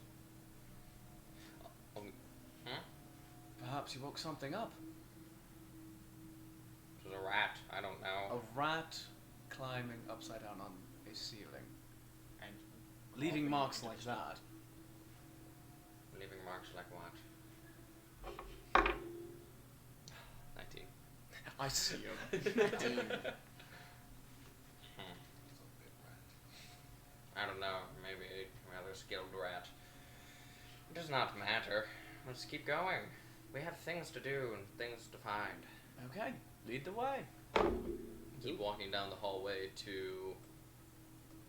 Hmm? Perhaps you woke something up. a rat climbing upside down on a ceiling, And leaving crawling marks into like the stone. that. Leaving marks like what? 19. I see him. I don't know, maybe a rather skilled rat. It does not matter. Let's keep going. We have things to do and things to find. Okay, lead the way. Keep walking down the hallway to,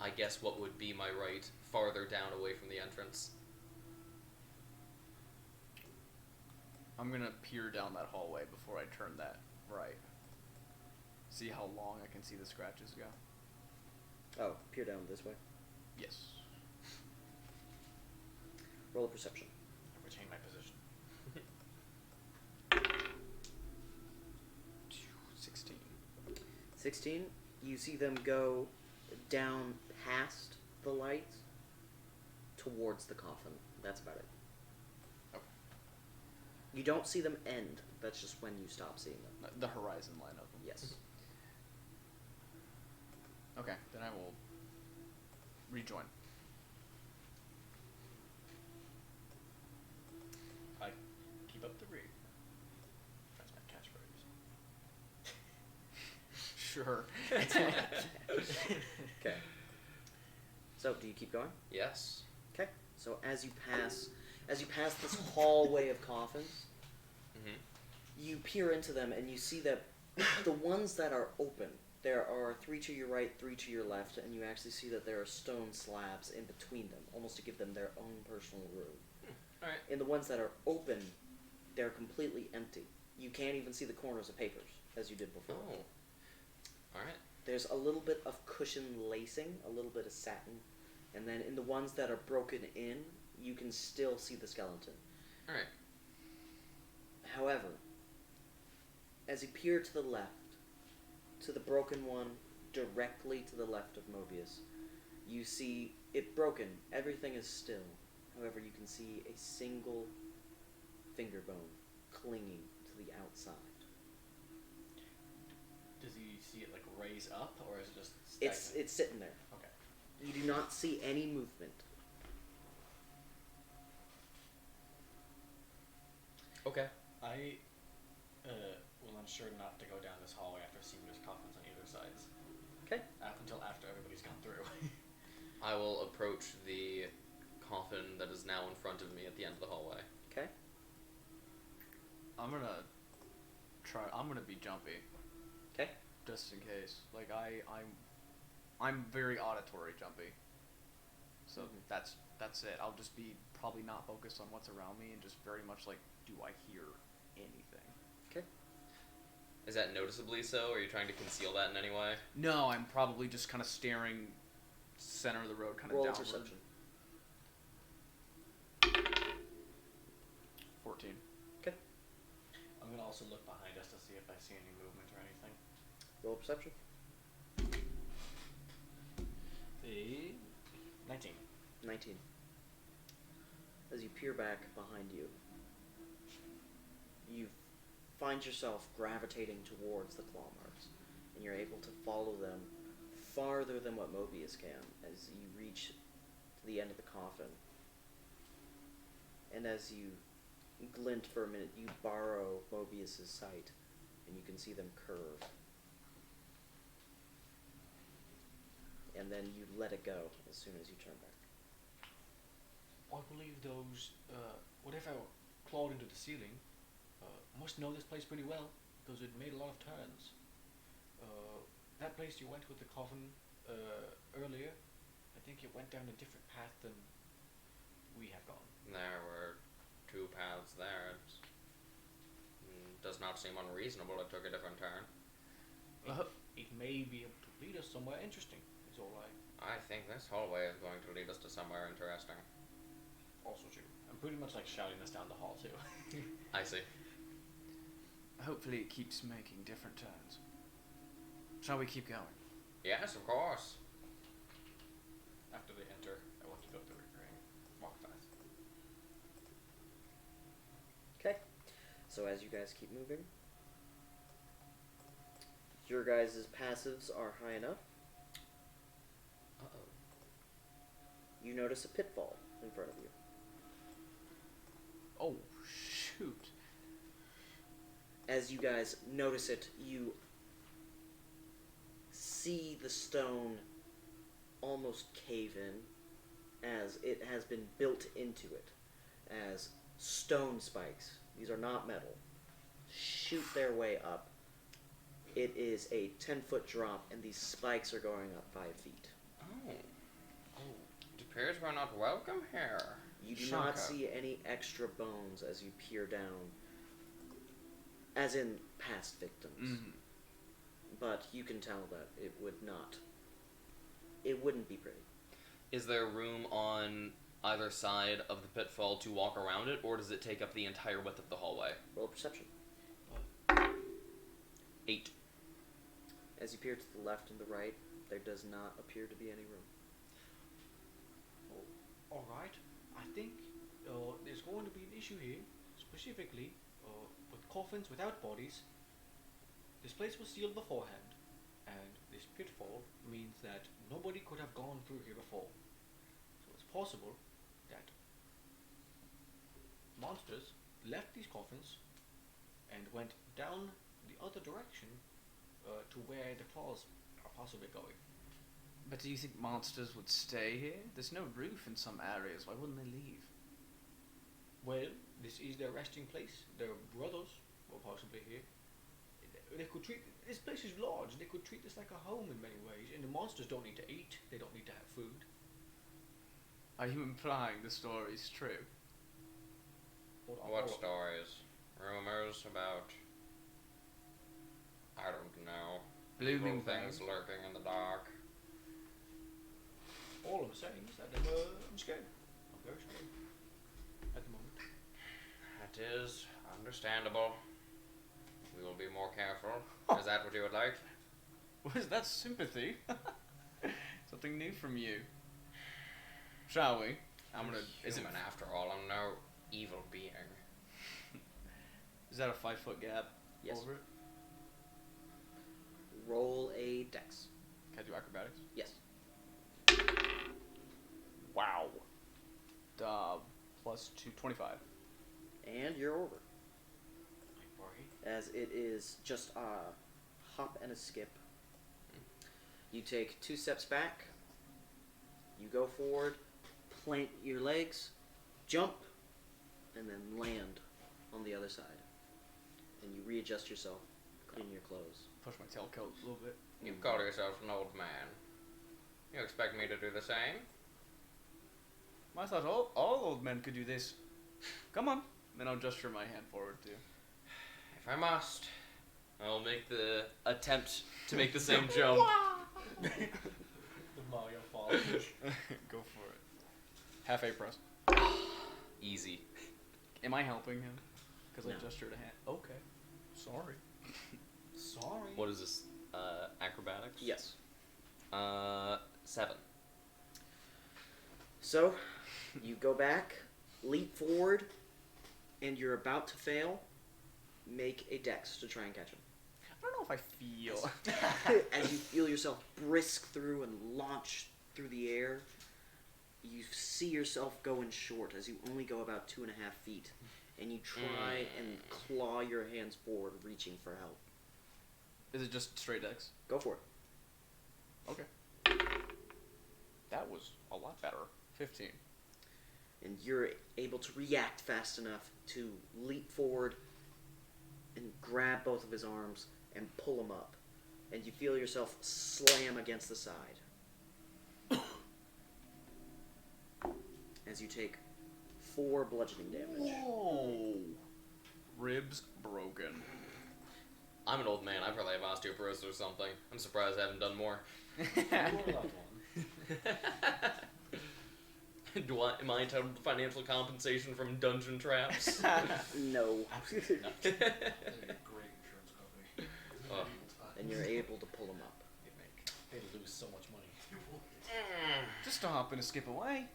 I guess, what would be my right, farther down away from the entrance. I'm gonna peer down that hallway before I turn that right. See how long I can see the scratches go. Oh, peer down this way. Yes. Roll a perception. I retain my position. 16. 16. You see them go down past the lights towards the coffin. That's about it. Okay. You don't see them end. That's just when you stop seeing them. The horizon line of them. Yes. Okay, then I will rejoin. I keep up the read. That's my catchphrase. Sure. Okay. So, do you keep going? Yes. Okay. So as you pass this hallway of coffins, Mm-hmm. you peer into them and you see that the ones that are open, there are 3 to your right, 3 to your left, and you actually see that there are stone slabs in between them, almost to give them their own personal room. Alright. In the ones that are open, they're completely empty. You can't even see the corners of papers, as you did before. Oh. Alright. There's a little bit of cushion lacing, a little bit of satin, and then in the ones that are broken in, you can still see the skeleton. Alright. However, as you peer to the left, to the broken one directly to the left of Mobius, you see it broken. Everything is still. However, you can see a single finger bone clinging to the outside. Does he see it like raise up, or is it just It's stagnant? sitting there. Okay. You do not see any movement. Okay. I will ensure not to go down this hallway after seeing there's coffins on either sides. Okay. Until after everybody's gone through. I will approach the coffin that is now in front of me at the end of the hallway. Okay. I'm gonna be jumpy. Okay. Just in case. Like I'm very auditory jumpy. So Mhm. that's it. I'll just be probably not focused on what's around me and just very much like, do I hear anything? Okay. Is that noticeably so? Or are you trying to conceal that in any way? No, I'm probably just kind of staring center of the road, kind of Roll a downward. perception. 14. Okay. I'm gonna also look behind us to see if I see any movement or anything. Roll a perception. The 19. 19. As you peer back behind you, you find yourself gravitating towards the claw marks, and you're able to follow them farther than what Mobius can as you reach to the end of the coffin. And as you glint for a minute, you borrow Mobius's sight, and you can see them curve. And then you let it go as soon as you turn back. I believe those, whatever clawed into the ceiling, must know this place pretty well, because it made a lot of turns. That place you went with the coffin earlier, I think it went down a different path than we have gone. There were 2 paths there. It does not seem unreasonable it took a different turn. It may be able to lead us somewhere interesting, is all I I think this hallway is going to lead us to somewhere interesting. also true. I'm pretty much like shouting this down the hall too. I see. Hopefully it keeps making different turns. Shall we keep going? Yes, of course. After they enter, I will keep up the ring. Walk fast. Okay. So as you guys keep moving, Your guys' passives are high enough. Uh-oh. You notice a pitfall in front of you. Oh, shoot. As you guys notice it, you see the stone almost cave in as it has been built into it. As stone spikes, these are not metal, shoot their way up. It is a 10-foot drop, and these spikes are going up 5 feet. Oh. It appears we're not welcome here. You do Shaka. not see any extra bones as you peer down, as in past victims. Mm-hmm. But you can tell that it wouldn't be pretty. Is there room on either side of the pitfall to walk around it, or does it take up the entire width of the hallway? Roll a perception. 8. As you peer to the left and the right, there does not appear to be any room. All right. I think there's going to be an issue here, specifically with coffins without bodies. This place was sealed beforehand, and this pitfall means that nobody could have gone through here before. So it's possible that monsters left these coffins and went down the other direction to where the claws are possibly going. But do you think monsters would stay here? There's no roof in some areas. Why wouldn't they leave? Well, this is their resting place. Their brothers were possibly here. They could treat this place is large. They could treat this like a home in many ways. And the monsters don't need to eat. They don't need to have food. Are you implying the story's true? Hold on, What hold on. stories? Rumors about... I don't know. Blooming Evil things things. lurking in the dark. All I'm saying is that I'm scared. I'm very scared at the moment. That is understandable. We will be more careful. Is that what you would like? Was that sympathy? Something new from you. Shall we? I'm gonna. Is it? Human after all. I'm no evil being. Is that a 5-foot gap Yes. over it? Roll a dex. Can I do acrobatics? Yes. Wow. Plus 25. And you're over. My boy. As it is just a hop and a skip. You take 2 steps back. You go forward, plant your legs, jump, and then land on the other side. And you readjust yourself, clean your clothes. Push my tailcoat a little bit. You call yourself an old man. You expect me to do the same? I thought all old men could do this. Come on. Then I'll gesture my hand forward too. If I must, I'll make the attempt to make the same jump. The Mario falls. Go for it. Half A press. Easy. Am I helping him? Because No. I gestured a hand. Okay. Sorry. Sorry. What is this? Acrobatics? Yes. 7. So, you go back, leap forward, and you're about to fail. Make a dex to try and catch him. I don't know if I feel. As you feel yourself brisk through and launch through the air, you see yourself going short as you only go about 2.5 feet. And you try and claw your hands forward, reaching for help. Is it just straight X? Go for it. Okay. That was a lot better. 15. And you're able to react fast enough to leap forward and grab both of his arms and pull him up. And you feel yourself slam against the side. As you take 4 bludgeoning damage. Whoa. Ribs broken. I'm an old man. I probably have osteoporosis or something. I'm surprised I haven't done more. You were loved one. Am I entitled to financial compensation from dungeon traps? No. Absolutely not. They're a great insurance company. Oh. And you're able to pull him up. They lose so much money. Just a hop and a skip away.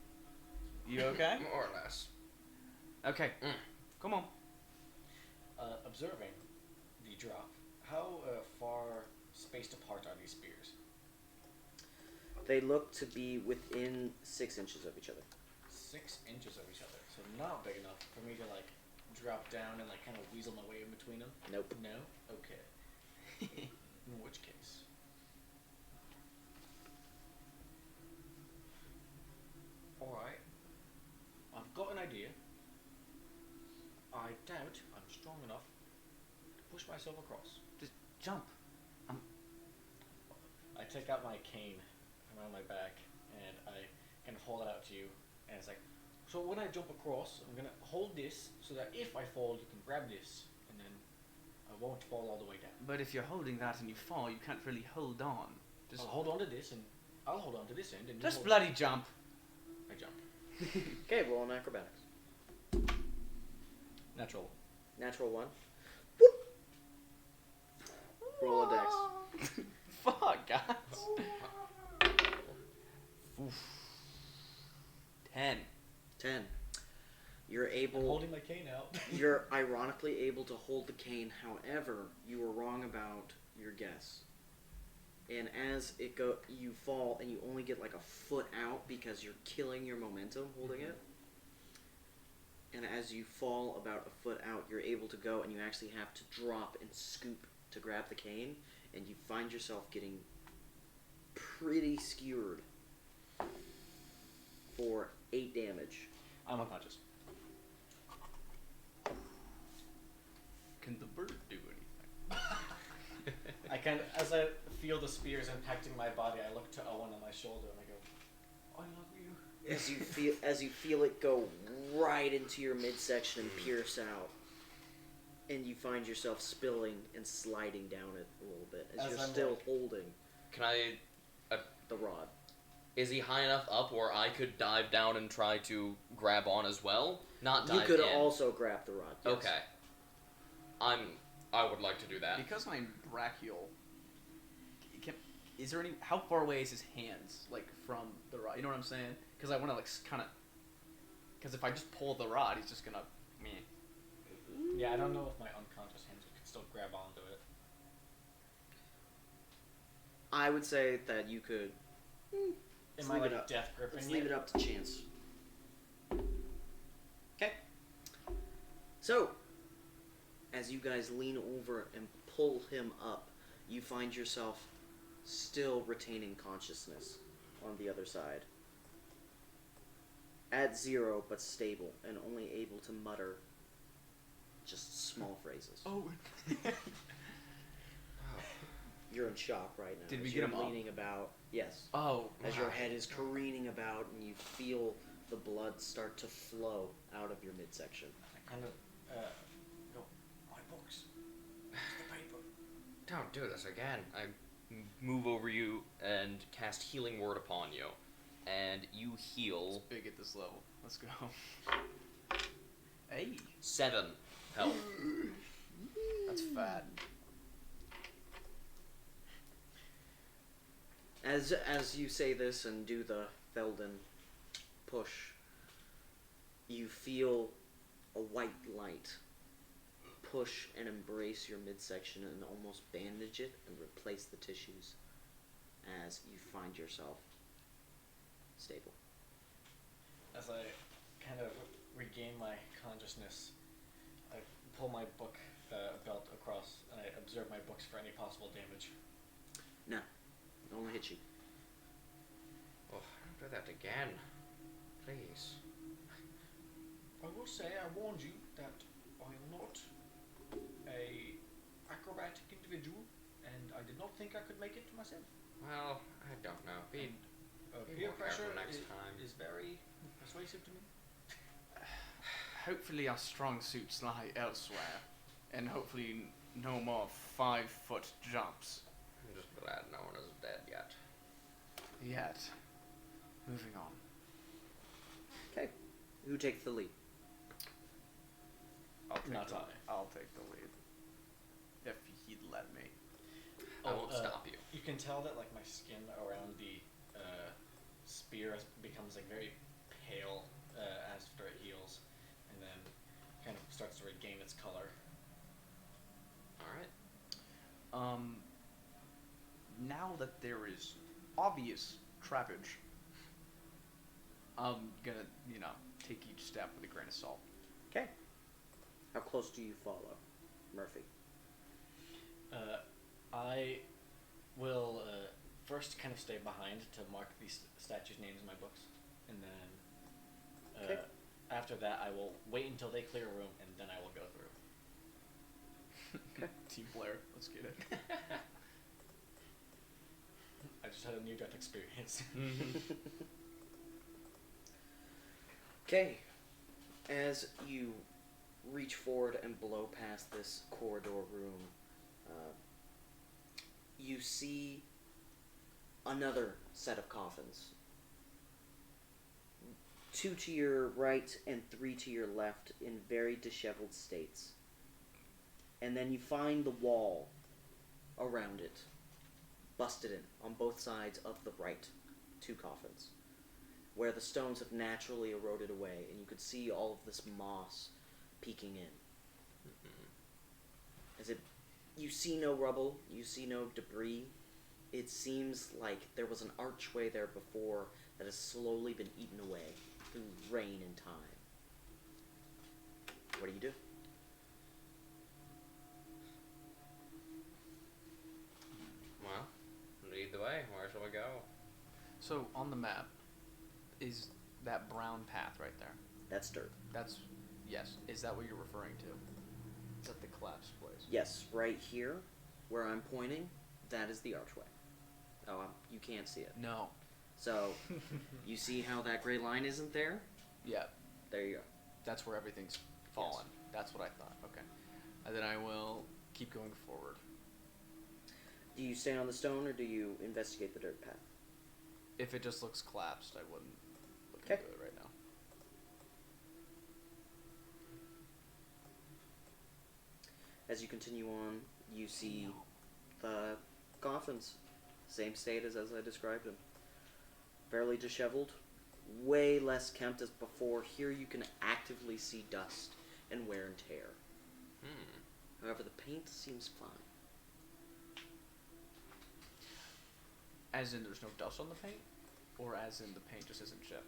You okay? More or less. Okay. Come on. Observing the drop, how far spaced apart are these spears? They look to be within 6 inches of each other. 6 inches of each other, so not big enough for me to like drop down and like kind of weasel my way in between them. Nope. No. Okay. In which case, all right. I've got an idea. I doubt I'm strong enough to push myself across. Just jump. I take out my cane from around my back and I kind of hold it out to you, and it's like, so when I jump across, I'm gonna hold this so that if I fall, you can grab this, and then I won't fall all the way down. But if you're holding that and you fall, you can't really hold on. Just I'll hold on to this, and I'll hold on to this end, and you just hold- bloody jump. I jump. Okay, roll an acrobatics. Natural. Natural 1. Whoop. Roll a dex. Fuck, guys. Oof. 10. 10. You're I'm able. holding my cane out. You're ironically able to hold the cane. However, you were wrong about your guess. And as you fall, and you only get like a foot out because you're killing your momentum holding it. And as you fall about a foot out, you're able to go, and you actually have to drop and scoop to grab the cane, and you find yourself getting pretty skewered for 8 damage. I'm unconscious. Can the bird do anything? I kind of, as I feel the spears impacting my body, I look to Owen on my shoulder and I go, "I love you." As you feel it go right into your midsection and pierce out, and you find yourself spilling and sliding down it a little bit as As you're I'm still like- holding Can I? the rod. Is he high enough up where I could dive down and try to grab on as well? Not dive You could in. also grab the rod. Yes. Okay. I would like to do that. Because I'm brachial, is there any? How far away is his hands, like from the rod? You know what I'm saying? Because I want to like kind of. Because if I just pull the rod, he's just gonna. Meh. Yeah, I don't know if my unconscious hands can still grab onto it. I would say that you could. Am Let's I leave it like up. death gripping Let's it? leave it up to chance. Okay. So, as you guys lean over and pull him up, you find yourself still retaining consciousness on the other side. At 0, but stable, and only able to mutter just small phrases. Oh. You're in shock right now. Did we as get you're him up? leaning about. Yes. Oh. As your head is careening about, and you feel the blood start to flow out of your midsection. I kind of go, my books. Where's the paper? Don't do this again. I move over you and cast Healing Word upon you. And you heal It's big at this level. Let's go. Hey. 7 health. That's fat. As you say this and do the Felden push, you feel a white light push and embrace your midsection and almost bandage it and replace the tissues as you find yourself stable. As I kind of regain my consciousness, I pull my book belt across and I observe my books for any possible damage. No, it only hit you. Oh, don't do that again. Please. I will say I warned you that I am not a acrobatic individual, and I did not think I could make it myself. Well, I don't know. And, be peer more careful pressure next is, time. is very persuasive to me. Hopefully our strong suits lie elsewhere, and hopefully no more 5-foot jumps. I'm just glad no one is dead yet. Yet. Moving on. Okay, who takes the lead? Not I. I'll take the lead. If he'd let me. I won't stop you. You can tell that like my skin around the spear becomes like very pale after it heals, and then kind of starts to regain its color. Alright. now that there is obvious trappage, I'm gonna, take each step with a grain of salt. Okay. How close do you follow, Murphy? I will first kind of stay behind to mark these statues' names in my books, and then Okay. after that, I will wait until they clear a room, and then I will go through. Team player. Let's get it. I just had a near-death experience. Okay. As you reach forward and blow past this corridor room, you see another set of coffins. 2 to your right and 3 to your left in very disheveled states. And then you find the wall around it, busted in on both sides of the right 2 coffins, where the stones have naturally eroded away, and you could see all of this moss peeking in. You see no rubble, you see no debris. It seems like there was an archway there before that has slowly been eaten away through rain and time. What do you do? Well, lead the way. Where shall we go? So on the map, is that brown path right there? That's dirt. That's yes. Is that what you're referring to? Is that the collapsed place? Yes, right here, where I'm pointing, that is the archway. Oh, you can't see it. No. So, you see how that gray line isn't there? Yeah. There you go. That's where everything's fallen. That's what I thought. Okay. And then I will keep going forward. Do you stay on the stone, or do you investigate the dirt path? If it just looks collapsed, I wouldn't look Okay. into it right now. As you continue on, you see the coffins. Same state as I described them. Fairly disheveled. Way less kempt as before. Here you can actively see dust and wear and tear. However, the paint seems fine. As in there's no dust on the paint? Or as in the paint just isn't chipped?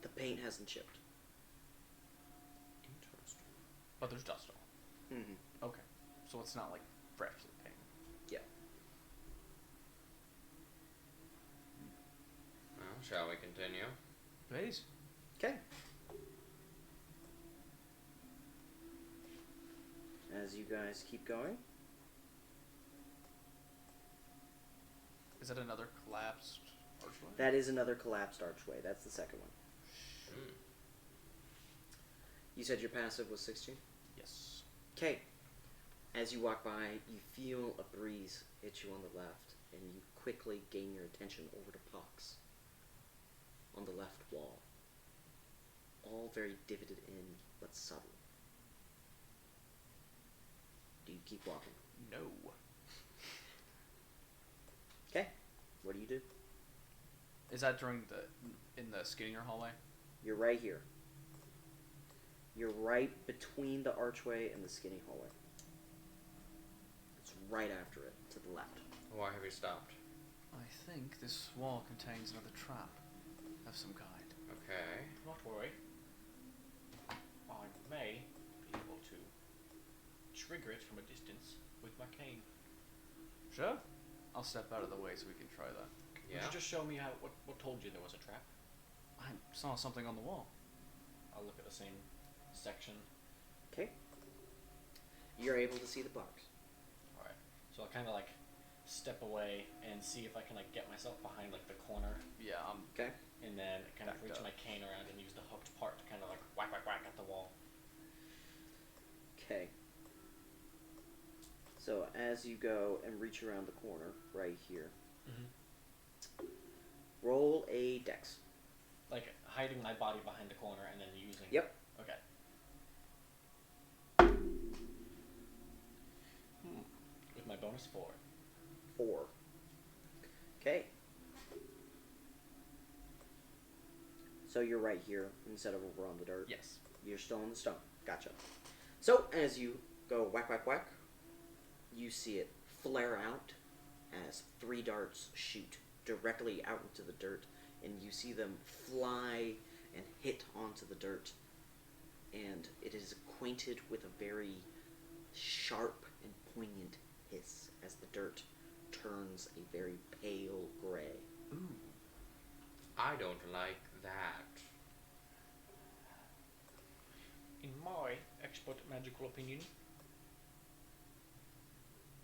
The paint hasn't chipped. Interesting. But there's dust on it. Mm-hmm. Okay. So it's not like freshly painted. Yeah. Well, shall we continue? Please. Okay. As you guys keep going, Is that another collapsed archway? that is another collapsed archway. That's the second one. Hmm. You said your passive was 16? Yes. Okay. As you walk by, you feel a breeze hit you on the left, and you quickly gain your attention over to Pox on the left wall. All very divoted in, but subtle. Do you keep walking? No. Okay. What do you do? Is that in the skinnier hallway? You're right here. You're right between the archway and the skinny hallway. It's right after it, to the left. Why have you stopped? I think this wall contains another trap of some kind. Okay. Not worry. I may be able to trigger it from a distance with my cane. Sure. I'll step out of the way so we can try that. Yeah. Would you just show me what told you there was a trap? I saw something on the wall. I'll look at the same section. Okay. You're able to see the box. Alright. So I'll kind of like step away and see if I can like get myself behind like the corner, Yeah, Okay. and then kind of Backed reach up. my cane around and use the hooked part to kind of like whack whack whack at the wall. Okay. So as you go and reach around the corner, right here, roll a dex. Like hiding my body behind the corner and then using. Yep. Okay. With my bonus 4. 4. Okay. So you're right here instead of over on the dirt. Yes. You're still on the stone. Gotcha. So as you go whack whack whack, you see it flare out as 3 darts shoot directly out into the dirt, and you see them fly and hit onto the dirt, and it is acquainted with a very sharp and poignant hiss as the dirt turns a very pale gray. Ooh. I don't like that. In my expert magical opinion,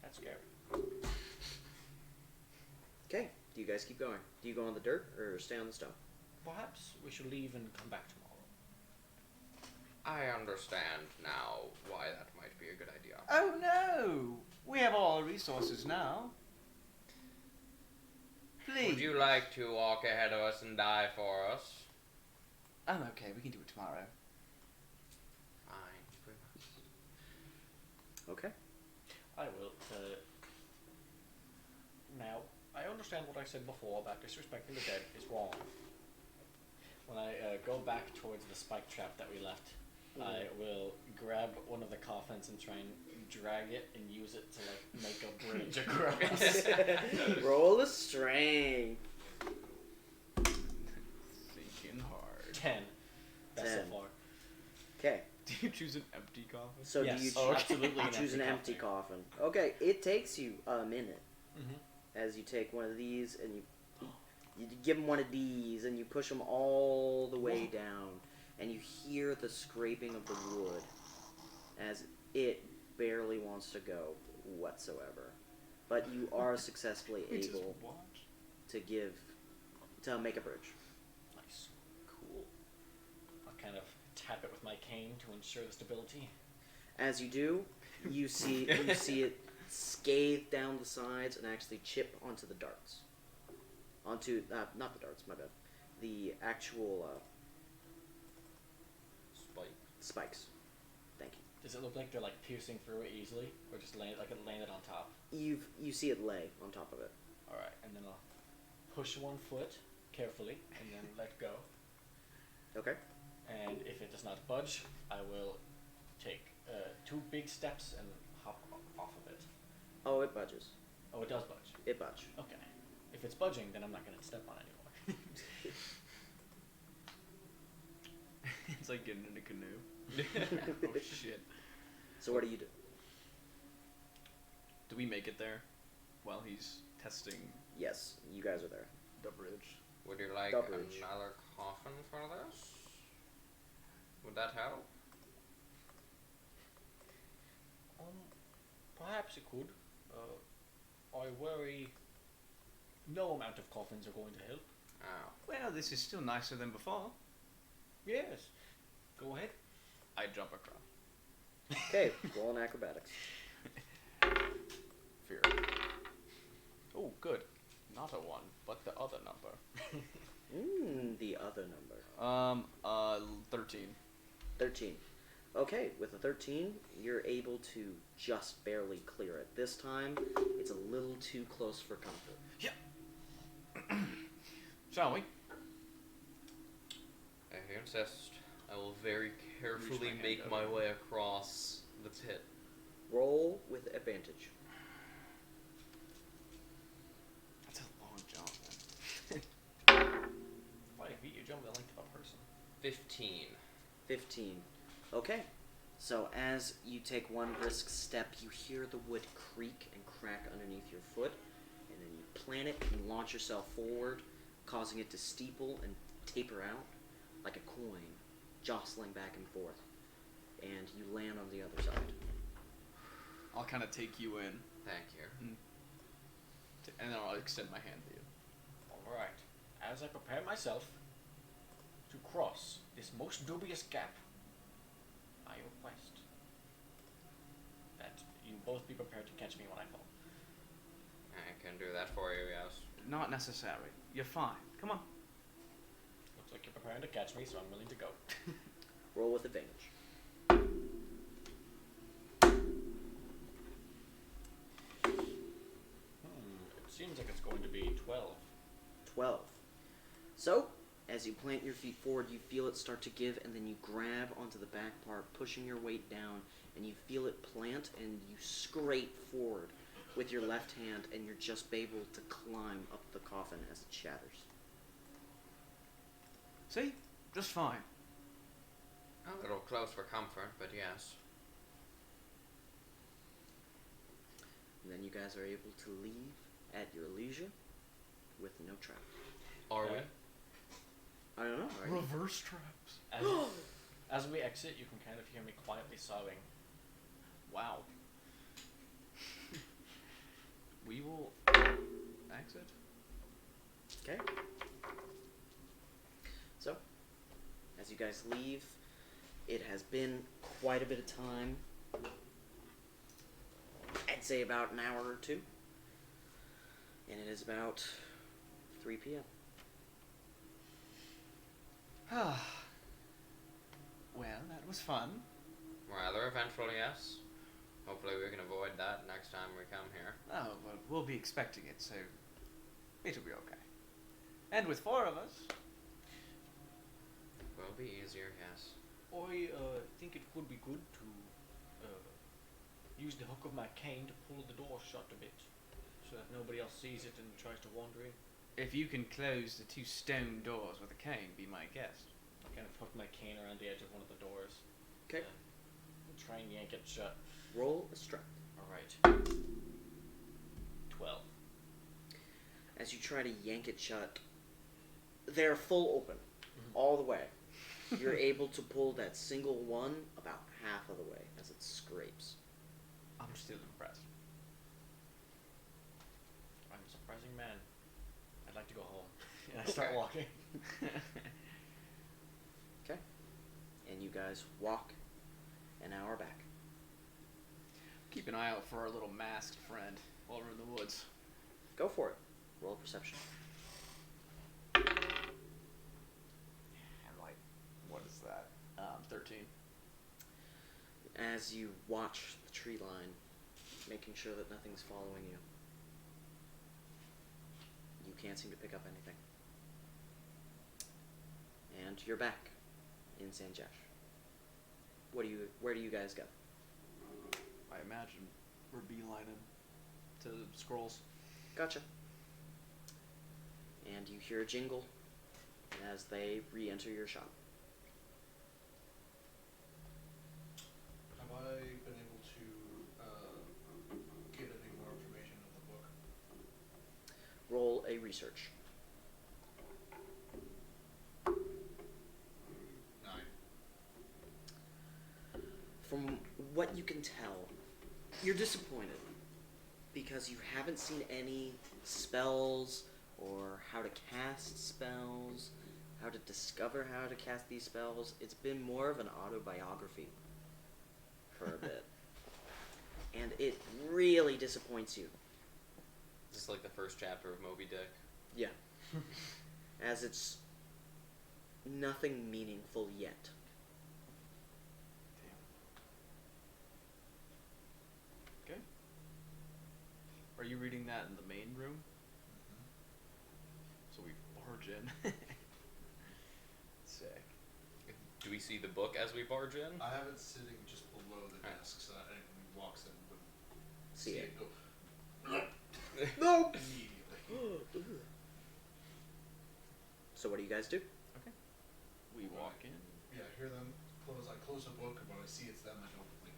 that's scary. Okay, do you guys keep going? Do you go on the dirt or stay on the stone? Perhaps we should leave and come back tomorrow. I understand now why that might be a good idea. Oh no! We have all the resources now. Please. Would you like to walk ahead of us and die for us? I'm okay. We can do it tomorrow. Fine. Bring us. Okay. I will. Now, I understand what I said before about disrespecting the dead is wrong. When I go back towards the spike trap that we left, I will grab one of the coffins and try and drag it and use it to like make a bridge across. Roll a strength. Thinking hard. 10. That's so 10. far. Okay. Do you choose an empty coffin? So Yes. do you Oh, choose, absolutely you an choose an empty coffin? Okay, it takes you a minute Mm-hmm. as you take one of these and you give them one of these and you push them all the way down, and you hear the scraping of the wood as it barely wants to go whatsoever. But you are successfully We just able watch. to make a bridge. Nice. Cool. I'll kind of tap it with my cane to ensure the stability. As you do, you see it scathe down the sides and actually chip onto the darts. Onto not the darts, my bad. The actual Spike. spikes. Thank you. Does it look like they're like piercing through it easily, or just laying like it landed on top? You see it lay on top of it. All right, and then I'll push one foot carefully, and then let go. Okay. And if it does not budge, I will take 2 big steps and hop off of it. Oh, it budges. Oh, it does budge. It budge. Okay. If it's budging, then I'm not going to step on it anymore. It's like getting in a canoe. Oh shit. So what do you do? Do we make it there while he's testing Yes, you guys are there. the bridge? Would you like Double-edged. another coffin for this? Would that help? Perhaps it could. I worry no amount of coffins are going to help. Oh. Well, this is still nicer than before. Yes. Go ahead. I jump across. Okay, roll an acrobatics. Fear. Oh, good. Not a 1, but the other number. The other number. 13. 13. Okay, with a 13, you're able to just barely clear it. This time, it's a little too close for comfort. Shall we? If you insist, I will very carefully my hand make over. my way across the pit. Roll with advantage. That's a long jump, man. 5 feet, you jump the length of a person. 15. 15. Okay. So as you take one brisk step, you hear the wood creak and crack underneath your foot, and then you plant it and launch yourself forward, causing it to steeple and taper out like a coin, jostling back and forth. And you land on the other side. I'll kind of take you in, Thank you. and then I'll extend my hand to you. Alright. As I prepare myself to cross this most dubious gap, I request that you both be prepared to catch me when I fall. I can do that for you, yes. Not necessary. You're fine. Come on. Looks like you're preparing to catch me, so I'm willing to go. Roll with advantage. It seems like it's going to be 12. 12. So, as you plant your feet forward, you feel it start to give, and then you grab onto the back part, pushing your weight down, and you feel it plant, and you scrape forward, with your left hand, and you're just able to climb up the coffin as it shatters. See? Just fine. A little close for comfort, but yes. And then you guys are able to leave at your leisure with no trap. Are we? Okay. I don't know. Are you? Reverse traps. As we exit, you can kind of hear me quietly sobbing. Wow. We will exit. Okay. So, as you guys leave, it has been quite a bit of time. I'd say about an hour or two. And it is about 3 p.m. Well, that was fun. Rather eventful, yes. Hopefully we can avoid that next time we come here. Oh, well, we'll be expecting it, so it'll be okay. And with 4 of us. Will be easier, yes. I think it would be good to use the hook of my cane to pull the door shut a bit, so that nobody else sees it and tries to wander in. If you can close the 2 stone doors with a cane, be my guest. I kind of hook my cane around the edge of one of the doors. Okay. And try and yank it shut. Roll a strength. Alright. 12. As you try to yank it shut, they're full open, all the way. You're able to pull that single one about half of the way as it scrapes. I'm still impressed. I'm a surprising man. I'd like to go home. And I start walking. Okay. And you guys walk an hour back. Keep an eye out for our little masked friend while we're in the woods. Go for it. Roll perception. And like, what is that? 13. As you watch the tree line, making sure that nothing's following you, you can't seem to pick up anything. And you're back in San Josh. Where do you guys go? I imagine we're beelining to scrolls. Gotcha. And you hear a jingle as they re-enter your shop. Have I been able to get any more information on the book? Roll a research. 9. From what you can tell, you're disappointed because you haven't seen any spells or how to cast spells, how to discover how to cast these spells. It's been more of an autobiography for a bit. And it really disappoints you. This is like the first chapter of Moby Dick. Yeah. As it's nothing meaningful yet. Okay. Are you reading that in the main room? So we barge in. Sick. Do we see the book as we barge in? I have it sitting just below the desk so that anyone who walks in wouldn't See it. go No! immediately. So what do you guys do? We walk in. Yeah, hear them close. I close the book, and when I see it's them, I don't like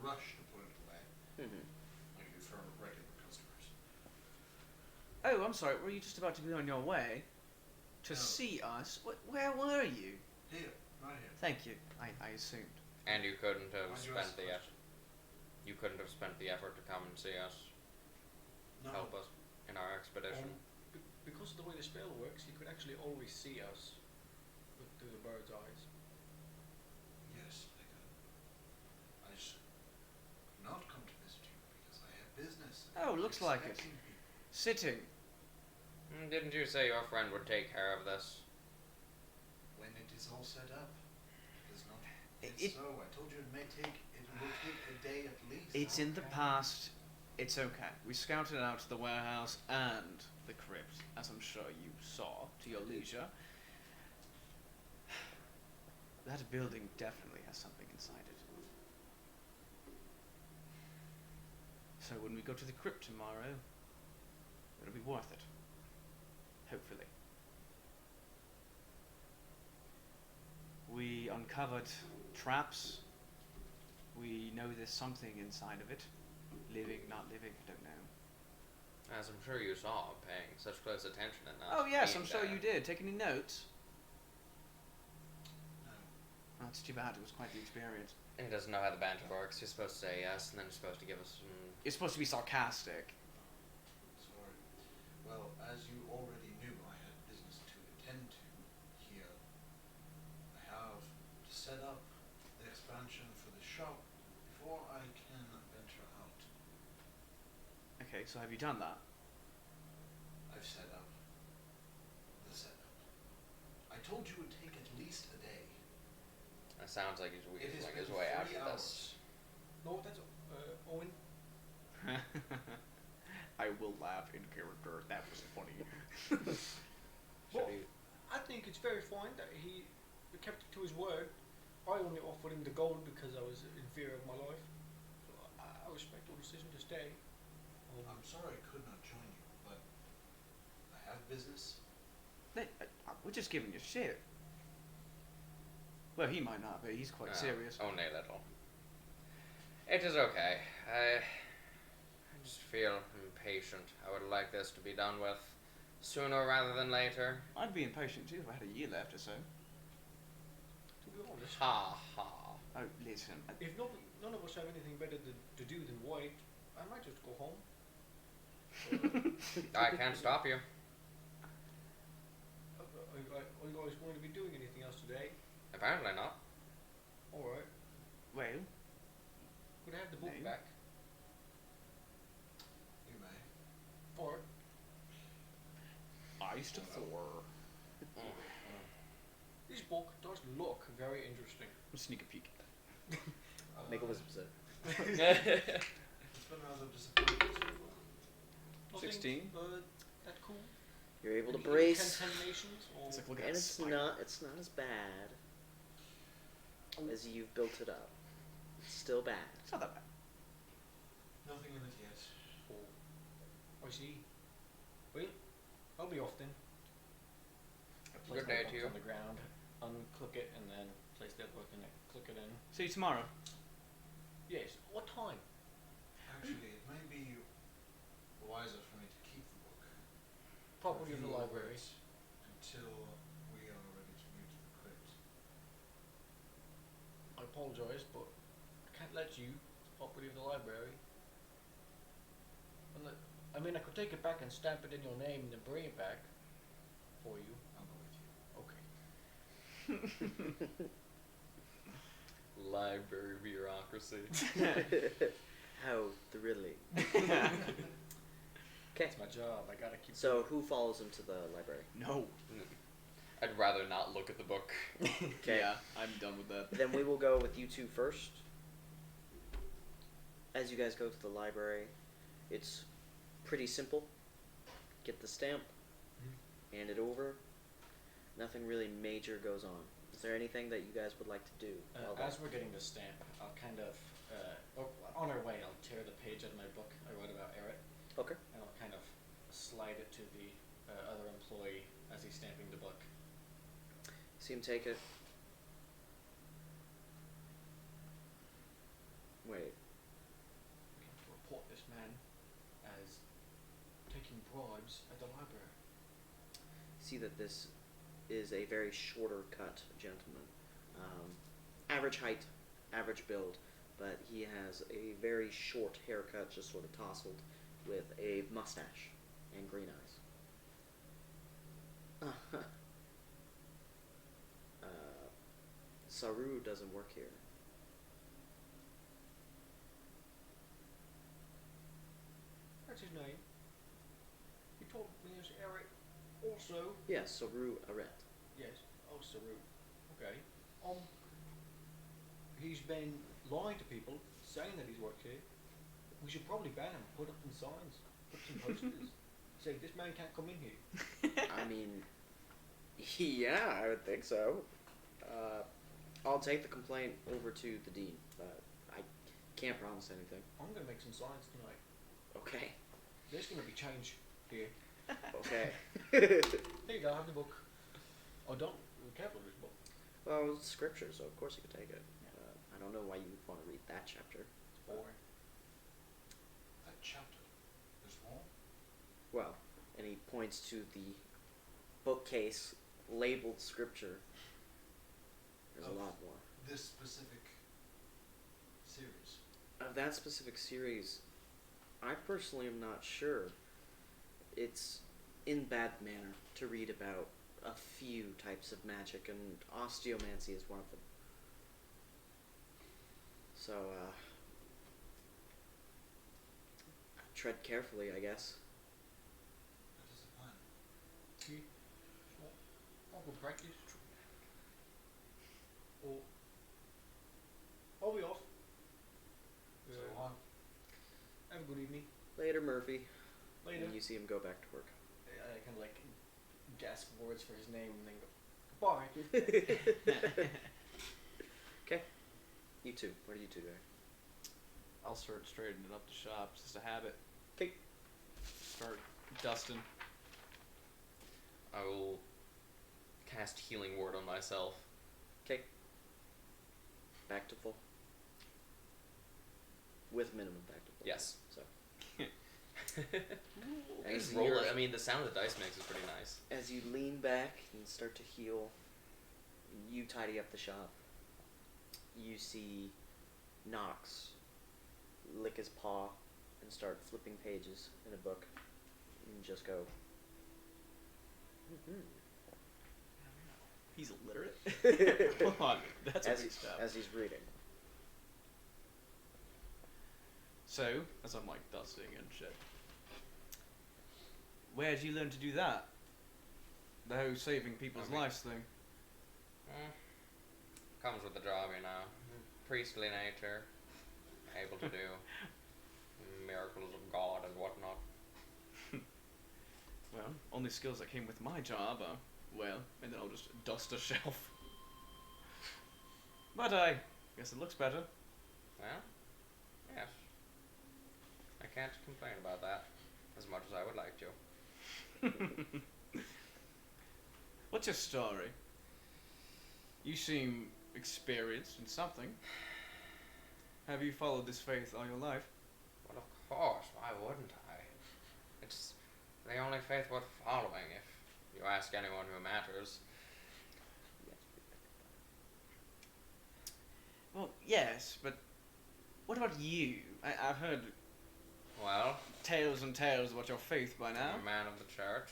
rush to put it away Mm-hmm. like I do for regular customers. Oh, I'm sorry. Were you just about to be on your way to No. see us? Where were you? Here, right here. Thank you. I assumed. And you couldn't have Why'd you spent ask the the effort. You couldn't have spent the effort to come and see us, No. help us in our expedition. Because of the way the spell works, you could actually always see us through the bird's eyes. Yes, I could. I just could not come to visit you because I have business. Oh, looks like it. Expecting people. Sitting. Didn't you say your friend would take care of this? When it is all set up. It is not It- yet so. I told you it will take a day at least. It's in the Okay. past. It's okay. We scouted out the warehouse and the crypt, as I'm sure you saw to your leisure. That building definitely has something inside it. So when we go to the crypt tomorrow, it'll be worth it. Hopefully. We uncovered traps. We know there's something inside of it. Living, not living, I don't know. As I'm sure you saw, paying such close attention and not Oh yes, being I'm sure there. you did. Take any notes? No. Oh, that's too bad. It was quite the experience. He doesn't know how the banter works. You're supposed to say yes, and then you're supposed to give us some... It's supposed to be sarcastic. Sorry. Well, as you already knew, I had business to attend to here. I have to set up the expansion for the shop before I can venture out. Okay, so have you done that? I've set up the setup. I told you it would take at least a day. It sounds like he's It weaseling has his been way 3 after hours. this. No, that's Owen. I will laugh in character. That was funny. Well, Should he... I think it's very fine that he kept to his word. I only offered him the gold because I was in fear of my life. So I respect your decision to stay. I'm sorry I could not join you, but I have business. We're just giving you shit. Well, he might not, but he's quite serious. Only a little. It is okay. I just feel impatient. I would like this to be done with sooner rather than later. I'd be impatient too if I had a year left or so. To be honest, Ha ha. Oh, listen. if none of us have anything better to do than wait, I might just go home. I can't stop you. Are you guys going to be doing anything else today? Apparently not. Alright. Well, Could I have the book No. back? You may. Alright. Ice to Thor. This book does look very interesting. Sneak a peek. Make a wisdom save. It's been rather disappointing so far. Nothing, 16. That cool? You're able to Any brace, incantations or It's like, look at and that it's spider. not as bad as you've built it up. It's still bad. It's not that bad. Nothing in it yet. I see. Well, I'll be off then. I place Good my day book to you. on the ground, unclick it, and then place that book and click it in. See you tomorrow. Yes. What time? Actually, it may be wiser for me to keep the book. Property of the Review over library. it until we are ready to move to the crypt. I apologise, but I can't let you. It's property of the library. I mean, I could take it back and stamp it in your name and then bring it back for you. I'll go with you. Okay. Library bureaucracy. How thrilling. Okay, That's my job. I gotta keep. so who follows him to the library? No. I'd rather not look at the book. Okay. Yeah, I'm done with that. Then we will go with you two first. As you guys go to the library, it's pretty simple. Get the stamp, hand it over. Nothing really major goes on. Is there anything that you guys would like to do? while As we're getting the stamp, I'll kind of, on our way, I'll tear the page out of my book I wrote about Eric, Okay. and I'll kind of slide it to the other employee as he's stamping the book. See him take it. Wait. We have to report this man as taking bribes at the library. See that this is a very shorter cut gentleman. Average height, average build, but he has a very short haircut, just sort of tousled, with a mustache and green eyes. Saru doesn't work here. That's his name. He told me it's Eric. Also, Yes, Saru Aret. yes. Oh, Saru. Okay. He's been lying to people, saying that he's worked here. We should probably ban him. Put up some signs. Put some posters. Say this man can't come in here. I mean, yeah, I would think so. I'll take the complaint over to the dean, but I can't promise anything. I'm gonna make some signs tonight. Okay. There's gonna be change here. Okay. Here you go, have the book. Oh, don't be careful with this book. Well, it's scripture, so of course you could take it. I don't know why you would want to read that chapter. It's boring. That chapter. There's more? Well, and he points to the bookcase labeled scripture. There's a Of lot more. This specific series. Of that specific series, I personally am not sure. It's in bad manner to read about a few types of magic, and osteomancy is one of them. So, tread carefully, I guess. That is the plan. See? I'll go practice. Oh. I'll be off. So long. Have a good evening. Later, Murphy. Later. And you see him go back to work. I kind of like gasp words for his name and then go, goodbye. Okay. You two. What are you two doing? I'll start straightening up the shop. It's just a habit. Okay. Start dusting. I will cast Healing Word on myself. Okay. Back to full. With minimum back to full. Yes. So, Just As roll you're- it. I mean, the sound the dice makes is pretty nice. as you lean back and start to heal, you tidy up the shop. You see Knox lick his paw and start flipping pages in a book and just go, He's illiterate? mm-hmm. Come on, that's a as, big step. as he's reading. So, as I'm like dusting and shit, where did you learn to do that? The whole saving people's I mean- lives thing. Comes with the job, you know. Priestly nature. Able to do miracles of God and whatnot. Well, only skills that came with my job are, well, and then I'll just dust a shelf. But I guess it looks better. Well, yes. I can't complain about that as much as I would like to. What's your story? You seem experienced in something. Have you followed this faith all your life? Well, of course, why wouldn't I? It's the only faith worth following, if you ask anyone who matters. Well, yes, but what about you? I've heard Well, tales and tales about your faith by now. I'm a man of the church.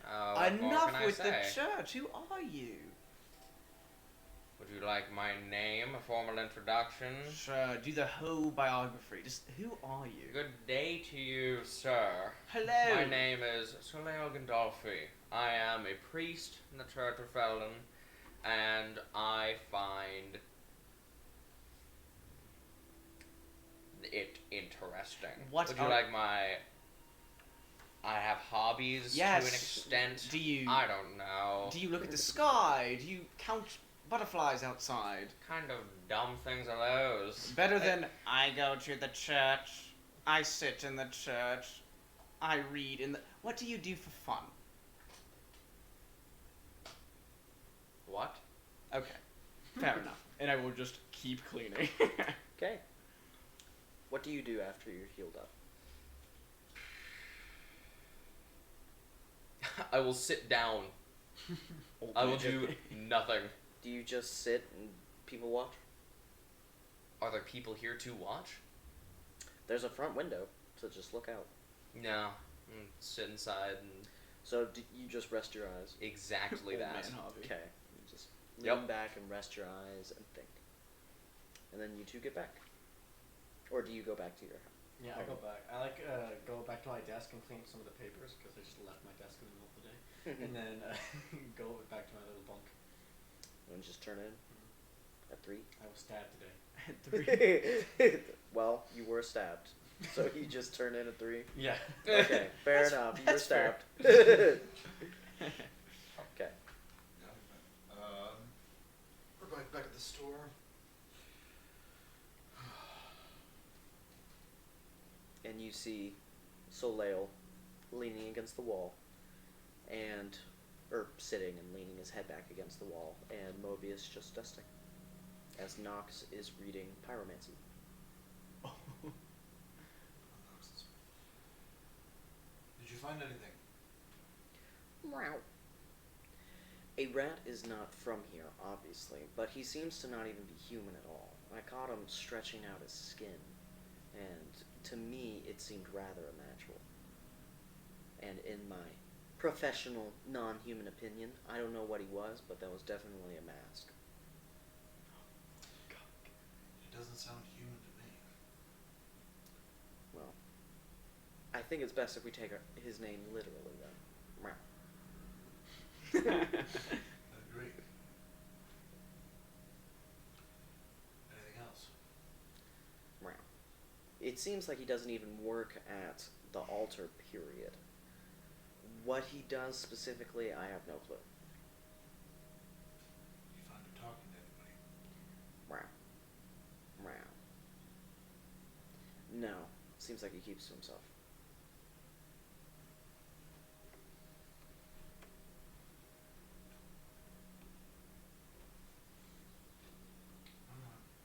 What more Enough can I with the say? church. Who are you? Would you like my name, a formal introduction? Sure, do the whole biography. Just who are you? Good day to you, sir. Hello. My name is Soleil Gandolfi. I am a priest in the Church of Felden, and I find it interesting. What Would you are- like my... I have hobbies Yes. to an extent. Do you I don't know. do you look at the sky? Do you count butterflies outside? Kind of dumb things are those? Better than I go to the church. I sit in the church. I read in the. What do you do for fun? What? Okay, fair enough. And I will just keep cleaning. Okay. What do you do after you're healed up? I will sit down. I will do nothing. Do you just sit and people watch? Are there people here to watch? There's a front window, so just look out. No. Sit inside and So you just rest your eyes. exactly Old that. man hobby. Okay. You just lean Yep. back and rest your eyes and think. And then you two get back. Or do you go back to your house? Yeah, I go back. I like go back to my desk and clean some of the papers because I just left my desk in the middle of the day, and then go back to my little bunk. And just turn in at 3. I was stabbed today. 3. Well, you were stabbed. So you just turn in at 3? Yeah. Okay, fair enough. You were that's fair. stabbed. Okay. We're back at the store. and you see Soleil leaning against the wall, or sitting and leaning his head back against the wall, and Mobius just dusting, as Nox is reading Pyromancy. Did you find anything? Meow. A rat is not from here, obviously, but he seems to not even be human at all. I caught him stretching out his skin, and to me it seemed rather unnatural. And in my professional, non-human opinion, I don't know what he was, but that was definitely a mask. It doesn't sound human to me. Well, I think it's best if we take his name literally, then. Meow. Agreed. Anything else? Meow. It seems like he doesn't even work at the altar, period. What he does specifically, I have no clue. You found him talking to anybody? Meow. Meow. No. Seems like he keeps to himself.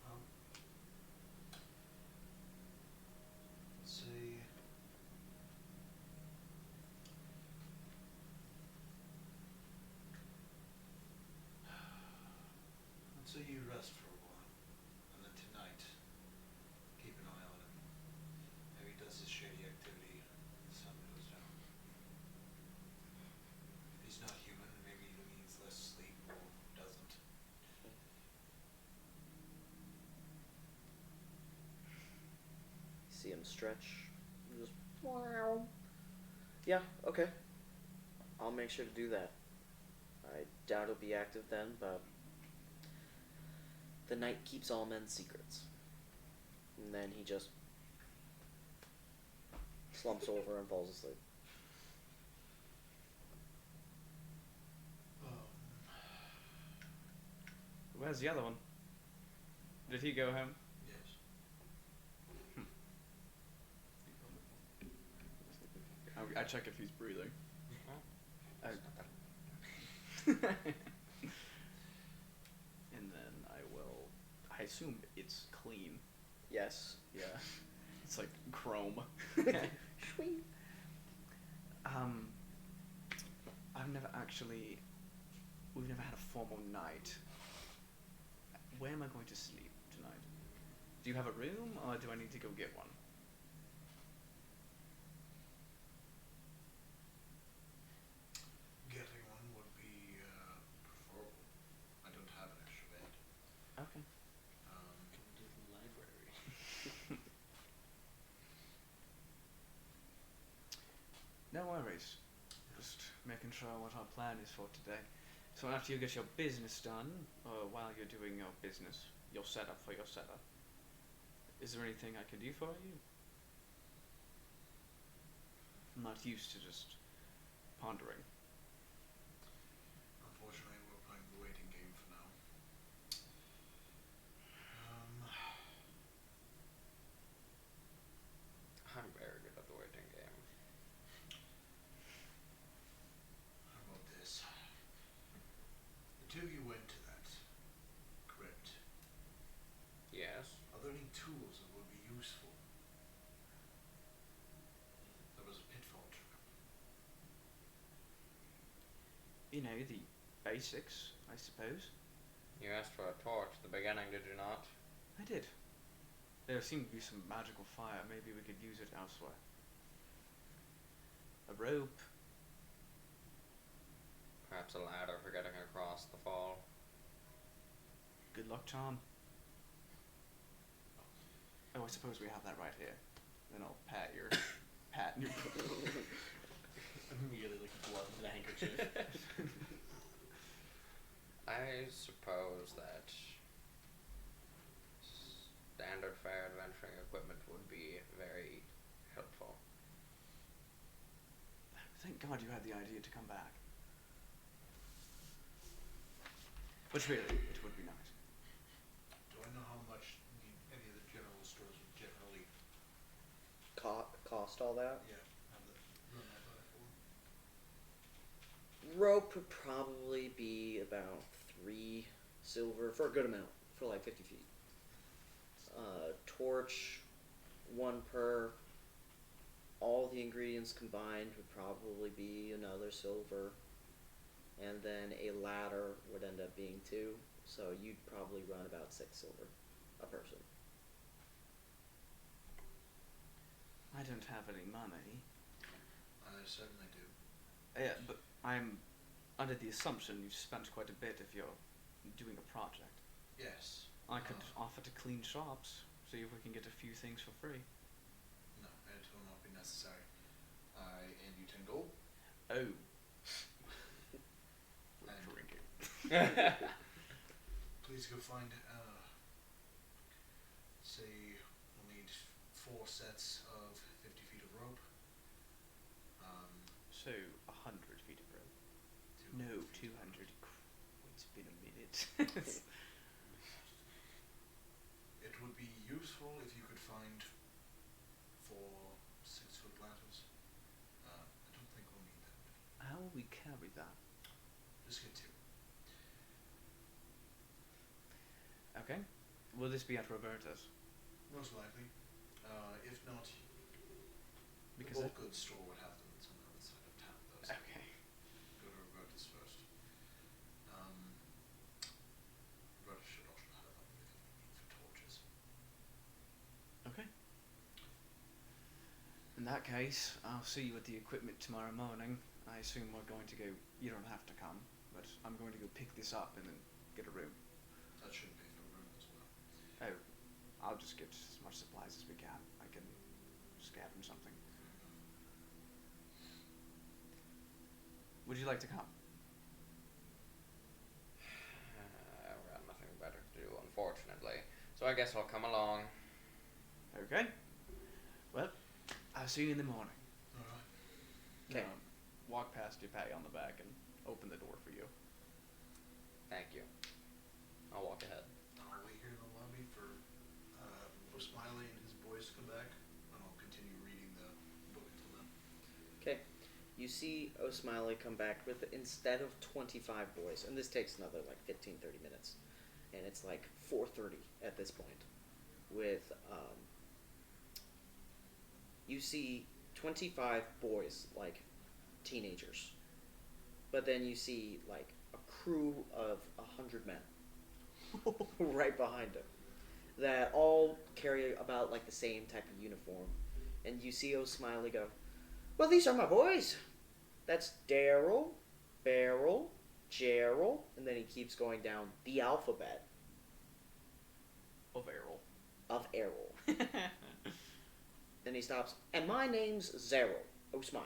Well, let's see. Let's say you rest for a while, and then tonight, keep an eye on him. Maybe he does his shady activity, and the sun goes down. If he's not human, maybe he needs less sleep or doesn't. See him stretch. Just wow. Yeah, okay. I'll make sure to do that. I doubt it'll be active then, but the night keeps all men's secrets. And then he just slumps over and falls asleep. Where's the other one? Did he go home? Yes. I check if he's breathing. And then I will. I assume it's clean. Yes. Yeah. It's like chrome. Sweet. I've never actually. We've never had a formal night. Where am I going to sleep tonight? Do you have a room, or do I need to go get one? Getting one would be preferable. I don't have an extra bed. Okay. Come to the library. No worries. Just making sure what our plan is for today. So after you get your business done, or while you're doing your business, your setup for your setup, is there anything I can do for you? I'm not used to just pondering. Unfortunately, we're playing the waiting game for now. I'm very good at the waiting game. How about this? The two of you went to that crypt. Yes. Are there any tools that would be useful? There was a pitfall trap. You know, the basics, I suppose. You asked for a torch at the beginning, did you not? I did. There seemed to be some magical fire. Maybe we could use it elsewhere. A rope. Perhaps a ladder for getting across the fall. Good luck charm. Oh, I suppose we have that right here. Then I'll pat your Immediately looking for blood with a handkerchief. I suppose that standard fare adventuring equipment would be very helpful. Thank God you had the idea to come back. But really, it would be nice. Do I know how much any of the general stores would generally Cost. cost all that? Yeah, have that. Run that by for. Rope would probably be about 3 silver for a good amount, for like 50 feet. Torch, 1 per. All the ingredients combined would probably be another silver. And then a ladder would end up being 2. So you'd probably run about 6 silver a person. I don't have any money. I certainly do. Yeah, but I'm under the assumption you've spent quite a bit if you're doing a project. Yes. I could offer to clean shops, see if we can get a few things for free. No, it will not be necessary. I and you 10 gold. Oh. And Drinking. please go find. Say we'll need 4 sets of 50 feet of rope. So, 100 feet of rope. No, 200. It's been a minute. It would be useful if you could find 4 6-foot ladders. I don't think we'll need that many. How will we carry that? Just get 2. Okay. Will this be at Roberta's? Most likely. If not, Because the bulk goods store would have them. It's on the other side of town, though. So Okay. go to Roberta's first. Roberta should also have everything you need for torches. Okay. In that case, I'll see you at the equipment tomorrow morning. I assume we're going to go. You don't have to come, but I'm going to go pick this up and then get a room. That should pay for a room as well. Oh, I'll just get as much supplies as we can. I can scavenge something. Would you like to come? I've got nothing better to do, unfortunately. So I guess I'll come along. Okay. Well, I'll see you in the morning. Alright. Okay. Walk past Jepay on the back and open the door for you. Thank you. I'll walk ahead. I'll wait here in the lobby for O'Smiley and his boys to come back, and I'll continue reading the book until then. Okay. You see O'Smiley come back with, instead of 25 boys, and this takes another like 15, 30 minutes, and it's like 4:30 at this point, with, you see 25 boys, like teenagers, but then you see like a crew of 100 men right behind him that all carry about like the same type of uniform, and you see O'Smiley go, well, these are my boys. That's Daryl, Beryl, Gerald, and then he keeps going down the alphabet Of Errol. of Errol. Then he stops, and my name's Zerrel O'Smiley.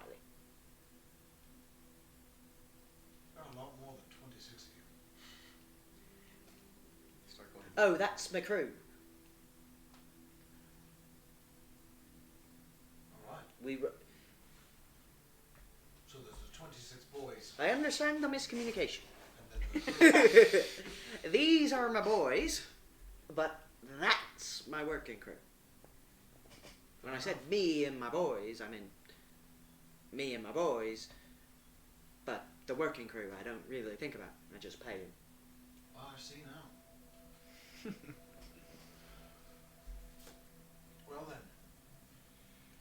There are a lot more than 26 of you. Start going. Oh, that's my crew. Alright. So there's the 26 boys, I understand the miscommunication. and then the These are my boys, but that's my working crew. When I said me and my boys, I mean me and my boys, but the working crew I don't really think about. I just pay them. I see now. Well then,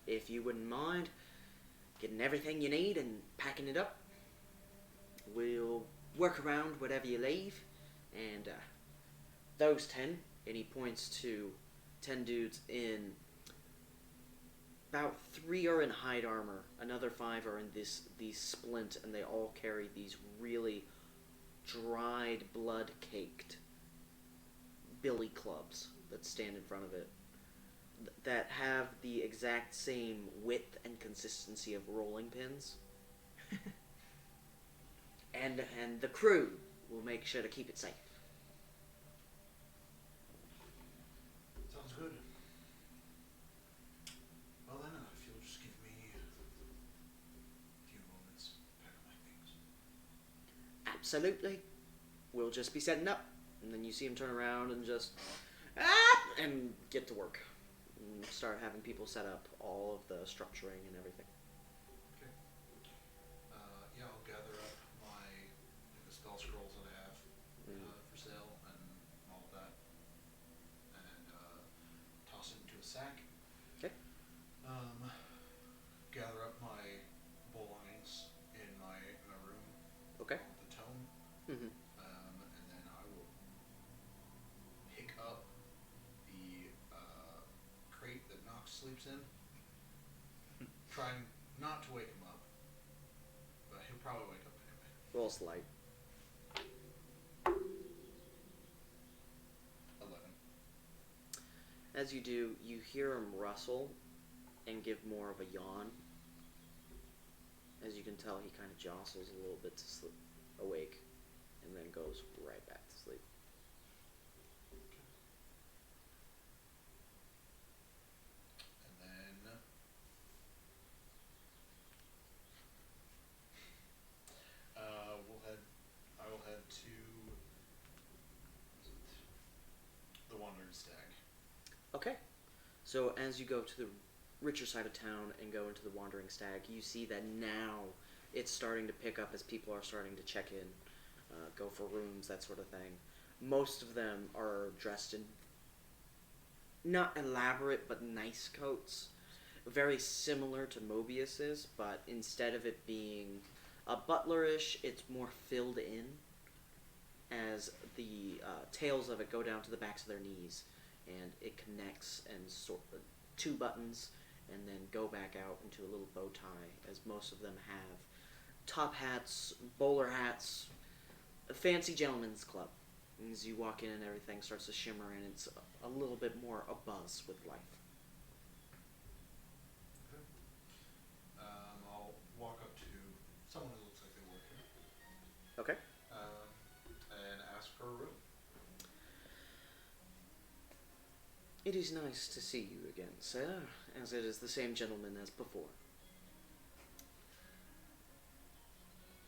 If you wouldn't mind getting everything you need and packing it up, we'll work around whatever you leave. And those 10, and he points to 10 dudes in, about 3 are in hide armor, another 5 are in these splint, and they all carry these really dried, blood-caked billy clubs that stand in front of it, that have the exact same width and consistency of rolling pins. and the crew will make sure to keep it safe. sounds good. Well then, if you'll just give me a few moments, pack up my things. Absolutely. We'll just be setting up, and then you see him turn around and just and get to work. And and start having people set up all of the structuring and everything. Okay. Yeah, I'll gather up the spell scrolls that I have for sale and all of that, and toss it into a sack. Okay. Gather up my belongings in my room. Okay. On the tome. Mm-hmm. And then I will pick up the crate that Nox sleeps in. Trying not to wake him up, but he'll probably wake up anyway. Roll slight. 11. As you do, you hear him rustle and give more of a yawn. As you can tell, he kind of jostles a little bit to sleep awake, and then goes right back to sleep. And then I will head to the Wandering Stag. Okay. So as you go to the richer side of town and go into the Wandering Stag, you see that now it's starting to pick up as people are starting to check in, go for rooms, that sort of thing. Most of them are dressed in not elaborate but nice coats, very similar to Mobius's, but instead of it being a butlerish, it's more filled in as the tails of it go down to the backs of their knees, and it connects and two buttons, and then go back out into a little bow tie, as most of them have top hats, bowler hats, a fancy gentleman's club. And as you walk in and everything starts to shimmer, and it's a little bit more abuzz with life. Okay. I'll walk up to someone who looks like they work here. Okay. And ask for a room. It is nice to see you again, sir, as it is the same gentleman as before.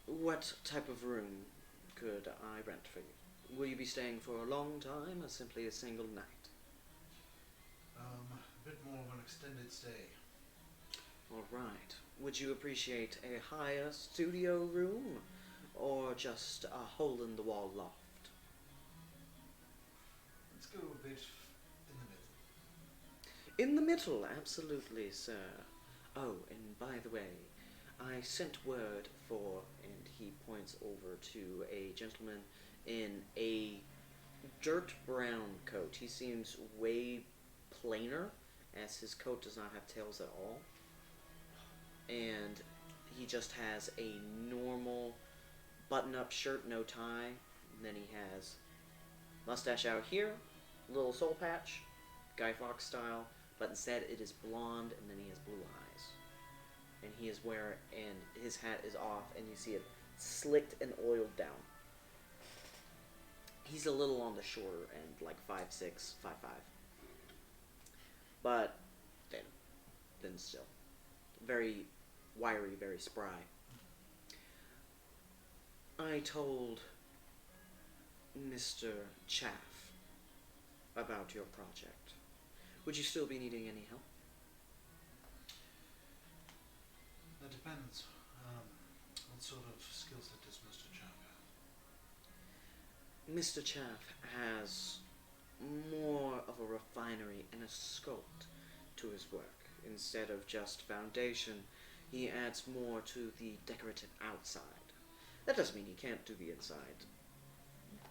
What type of room could I rent for you? Will you be staying for a long time, or simply a single night? A bit more of an extended stay. All right. Would you appreciate a higher studio room, or just a hole-in-the-wall loft? Let's go a bit in the middle. In the middle, absolutely, sir. Oh, and by the way, I sent word for, and he points over to a gentleman in a dirt brown coat. He seems way plainer, as his coat does not have tails at all. And he just has a normal button-up shirt, no tie. And then he has mustache out here, little soul patch, Guy Fawkes style, but instead it is blonde, and then he has blue eyes. And he is wearing, and his hat is off, and you see it slicked and oiled down. He's a little on the shorter end, like 5'6", 5'5". But then still. Very wiry, very spry. I told Mr. Chaff about your project. Would you still be needing any help? That depends. What sort of skill set does Mr. Chaff have? Mr. Chaff has more of a refinery and a sculpt to his work. Instead of just foundation, he adds more to the decorative outside. That doesn't mean he can't do the inside,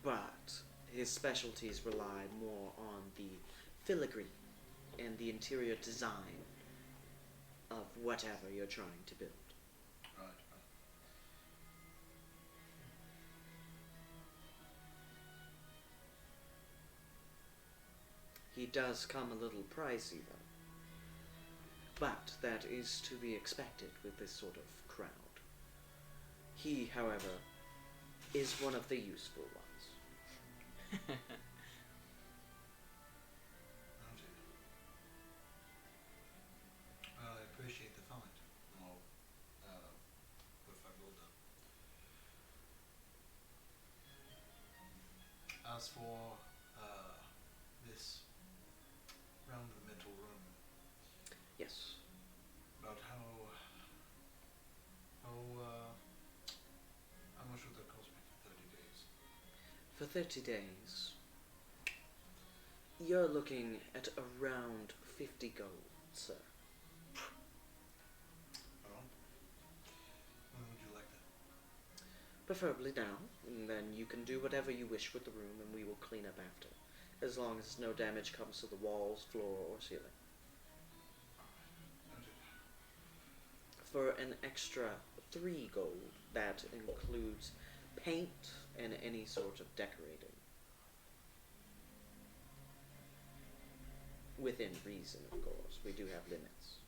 but his specialties rely more on the filigree and the interior design of whatever you're trying to build. Right. He does come a little pricey, though. But that is to be expected with this sort of crowd. He, however, is one of the useful ones. Noted. I appreciate the find. I'll put 5 gold down. As for this round the middle room, For 30 days, you're looking at around 50 gold, sir. Oh. When would you like that? Preferably now, and then you can do whatever you wish with the room and we will clean up after. As long as no damage comes to the walls, floor, or ceiling. Noted. For an extra 3 gold, that includes paint and any sort of decorating. Within reason, of course. We do have limits.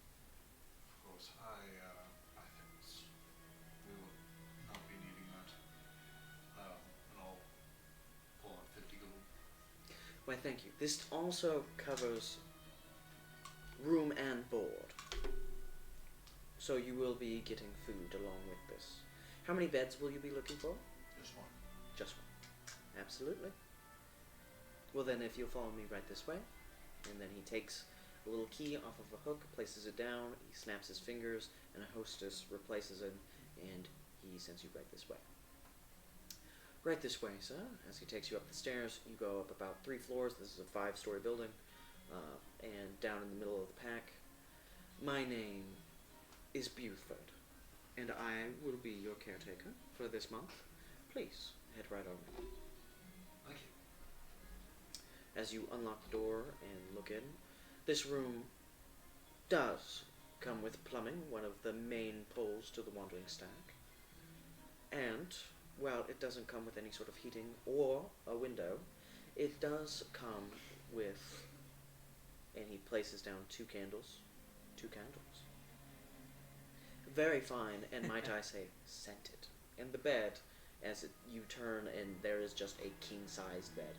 Of course, I think we will not be needing that. And I'll pull out 50 gold. Why, thank you. This also covers room and board. So you will be getting food along with this. How many beds will you be looking for? Just one. Just one. Absolutely. Well then, if you'll follow me right this way, and then he takes a little key off of a hook, places it down, he snaps his fingers, and a hostess replaces it, and he sends you right this way. Right this way, sir. As he takes you up the stairs, you go up about 3 floors. This is a 5-story building, and down in the middle of the pack. My name is Buford, and I will be your caretaker for this month. Please, head right over. Thank you. As you unlock the door and look in, this room does come with plumbing, one of the main poles to the Wandering Stack. And, while it doesn't come with any sort of heating or a window, it does come with, and he places down 2 candles. 2 candles. Very fine, and might I say, scented. And the bed, as you turn, and there is just a king-sized bed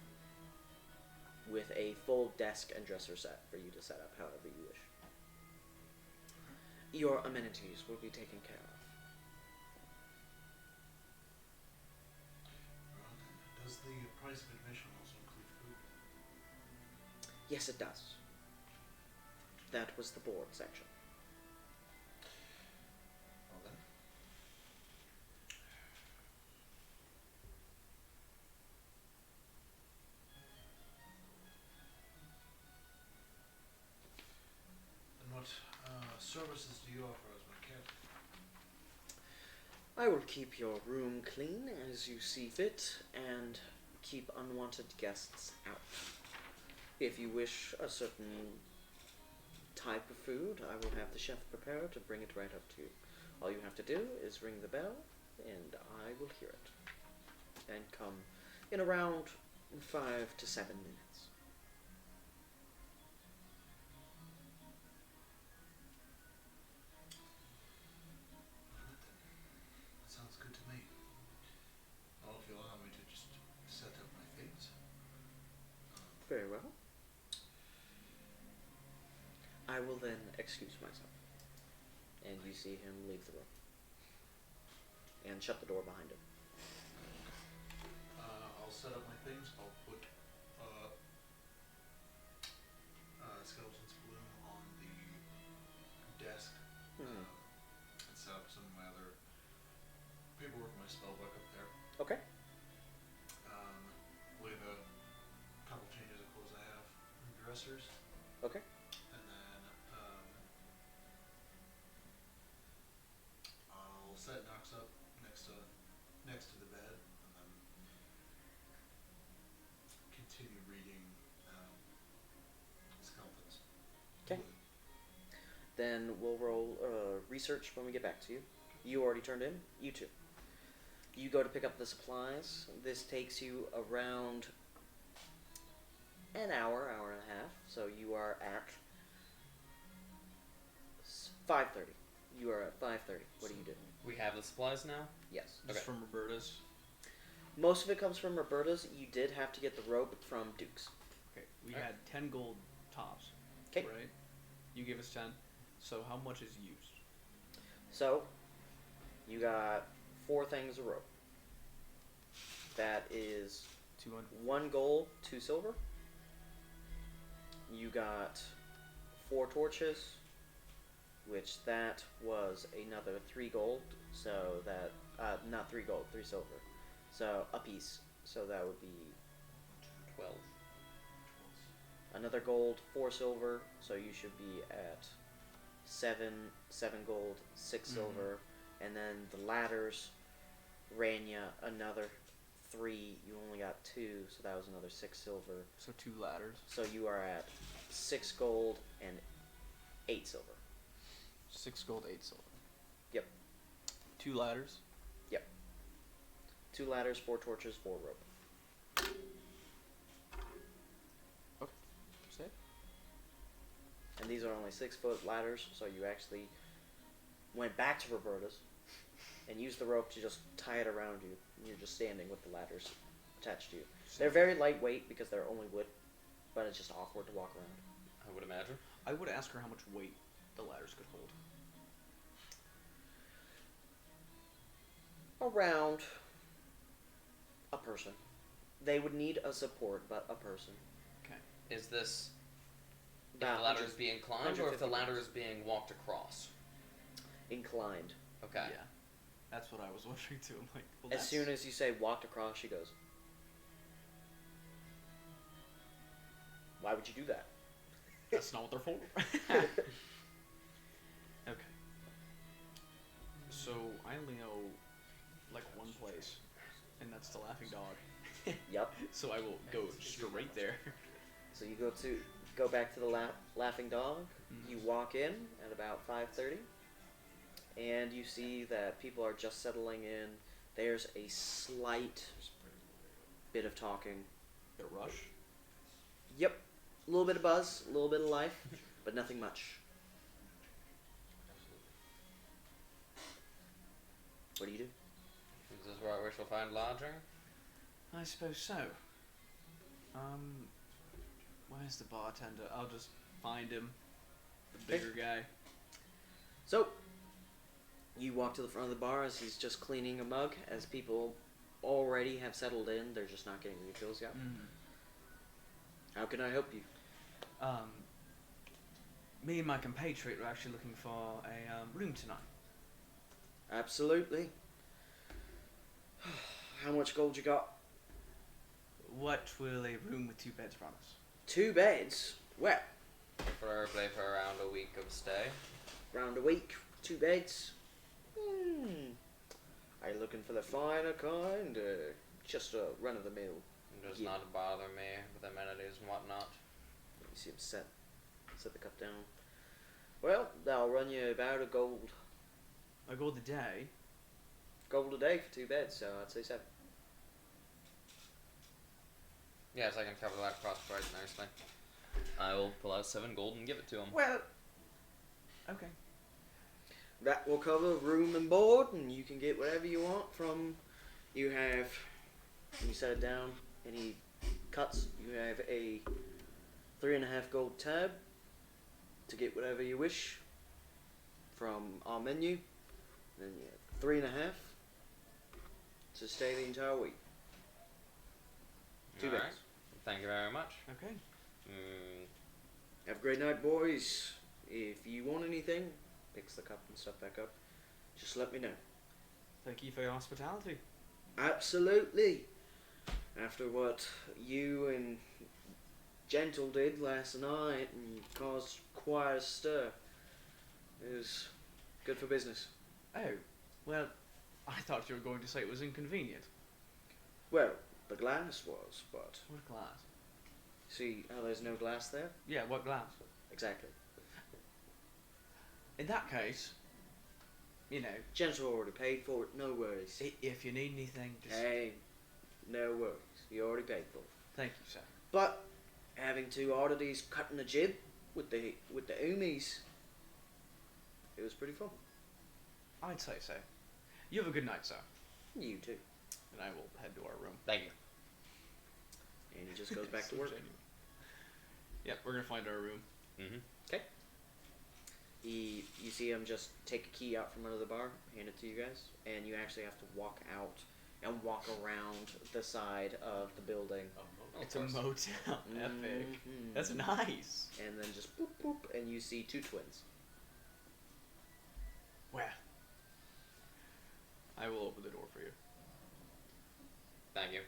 with a full desk and dresser set for you to set up however you wish. Your amenities will be taken care of. Well then, does the price of admission also include food? Yes, it does. That was the board section. Well then. And what services do you offer as my caretaker? I will keep your room clean as you see fit, and keep unwanted guests out. If you wish a certain type of food, I will have the chef prepare to bring it right up to you. All you have to do is ring the bell, and I will hear it. And come in around 5 to 7 minutes. Alright then. That sounds good to me. Well, if you allow me to just set up my things. Very well. I will then excuse myself. And you see him leave the room. And shut the door behind him. I'll set up my things. I'll put Skeleton's Bloom on the desk. Hmm. And set up some of my other paperwork and my spellbook up there. Okay. With a couple changes of clothes I have in dressers. Okay. And then I'll set Knox up next to the bed, and then continue reading Skeletons. Okay. Then we'll roll research when we get back to you. You already turned in? You too. You go to pick up the supplies. This takes you around an hour, hour and a half. So you are at 5:30. You are at 5:30. What do you do? We have the supplies now? Yes. Just Okay. from Roberta's. Most of it comes from Roberta's. You did have to get the rope from Duke's. Okay, we Alright. had 10 gold tops. 'Kay. Right? You gave us 10. So how much is used? So, you got 4 things of rope. That is 200. 1 gold, 2 silver. You got 4 torches, which that was another 3 gold. So that, not 3 gold, 3 silver. So a piece. So that would be 12. another gold, 4 silver. So you should be at 7 gold, 6 Mhm. silver, and then the ladders ran you another 3. You only got 2, so that was another 6 silver. So 2 ladders. So you are at 6 gold and 8 silver. 6 gold, 8 silver. Yep. 2 ladders. 2 ladders, 4 torches, 4 rope. Say? And these are only 6-foot ladders, so you actually went back to Roberta's and used the rope to just tie it around you. And you're just standing with the ladders attached to you. They're very lightweight because they're only wood, but it's just awkward to walk around. I would imagine. I would ask her how much weight the ladders could hold. Around a person. They would need a support, but a person. Is this if the About ladder is 100 being climbed or if the 150 ladder pounds. is being walked across? Inclined. Okay. Yeah. That's what I was wondering too. I'm like, well, As soon as you say walked across, she goes, "Why would you do that?" that's not what they're for. Okay. So I only know like one place, and that's the Laughing Dog. Yep. So I will go straight there. So you go back to the Laughing Dog. Mhm. You walk in at about 5:30, and you see that people are just settling in. There's a slight bit of talking. The rush. Yep, a little bit of buzz, a little bit of life, but nothing much. What do you do? Is this where we shall find lodging? I suppose so. Where's the bartender? I'll just find him. The bigger guy. So, you walk to the front of the bar as he's just cleaning a mug, as people already have settled in. They're just not getting refills yet. How can I help you? Me and my compatriot were actually looking for a room tonight. Absolutely. How much gold you got? What will a room with 2 beds run us? 2 beds. Well, Preferably for around a week of stay. round a week, 2 beds. Are you looking for the finer kind, or just a run of the mill? It does Yeah. not bother me with amenities and whatnot. You see him set the cup down. Well, that'll run you about a gold. A gold a day. Gold a day for 2 beds, so I'd say 7. Yes, I can cover that cost quite nicely. I will pull out 7 gold and give it to him. Well, okay. That will cover room and board, and you can get whatever you want from. You have, when you set it down, and he cuts. You have a 3.5 gold tab to get whatever you wish from our menu. Then you have 3.5 to stay the entire week. 2 Alright. beds. Thank you very much. Okay. Have a great night, boys. If you want anything, picks the cup and stuff back up. Just let me know. Thank you for your hospitality. Absolutely. After what you and Gentle did last night and caused quite a stir, it was good for business. Oh, well, I thought you were going to say it was inconvenient. Well, the glass was, but What glass? see how there's no glass there? Yeah, what glass? Exactly. In that case, you know, Gentle already paid for it, no worries. if you need anything, just Hey, no worries. You already paid for it. thank you, sir. But having 2 oddities cutting a jib with the Umis, it was pretty fun. I'd say so. You have a good night, sir. You too. And I will head to our room. Thank you. And he just goes back to So work. genuine. Yep, we're gonna find our room. Mm-hmm. You see him just take a key out from under the bar, hand it to you guys, and you actually have to walk out and walk around the side of the building. It's a motel. Epic. Mhm. That's nice. And then just boop boop, and you see 2 twins. Well, I will open the door for you. Thank you.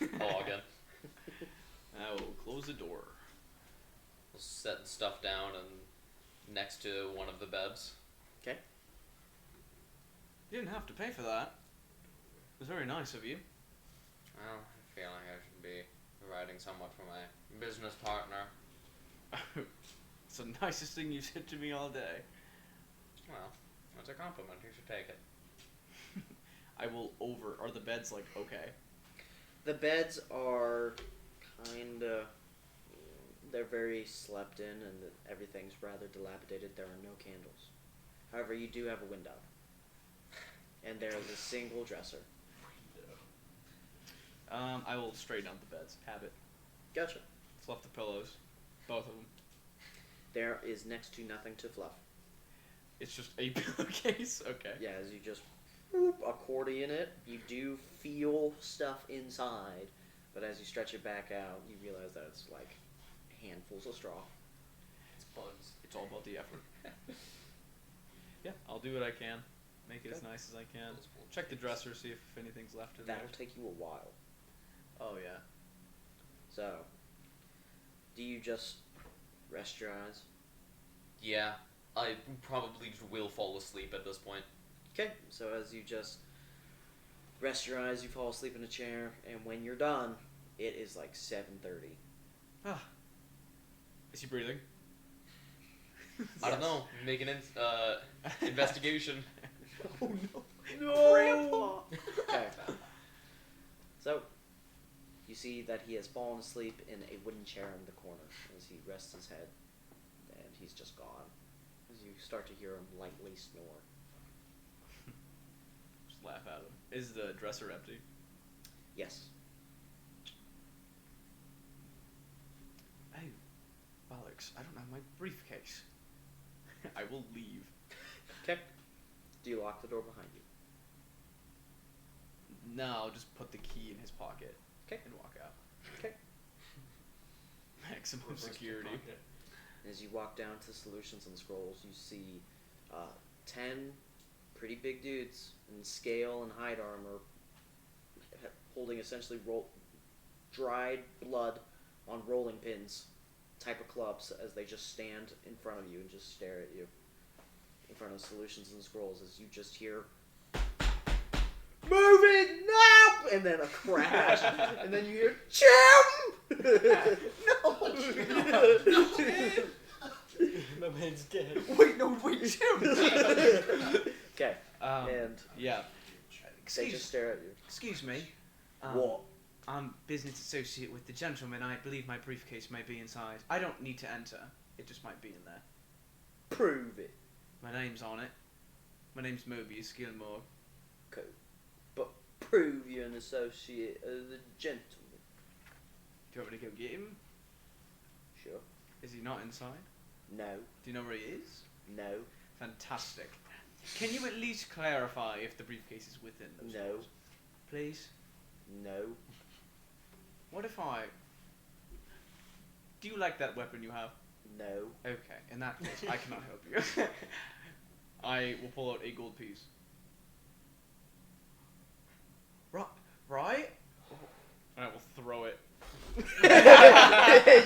again. I will close the door. Setting stuff down and next to one of the beds. Okay. You didn't have to pay for that. It was very nice of you. Well, I feel like I should be providing somewhat for my business partner. It's the nicest thing you've said to me all day. Well, that's a compliment. You should take it. I will over. Are the beds like okay? The beds are kinda. They're very slept in, and everything's rather dilapidated. There are no candles. However, you do have a window, and there is a single dresser. I will straighten out the beds. Have it. Gotcha. Fluff the pillows. Both of them. There is next to nothing to fluff. It's just a pillowcase. Okay. Yeah, as you just whoop, accordion it, you do feel stuff inside, but as you stretch it back out, you realize that it's like handfuls of straw. It's bugs. It's all about the effort. Yeah, I'll do what I can. Make it as nice as I can. Check the dresser, see if anything's left in That'll there. take you a while. Oh yeah. So, do you just rest your eyes? Yeah, I probably will fall asleep at this point. Okay, so as you just rest your eyes, you fall asleep in a chair, and when you're done, it is like 7:30. Ah. Is he breathing? I don't know. Make an investigation. Oh no. No! Grandpa! Okay. So, you see that he has fallen asleep in a wooden chair in the corner as he rests his head, and he's just gone. As you start to hear him lightly snore. Just laugh at him. Is the dresser empty? Yes. Hey, Alex, I don't have my briefcase. I will leave. Okay. Do you lock the door behind you? No, I'll just put the key in his pocket. Okay. And walk out. Okay. Maximum Reverse security. pickpocket. As you walk down to Solutions and Scrolls, you see 10 pretty big dudes in scale and hide armor holding essentially dried blood on rolling pins type of clubs as they just stand in front of you and just stare at you in front of Solutions and Scrolls as you just hear moving now and then a crash and then you hear Jim My man's dead. Wait, no, wait, Jim! Okay, Um, and yeah. they just stare at you. Excuse me. What? I'm business associate with the gentleman. I believe my briefcase may be inside. I don't need to enter. It just might be in there. Prove it. My name's on it. My name's Mobius Gilmore. Cool. But prove you're an associate of the gentleman. Do you want me to go get him? Sure. Is he not inside? No. Do you know where he is? No. Fantastic. Can you at least clarify if the briefcase is within those No. walls? Please? No. What if I... Do you like that weapon you have? No. Okay, in that case, I cannot help you. I will pull out a gold piece. Right? And I will throw it.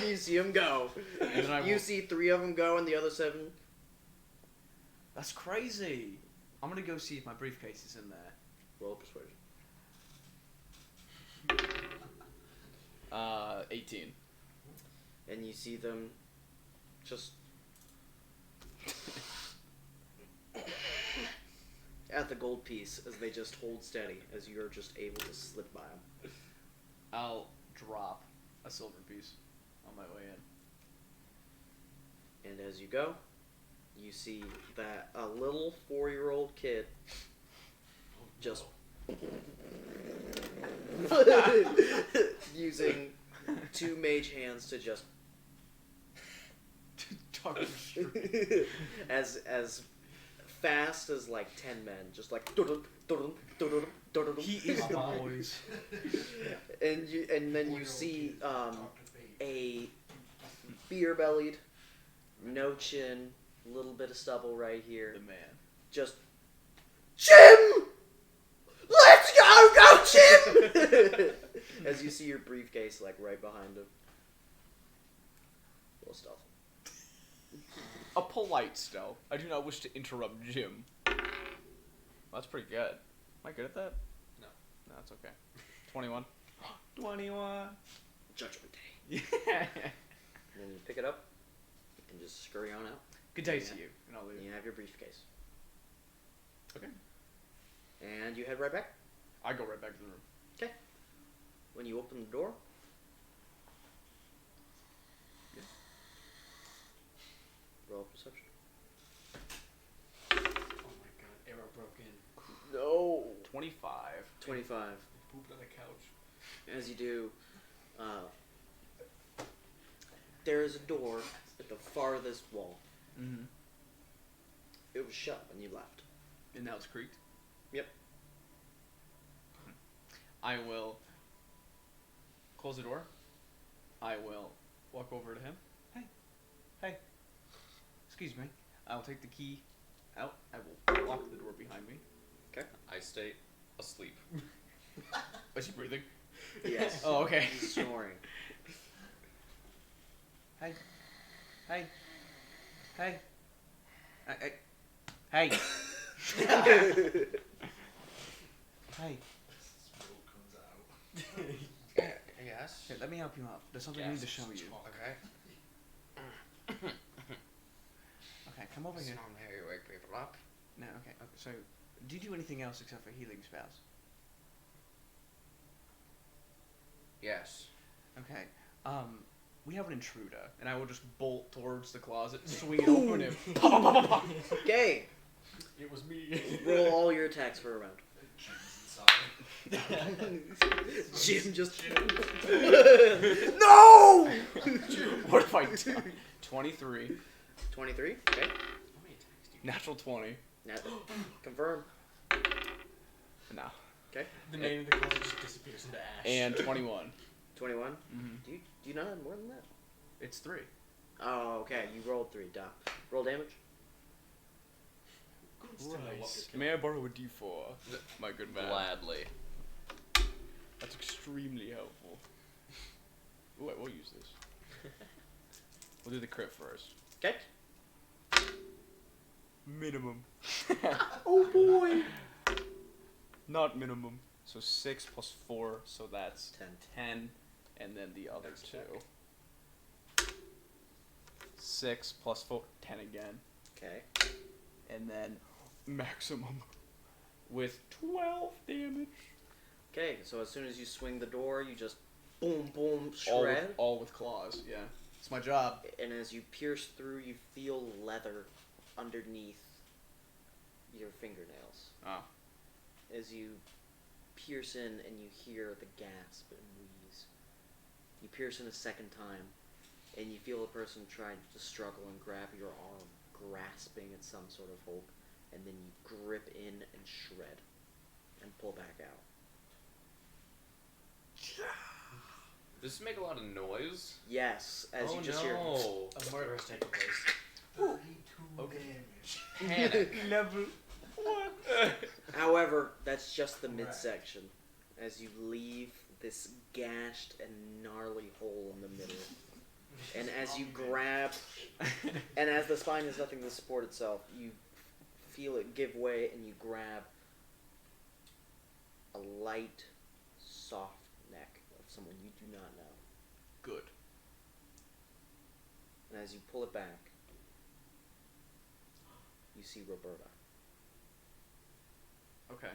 You see him go. And then I You will... see 3 of them go and the other 7. That's crazy. I'm gonna go see if my briefcase is in there. Roll persuasion. 18. And you see them just at the gold piece as they just hold steady as you're just able to slip by them. I'll drop a silver piece on my way in. And as you go, you see that a little 4-year-old kid just using 2 mage hands to just Doctor Strange. as fast as like 10 men, just like dun dun dun dun. He is the boys. And then you see a beer-bellied, no chin, little bit of stubble right here, The man. just Jim, let's go Jim. As you see your briefcase like right behind him. Roll stealth. A polite stealth. I do not wish to interrupt Jim. That's pretty good. Am I good at that? No. No, that's okay. 21. 21. Judgment Day. Yeah. And then you pick it up and just scurry on out. Good day Yeah. to you. And I'll leave. And you have your briefcase. Okay. And you head right back. I go right back to the room. Okay. When you open the door. Yeah. Roll perception. Oh my god, arrow broke in. No. 25. 25. Pooped on the couch. As you do, there is a door at the farthest wall. Mm-hmm. It was shut when you left. And now it's creaked? Yep. I will close the door. I will walk over to him. Hey. Excuse me. I'll take the key out. I will lock the door behind me. I stay asleep. Is he breathing? Yes. Oh, okay. He's snoring. Hey. Hey. Hey. Hey. Hey. Smoke comes out. Yes. Here, let me help you out. There's something I need to show you. Okay. Okay, come over here. Normally how you wake people up. No, okay. So, do you do anything else except for healing spells? Yes. Okay. We have an intruder, and I will just bolt towards the closet, swing it open, and pop, pop, pop, pop, pop. Okay. It was me. Roll all your attacks for a round. Jim just. No! What have I done? 23. 23. Okay. Natural 20. Now, confirm. No. Okay. The name of the closet just disappears into ash. And 21. 21. Mm-hmm. Do you not have more than that? It's 3. Oh, okay. You rolled 3. Duh. Roll damage. May I borrow a d4, my good man? Gladly. That's extremely helpful. Ooh, we'll use this. We'll do the crit first. Okay. Minimum. Oh boy. Not minimum. So 6 plus 4, so that's 10. 10, and then the other 2. 6 plus 4, 10 again. Okay. And then maximum with 12 damage. Okay. So as soon as you swing the door, you just boom, boom, All shred. with claws, yeah. It's my job. And as you pierce through, you feel leather underneath your fingernails. Oh. As you pierce in and you hear the gasp and wheeze. You pierce in a second time, and you feel a person try to struggle and grab your arm, grasping at some sort of hope, and then you grip in and shred, and pull back out. Does this make a lot of noise? Yes, as oh you just no. hear. A murder has taken place. 32 Okay. damage. Panic. Level 1. However, that's just the Right. midsection. As you leave this gashed and gnarly hole in the middle. And as you grab, and as the spine has nothing to support itself, you feel it give way and you grab a light, soft neck of someone you do not know. Good. And as you pull it back, you see Roberta. Okay.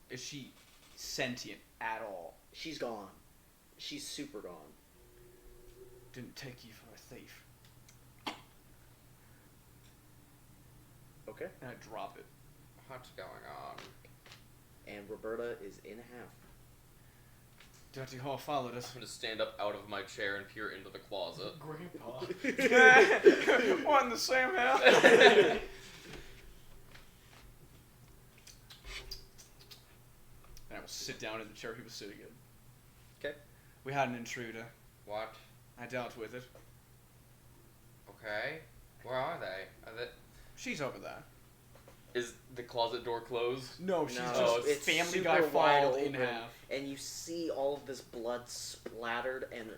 Is she sentient at all? She's gone. She's super gone. Didn't take you for a thief. Okay. And I drop it. What's going on? And Roberta is in half. Dirty whore followed us. I'm gonna stand up out of my chair and peer into the closet. Grandpa. What in the same house? And I will sit down in the chair he was sitting in. Okay. We had an intruder. What? I dealt with it. Okay. Where are they? Are they? She's over there. Is the closet door closed? No, she's No, just it's Family super Guy wide filed in open, half. and you see all of this blood splattered, and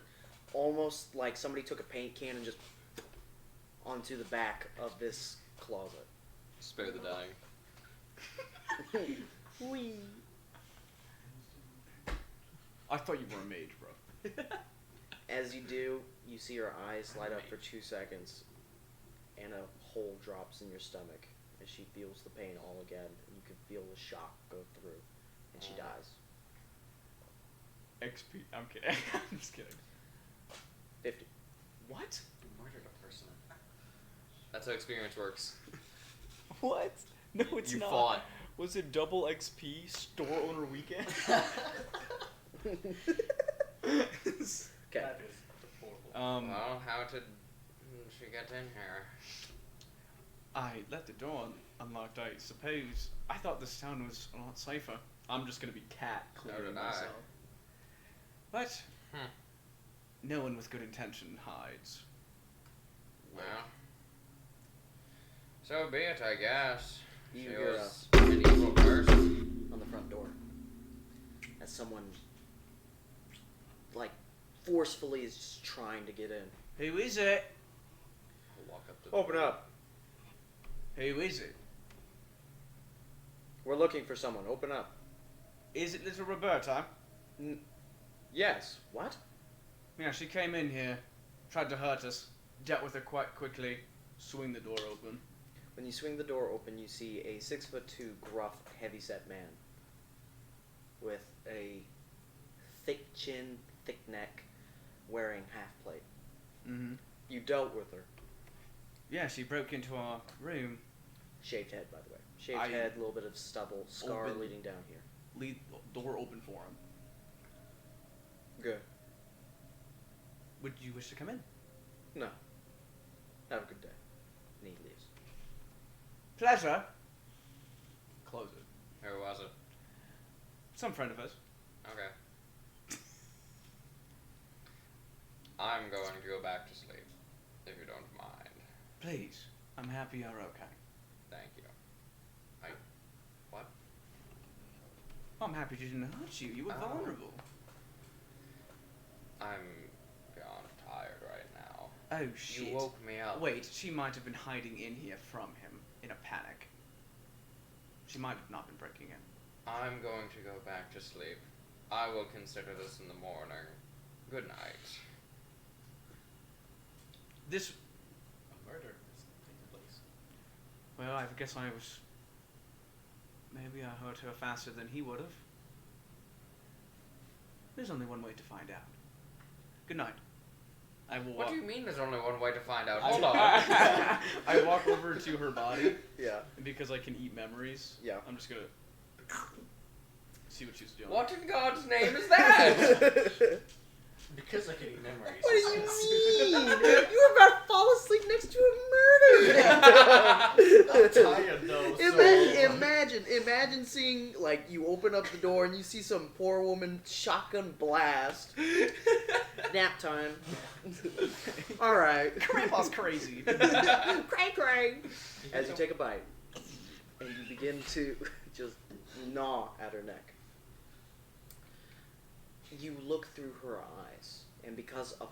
almost like somebody took a paint can and just onto the back of this closet. Spare the dying. Whee! I thought you were a mage, bro. As you do, you see her eyes light up for 2 seconds, and a hole drops in your stomach as she feels the pain all again, and you can feel the shock go through, and she dies. XP. I'm kidding. I'm just kidding. 50. What? You murdered a person. That's how experience works. What? No, it's You not. fought. Was it double XP store owner weekend? Okay. That is horrible. Well, how did she get in here? I left the door unlocked. I suppose I thought this town was a lot safer. I'm just gonna be cat clearing did I. myself. But Hmm. no one with good intention hides. Well, so be it, I guess. You She hear was an evil person. on the front door as someone like forcefully is just trying to get in. Who is it? I'll walk up to the Open door. up. Who is it? We're looking for someone. Open up. Is it little Roberta? Yes. What? Yeah, she came in here, tried to hurt us, dealt with her quite quickly, swing the door open. When you swing the door open, you see a 6'2" gruff, heavyset man with a thick chin, thick neck, wearing half plate. Mm-hmm. You dealt with her. Yeah, she broke into our room. Shaved head, by the way. Shaved I head, a little bit of stubble, scar open- leading down here. Lead door open for him. Good. Would you wish to come in? No. Have a good day. And he leaves. Pleasure. Close it. Who was it? Some friend of hers. Okay. I'm going to go back to sleep, if you don't mind. Please. I'm happy you're okay. Thank you. What? I'm happy she didn't hurt you. You were Oh. vulnerable. I'm beyond tired right now. Oh, shit. You woke me up. Wait, she might have been hiding in here from him in a panic. She might have not been breaking in. I'm going to go back to sleep. I will consider this in the morning. Good night. This. A murder is taking place. Well, I guess I was. Maybe I hurt her faster than he would have. There's only one way to find out. Good night. I will What walk. do you mean there's only one way to find out? I- Hold on. I walk over to her body, Yeah. and because I can eat memories, Yeah. I'm just gonna see what she's doing. What in God's name is that? Because I can eat memories. What do you mean? You were about to fall asleep next to a murder victim. I'm tired though. Imagine seeing, like, you open up the door and you see some poor woman shotgun blast. Nap time. All right. Grandpa's crazy. Cray cray. As you take a bite, and you begin to just gnaw at her neck. You look through her eyes, and because of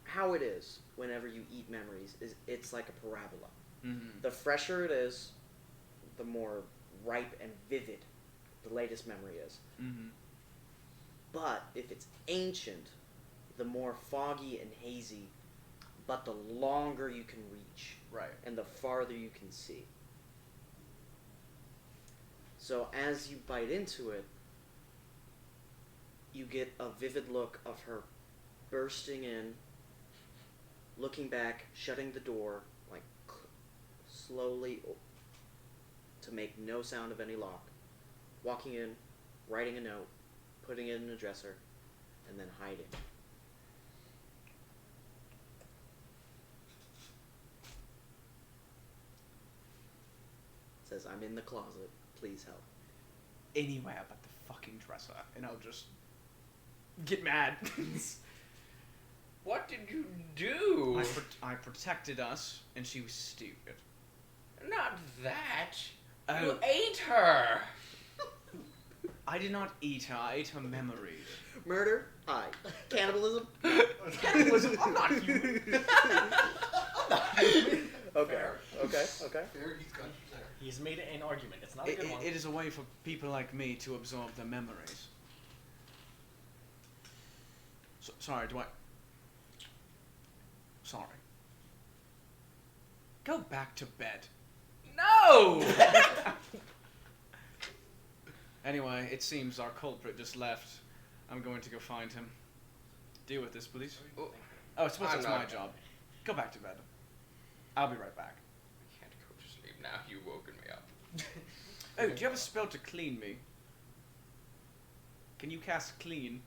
how it is whenever you eat memories, is it's like a parabola. Mm-hmm. The fresher it is, the more ripe and vivid the latest memory is. Mm-hmm. But if it's ancient, the more foggy and hazy, but the longer you can reach, Right. and the farther you can see. So as you bite into it, you get a vivid look of her bursting in, looking back, shutting the door, like slowly to make no sound of any lock, walking in, writing a note, putting it in a dresser, and then hiding. Says, "I'm in the closet. Please help." Anywhere but the fucking dresser, and I'll just get mad. What did you do? I protected us, and she was stupid. Not that. Oh. You ate her. I did not eat her. I ate her memories. Murder? Aye. Cannibalism? Cannibalism. I'm not human. Okay. Fair. Okay. There, he's got you there. He's made an argument. It's not a good one. It is a way for people like me to absorb the memories. Sorry, do I... Sorry. Go back to bed. No. Anyway, it seems our culprit just left. I'm going to go find him. Deal with this, please. Oh, Oh, I suppose I'm that's not- my job. Go back to bed. I'll be right back. I can't go to sleep now. You've woken me up. Oh, do you have a spell to clean me? Can you cast clean?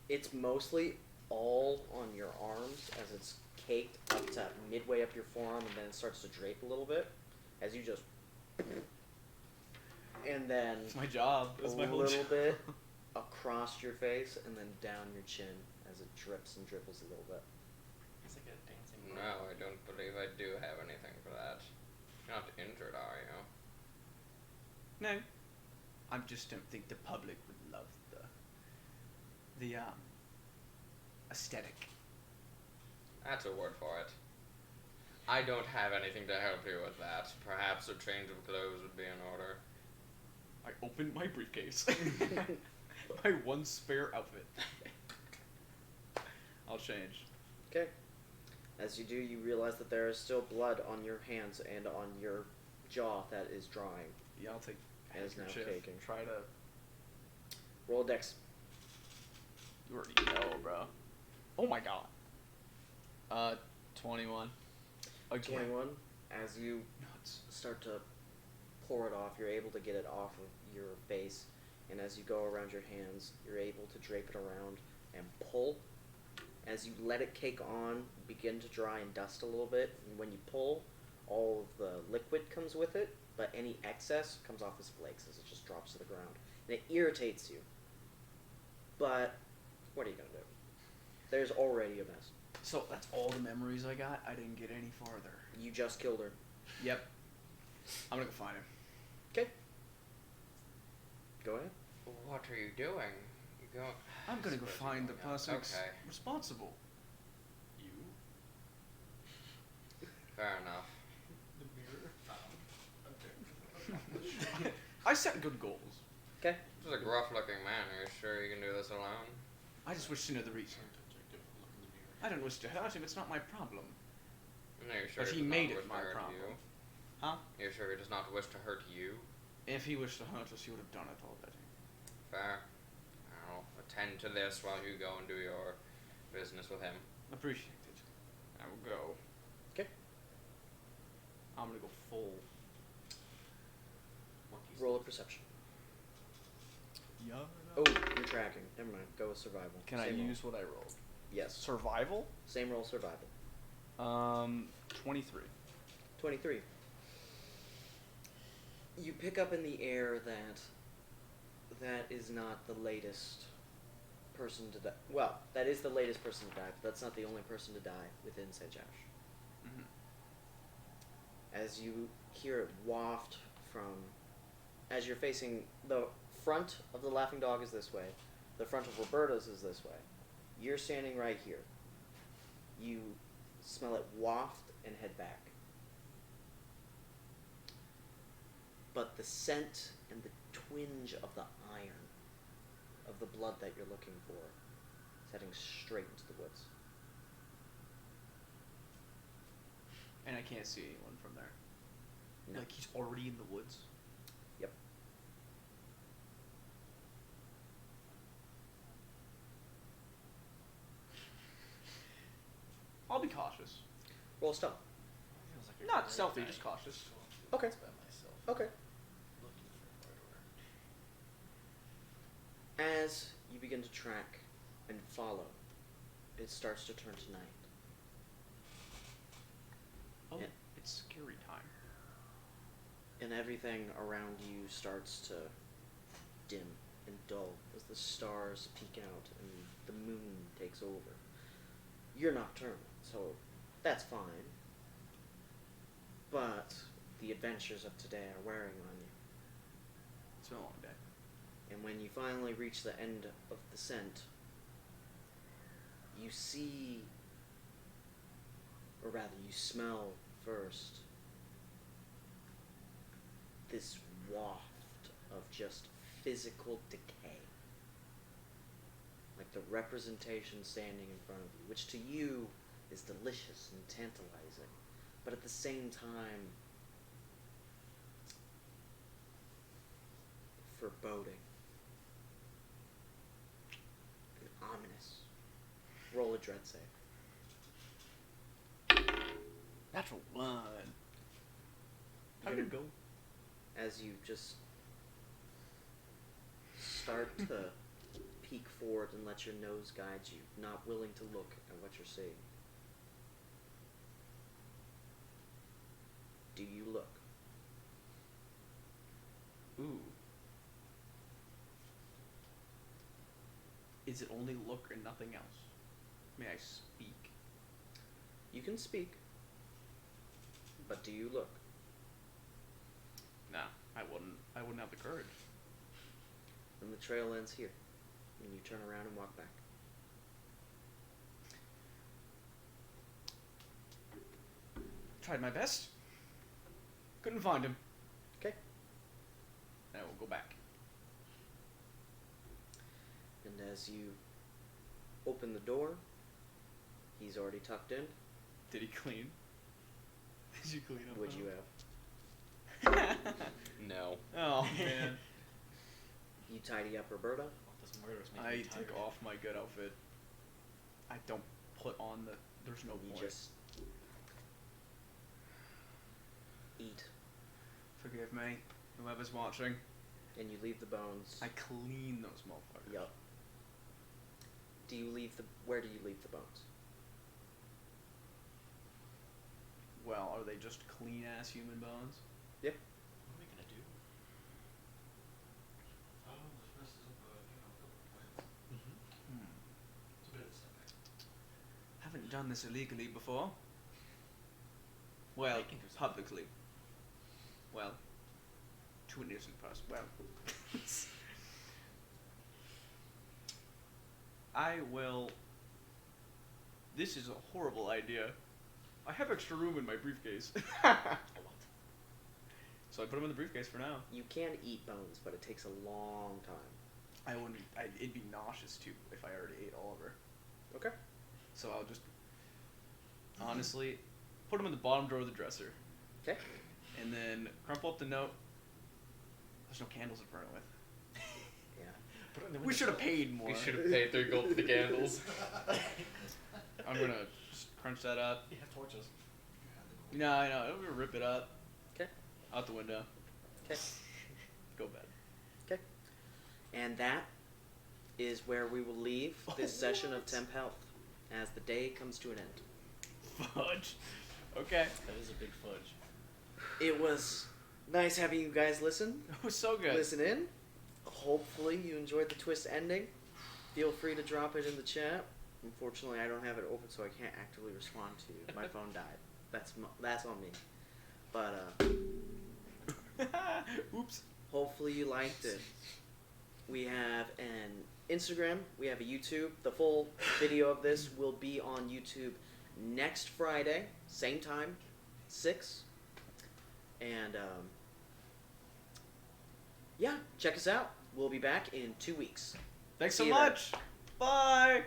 It's mostly all on your arms as it's caked up to midway up your forearm, and then it starts to drape a little bit as you just. And then It's my job. It's my a whole little job. bit across your face, and then down your chin as it drips and dribbles a little bit. It's like a dancing. No, I don't believe I do have anything for that. You're not injured, are you? No. I just don't think the public would love the aesthetic. That's a word for it. I don't have anything to help you with that. Perhaps a change of clothes would be in order. I opened my briefcase. My one spare outfit. I'll change. Okay. As you do, you realize that there is still blood on your hands and on your jaw that is drying. Yeah, I'll take It is now handkerchief. caking. Try to. Roll a dex. You already know, bro. Oh my god. 21. Again. 21. As you Nuts. start to pour it off, you're able to get it off of your face, and as you go around your hands, you're able to drape it around and pull. As you let it cake on, begin to dry and dust a little bit, and when you pull, all of the liquid comes with it, but any excess comes off as flakes as it just drops to the ground. And it irritates you. But what are you gonna do? There's already a mess. So that's all the memories I got. I didn't get any farther. You just killed her. Yep. I'm gonna go find him. Okay. Go ahead. What are you doing? You go. I'm gonna go Suppose you're find the going out. person Okay, responsible. You. fair enough. The mirror found. Okay. I set good goals. Okay. This is a gruff-looking man. Are you sure you can do this alone? I just wish to know the reason. Objective, look in the mirror. I don't wish to hurt him. It's not my problem. No, you're sure But he does made not it wish my to hurt problem. you? Huh? You're sure he does not wish to hurt you? If he wished to hurt us, he would have done it already. Fair. I'll attend to this while you go and do your business with him. Appreciate it. I will go. Okay. I'm gonna go full. Monkeys. Roll a perception. Yeah. Oh, you're tracking. Never mind. Go with survival. Can I Same roll. use what I rolled? Yes. Survival? Same roll, survival. 23. 23. You pick up in the air that that is not the latest person to die. Well, that is the latest person to die, but that's not the only person to die within Sejash. Mhm. As you hear it waft from, as you're facing the front of the Laughing Dog is this way, the front of Roberta's is this way. You're standing right here. You smell it waft and head back. But the scent and the twinge of the iron of the blood that you're looking for is heading straight into the woods. And I can't see anyone from there. No. Like he's already in the woods. Yep. I'll be cautious. Roll stealth. Feels like a Not great stealthy, night just cautious. to Okay. by myself, Okay. looking for hardware. As you begin to track and follow, it starts to turn to night. Oh, Yeah. it's scary time. And everything around you starts to dim and dull as the stars peek out and the moon takes over. You're nocturnal, so that's fine. but the adventures of today are wearing on you. It's been a long day. And when you finally reach the end of the scent, you see, or rather, you smell first this waft of just physical decay. Like the representation standing in front of you, which to you is delicious and tantalizing, but at the same time, foreboding and ominous. Roll a dread save. Natural 1. How did it go? As you just start to peek forward and let your nose guide you, not willing to look at what you're seeing. Do you look? Ooh. Is it only look and nothing else? May I speak? You can speak, but do you look? Nah, I wouldn't. I wouldn't have the courage. And the trail ends here, and you turn around and walk back. Tried my best. Couldn't find him. Okay. I will go back. And as you open the door, he's already tucked in. Did he clean? Did you clean up? Would you have? No. Oh man. You tidy up Roberta. This murder's making I me take tired. off my good outfit. I don't put on the. There's no You point. just eat, Forgive me, whoever's watching. and you leave the bones. I clean those motherfuckers. Yup. Do you leave the? Where do you leave the bones? Well, are they just clean ass human bones? What are we gonna do? Oh, this rest is up, plans. It's a bit of a setback. Haven't done this illegally before. Well, I can do something. publicly. Well, to an innocent person. Well. I will. This is a horrible idea. I have extra room in my briefcase. So I put them in the briefcase for now. You can eat bones, but it takes a long time. I wouldn't. It'd be nauseous too if I already ate all of her. Okay. So I'll just honestly put them in the bottom drawer of the dresser, Okay. and then crumple up the note. There's no candles to burn it with. Yeah. Put it in the We window should have sill. paid more. We should have paid 3 gold for the candles. I'm gonna just crunch that up. You have torches. No, I know. I'm gonna rip it up. Okay. Out the window. Okay. Go bed. Okay. And that is where we will leave this session of Temp Health as the day comes to an end. Fudge. Okay. That is a big fudge. It was nice having you guys listen. It was so good. Listen in. Hopefully you enjoyed the twist ending. Feel free to drop it in the chat. Unfortunately, I don't have it open, so I can't actively respond to you. My phone died. That's on me. But Oops. hopefully you liked it. We have an Instagram. We have a YouTube. The full video of this will be on YouTube next Friday, same time, 6. And yeah, check us out. We'll be back in 2 weeks. Thanks See so you then. much. Bye.